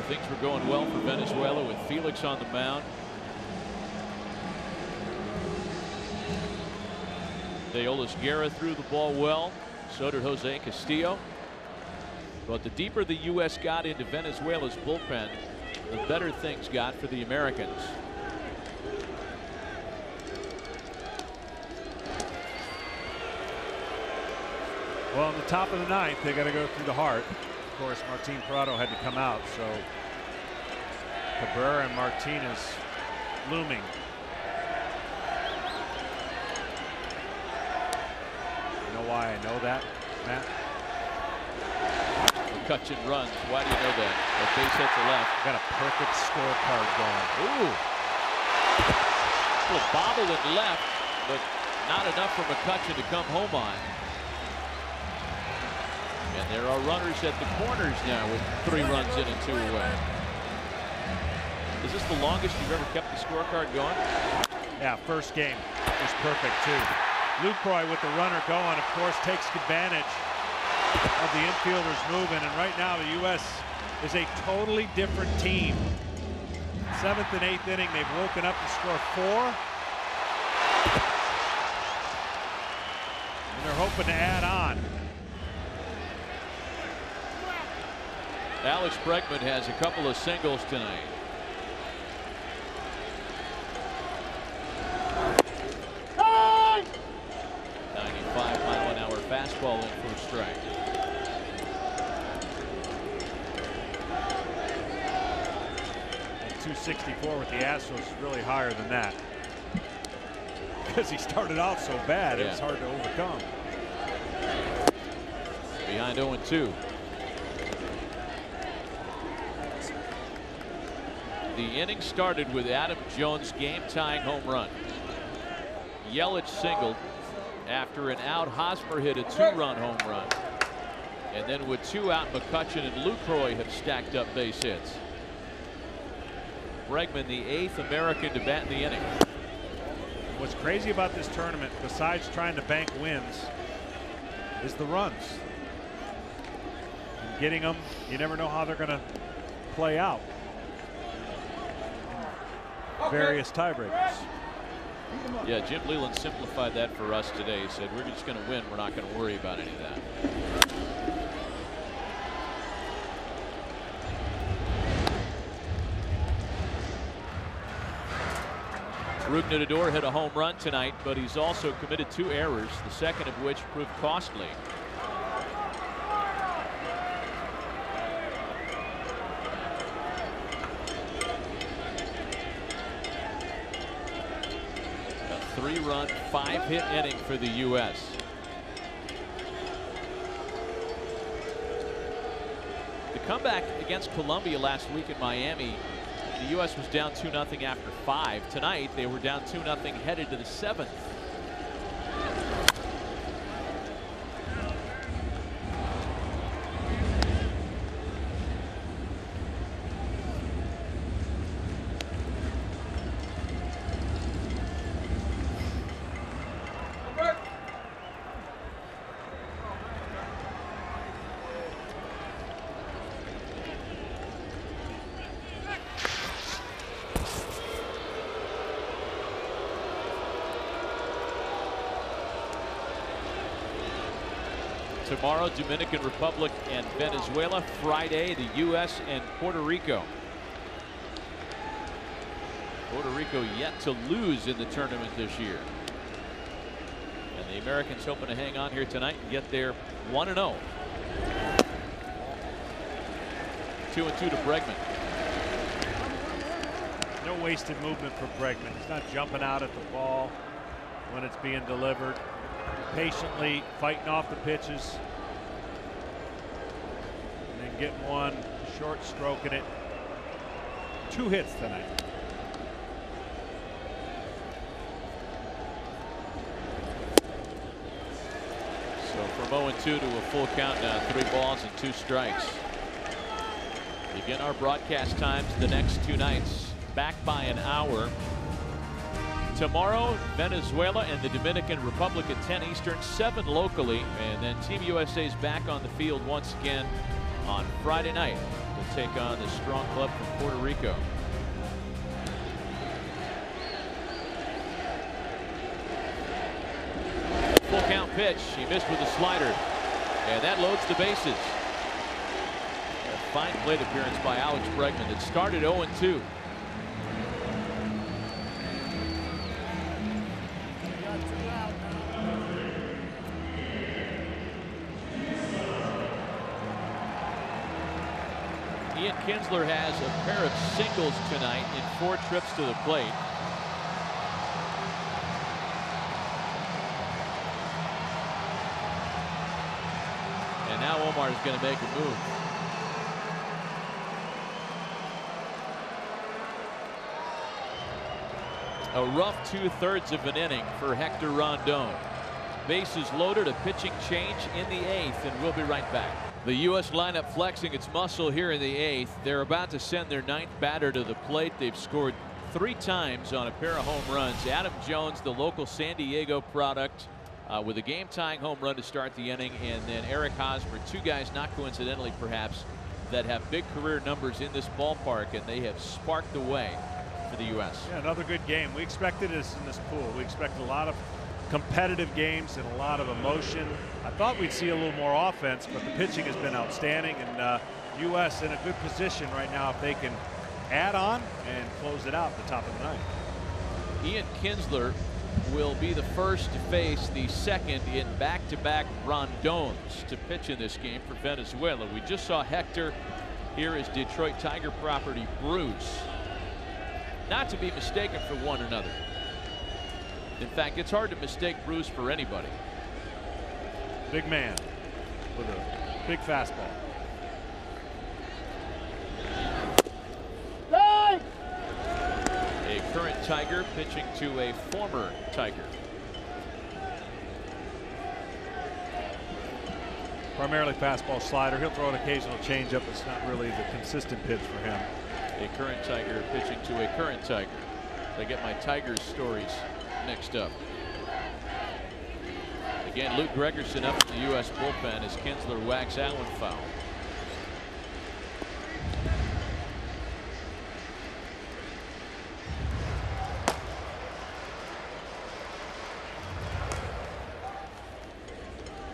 Things were going well for Venezuela with Felix on the mound. Deolis Guerra threw the ball well. So did Jose Castillo. But the deeper the U.S. got into Venezuela's bullpen, the better things got for the Americans. Well, in the top of the 9th, they got to go through the heart. Of course, Martin Prado had to come out, so Cabrera and Martinez looming. You know why I know that, Matt? McCutchen runs. Why do you know that? A base hit to left. Got a perfect scorecard going. Ooh. A little bobble in left, but not enough for McCutchen to come home on. And there are runners at the corners now with 3 runs in and 2 away. Is this the longest you've ever kept the scorecard going? Yeah, first game was perfect too. Lucroy with the runner going, of course, takes advantage of the infielders moving, and right now the U.S. is a totally different team. 7th and 8th inning, they've woken up to score 4. And they're hoping to add on. Alex Bregman has a couple of singles tonight. Hey! 95-mile-an-hour fastball in for a strike. And 264 with the Astros is really higher than that. Because he started out so bad, it was hard to overcome. Behind 0-2. The inning started with Adam Jones' game-tying home run. Yelich singled. After an out, Hosmer hit a 2-run home run. And then with 2 out, McCutchen and Lucroy have stacked up base hits. Bregman, the 8th American to bat in the inning. What's crazy about this tournament, besides trying to bank wins, is the runs. getting them. You never know how they're going to play out. Various tiebreakers. Yeah, Jim Leland simplified that for us today. He said, we're just going to win. We're not going to worry about any of that. Rugnadador hit a home run tonight, but he's also committed 2 errors, the second of which proved costly. A 3-run, 5-hit inning for the U.S. The comeback against Colombia last week in Miami, the U.S. was down 2-0 after 5. Tonight, they were down 2-0 headed to the 7th. Tomorrow, Dominican Republic and Venezuela. Friday, the U.S. and Puerto Rico. Puerto Rico yet to lose in the tournament this year. And the Americans hoping to hang on here tonight and get their 1-0. 2-2 to Bregman. No wasted movement for Bregman. He's not jumping out at the ball when it's being delivered. Patiently fighting off the pitches. And then getting one, short stroking it. 2 hits tonight. So from 0-2 to a full count now, 3 balls and 2 strikes. Begin our broadcast times the next 2 nights, back by an hour. Tomorrow, Venezuela and the Dominican Republic at 10 Eastern, 7 locally, and then Team USA's back on the field once again on Friday night to take on the strong club from Puerto Rico. Full count pitch. He missed with a slider, and that loads the bases. A fine plate appearance by Alex Bregman that started 0-2. Ian Kinsler has a pair of singles tonight in 4 trips to the plate. And now Omar is going to make a move. A rough 2/3 of an inning for Hector Rondon. Bases loaded, a pitching change in the 8th, and we'll be right back. The U.S. lineup flexing its muscle here in the 8th. They're about to send their 9th batter to the plate. They've scored 3 times on a pair of home runs. Adam Jones, the local San Diego product, with a game-tying home run to start the inning, and then Eric Hosmer, 2 guys, not coincidentally perhaps, that have big career numbers in this ballpark, and they have sparked the way for the U.S. Yeah, another good game. We expected this in this pool. We expected a lot of competitive games and a lot of emotion. I thought we'd see a little more offense, but the pitching has been outstanding, and U.S. in a good position right now if they can add on and close it out at the top of the ninth. Ian Kinsler will be the first to face the second in back-to-back Rondons to pitch in this game for Venezuela. We just saw Hector. Here is Detroit Tiger property Bruce. Not to be mistaken for one another. In fact, it's hard to mistake Bruce for anybody. Big man with a big fastball. A current Tiger pitching to a former Tiger. Primarily fastball slider. He'll throw an occasional changeup. It's not really the consistent pitch for him. A current Tiger pitching to a current Tiger. I get my Tigers stories mixed up. Again, Luke Gregerson up in the U.S. bullpen as Kinsler whacks that one foul.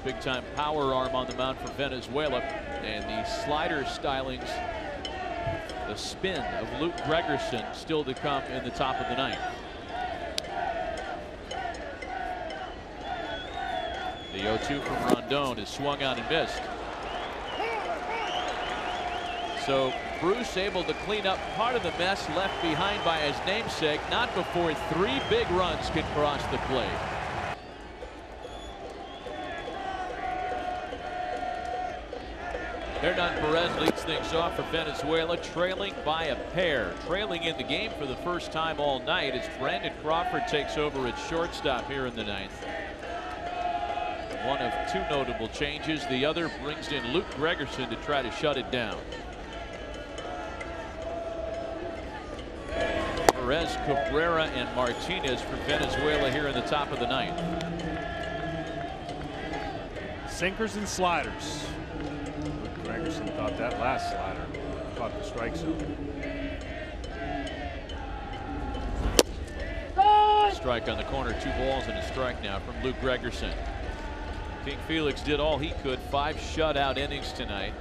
big-time power arm on the mound for Venezuela. And the slider stylings, the spin of Luke Gregerson still to come in the top of the ninth. The 0-2 from Rondon is swung on and missed. So Bruce able to clean up part of the mess left behind by his namesake, not before 3 big runs can cross the plate. Hernan Perez leads things off for Venezuela, trailing by a pair. Trailing in the game for the first time all night as Brandon Crawford takes over at shortstop here in the ninth. One of 2 notable changes. The other brings in Luke Gregerson to try to shut it down. Perez, Cabrera, and Martinez for Venezuela here in the top of the ninth. Sinkers and sliders. Luke Gregerson thought that last slider caught the strike zone. Strike on the corner, 2 balls and a strike now from Luke Gregerson. King Felix did all he could, 5 shutout innings tonight.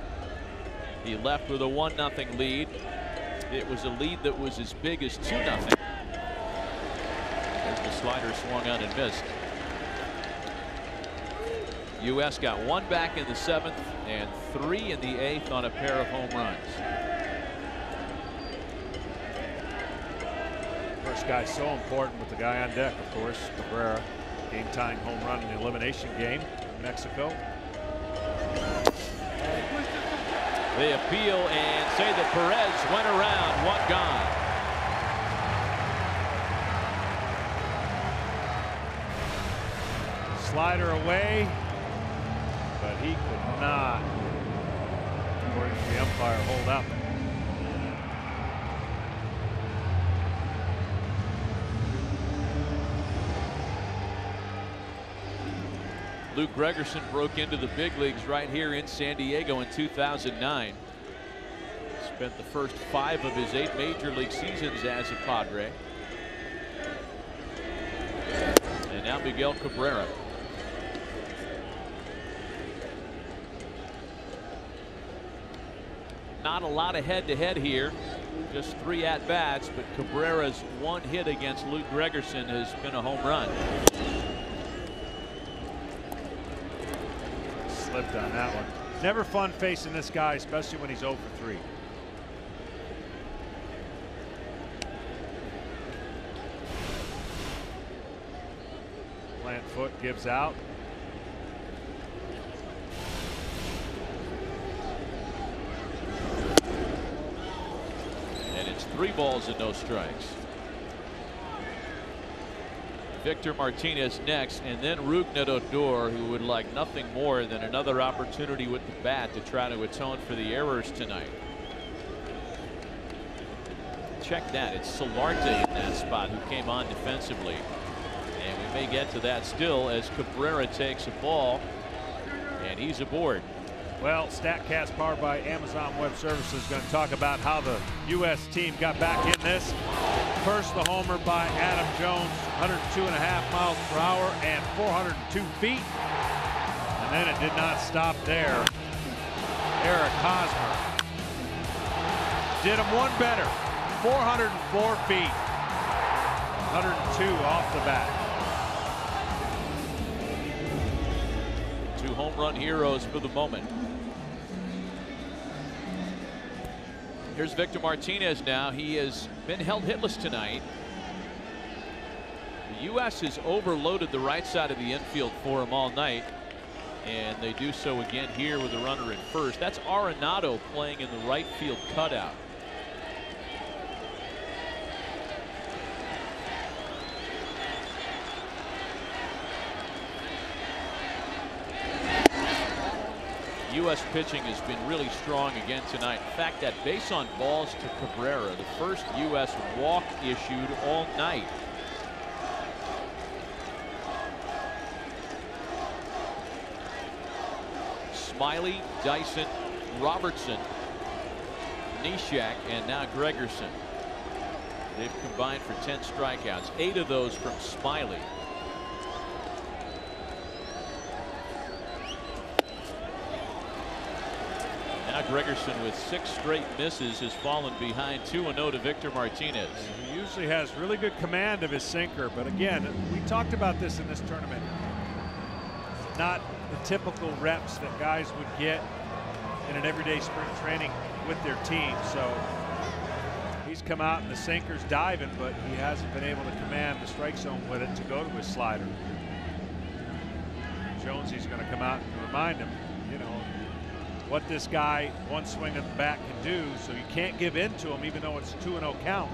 He left with a 1-0 lead. It was a lead that was as big as 2-0. There's the slider swung on and missed. U.S. got 1 back in the 7th and 3 in the 8th on a pair of home runs. First guy so important with the guy on deck, of course, Cabrera. Game-tying home run in the elimination game in Mexico. They appeal and say that Perez went around, 1 gone. Slider away, but he could not, according to the umpire, hold up. Luke Gregerson broke into the big leagues right here in San Diego in 2009. Spent the first 5 of his 8 major league seasons as a Padre. And now Miguel Cabrera. Not a lot of head-to-head here. Just 3 at-bats, but Cabrera's 1 hit against Luke Gregerson has been a home run. Slipped on that one. Never fun facing this guy, especially when he's 0 for 3. Plant foot gives out. And it's 3 balls and no strikes. Victor Martinez next, and then Rougned Odor, who would like nothing more than another opportunity with the bat to try to atone for the errors tonight. Check that. It's Solarte in that spot who came on defensively. And we may get to that still as Cabrera takes a ball, and he's aboard. Well, StatCast powered by Amazon Web Services is going to talk about how the U.S. team got back in this. First, the homer by Adam Jones, 102.5 miles per hour and 402 feet. And then it did not stop there. Eric Hosmer did him one better, 404 feet, 102 off the bat. 2 home run heroes for the moment. Here's Victor Martinez now. He has been held hitless tonight. The U.S. has overloaded the right side of the infield for him all night, and they do so again here with a runner at first. That's Arenado playing in the right field cutout. U.S. pitching has been really strong again tonight. In fact, that base on balls to Cabrera, the first U.S. walk issued all night. Smiley, Dyson, Robertson, Neshek, and now Gregerson. They've combined for 10 strikeouts, 8 of those from Smiley. Now Gregerson with 6 straight misses has fallen behind 2-0 to Victor Martinez. He usually has really good command of his sinker, but again, we talked about this in this tournament. Not the typical reps that guys would get in an everyday spring training with their team. So he's come out and the sinker's diving, but he hasn't been able to command the strike zone with it to go to his slider. Jonesy's going to come out and remind him, you know, what this guy one swing of the bat can do, so you can't give in to him even though it's 2-0 count.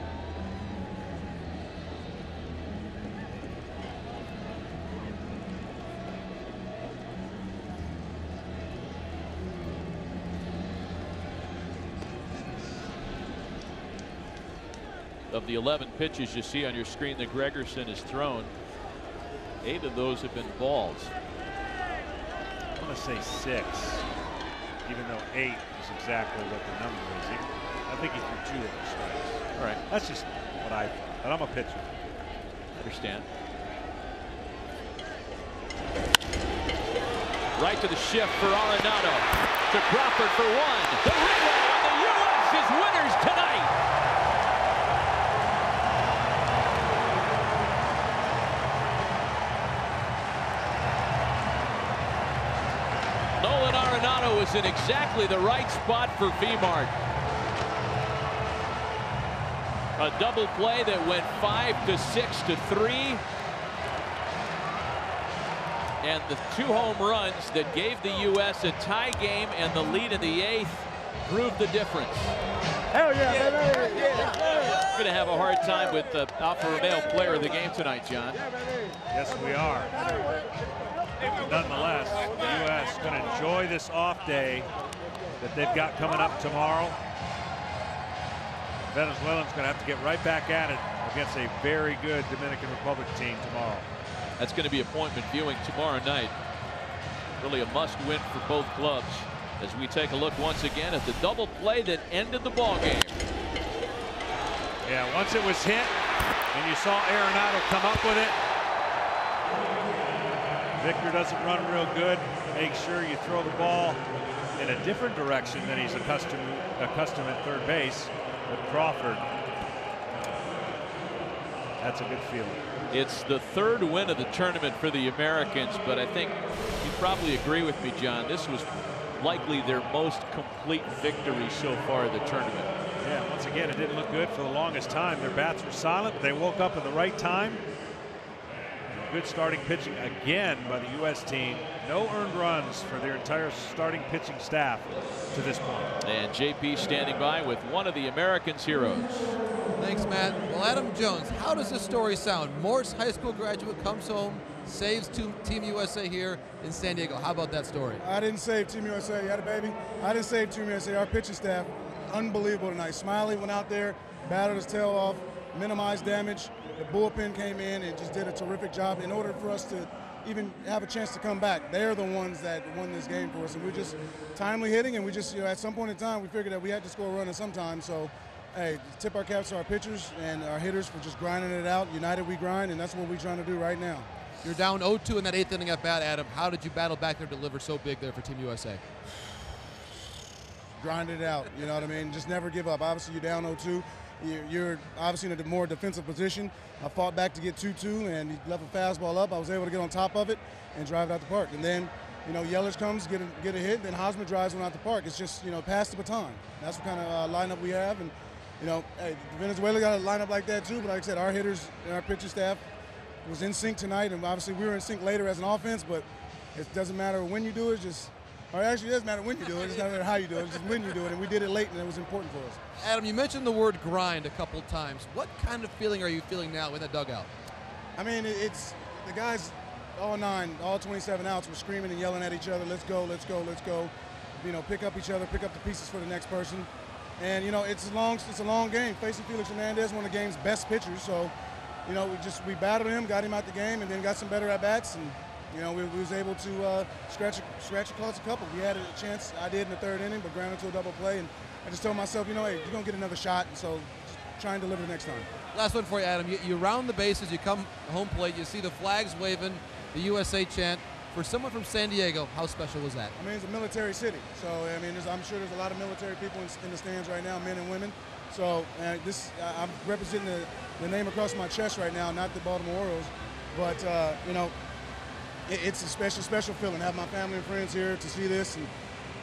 Of the 11 pitches you see on your screen that Gregerson has thrown, 8 of those have been balls. I'm going to say 6, even though 8 is exactly what the number is. I think he threw 2 of the strikes. All right. That's just what I thought. But I'm a pitcher. Understand. Right to the shift for Arenado. To Crawford for 1. The relay on the U.S. is winners tonight. Nolan Arenado was in exactly the right spot for V-Mart. A double play that went 5 to 6 to 3. And the 2 home runs that gave the U.S. a tie game and the lead in the 8th proved the difference. Hell yeah, baby. Yeah. We're going to have a hard time with the Alfa Romeo player of the game tonight, John. Yes, we are. Nonetheless, the U.S. is going to enjoy this off day that they've got coming up tomorrow. Venezuelans going to have to get right back at it against a very good Dominican Republic team tomorrow. That's going to be appointment viewing tomorrow night. Really a must-win for both clubs as we take a look once again at the double play that ended the ball game. Yeah, once it was hit and you saw Arenado come up with it, Victor doesn't run real good. Make sure you throw the ball in a different direction than he's accustomed at third base with Crawford. That's a good feeling. It's the 3rd win of the tournament for the Americans, but I think you probably agree with me, John. This was likely their most complete victory so far in the tournament. Yeah, once again, it didn't look good for the longest time. Their bats were silent, but they woke up at the right time. Good starting pitching again by the U.S. team. No earned runs for their entire starting pitching staff to this point. And JP standing by with one of the Americans' heroes. Thanks, Matt. Well, Adam Jones, how does this story sound? Morse high school graduate comes home, saves Team USA here in San Diego. How about that story? I didn't save Team USA. You had a baby? I didn't save Team USA. Our pitching staff, unbelievable tonight. Smiley went out there, battled his tail off, minimized damage. The bullpen came in and just did a terrific job in order for us to even have a chance to come back. They're the ones that won this game for us, and we're just timely hitting, and we just, you know, at some point in time, we figured that we had to score a run at some time. So, hey, tip our caps to our pitchers and our hitters for just grinding it out. United we grind, and that's what we're trying to do right now. You're down 0-2 in that 8th inning at bat, Adam. How did you battle back there to deliver so big there for Team USA? Grind it out, you know what I mean? Just never give up. Obviously, you're down 0-2. You're obviously in a more defensive position. I fought back to get 2-2, and he left a fastball up. I was able to get on top of it and drive it out the park. And then, you know, Yelich comes, get a hit, then Hosmer drives one out the park. It's just, you know, pass the baton. That's what kind of lineup we have. And, you know, hey, Venezuela got a lineup like that too, but like I said, our hitters and our pitching staff was in sync tonight, and obviously we were in sync later as an offense, but it doesn't matter when you do it, or actually it doesn't matter when you do it, it doesn't matter how you do it, it's just when you do it, and we did it late, and it was important for us. Adam, you mentioned the word grind a couple times. What kind of feeling are you feeling now in the dugout? I mean, it's the guys, all 27 outs, were screaming and yelling at each other, let's go, let's go, let's go. You know, pick up each other, pick up the pieces for the next person. And, you know, it's a long game. Facing Felix Hernandez, one of the game's best pitchers, so, you know, we battled him, got him out the game, and then got some better at-bats, and, you know, we was able to scratch across a couple. We had a chance, I did in the 3rd inning, but grounded to a double play, and I just told myself, you know, hey, you're going to get another shot, so just try and deliver the next time. Last one for you, Adam. You round the bases, you come home plate, you see the flags waving, the USA chant. For someone from San Diego, how special was that? I mean, it's a military city, so I mean, I'm sure there's a lot of military people in the stands right now, men and women. So I'm representing the name across my chest right now, not the Baltimore Orioles, but you know, it's a special feeling to have my family and friends here to see this, and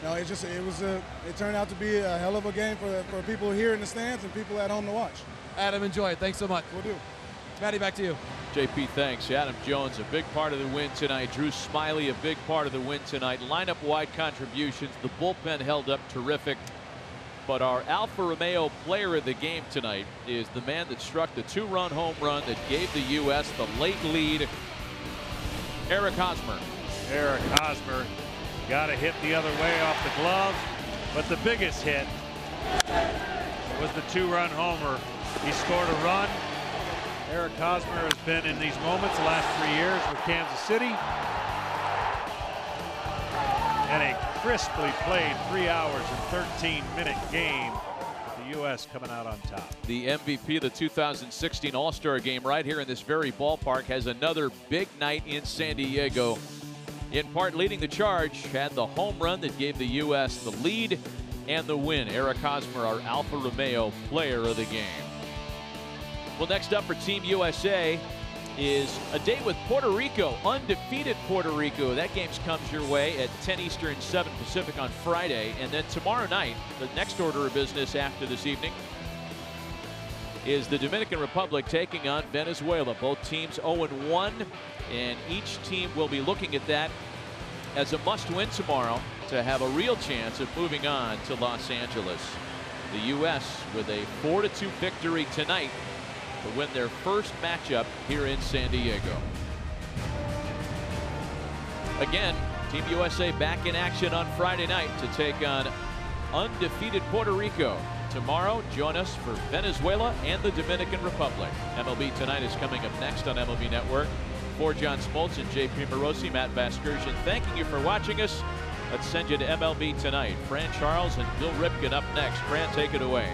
you know, it turned out to be a hell of a game for people here in the stands and people at home to watch. Adam, enjoy it. Thanks so much. Will do. Matty, back to you. JP, thanks. Adam Jones, a big part of the win tonight. Drew Smiley, a big part of the win tonight. Lineup-wide contributions. The bullpen held up terrific. But our Alfa Romeo player of the game tonight is the man that struck the 2-run home run that gave the U.S. the late lead, Eric Hosmer. Eric Hosmer got a hit the other way off the glove, but the biggest hit was the 2-run homer. He scored a run. Eric Hosmer has been in these moments the last 3 years with Kansas City. And a crisply played 3 hours and 13-minute game with the U.S. coming out on top. The MVP of the 2016 All-Star Game right here in this very ballpark has another big night in San Diego. In part leading the charge, had the home run that gave the U.S. the lead and the win. Eric Hosmer, our Alfa Romeo player of the game. Well, next up for Team USA is a day with Puerto Rico, undefeated Puerto Rico. That game comes your way at 10 Eastern, 7 Pacific on Friday. And then tomorrow night, the next order of business after this evening is the Dominican Republic taking on Venezuela. Both teams 0-1, and each team will be looking at that as a must-win tomorrow to have a real chance of moving on to Los Angeles. The U.S. with a 4-2 victory tonight to win their first matchup here in San Diego. Again, Team USA back in action on Friday night to take on undefeated Puerto Rico. Tomorrow, join us for Venezuela and the Dominican Republic. MLB Tonight is coming up next on MLB Network. For John Smoltz and JP Morosi, Matt Vasgersian, thanking you for watching us. Let's send you to MLB Tonight. Fran Charles and Bill Ripken up next. Fran, take it away.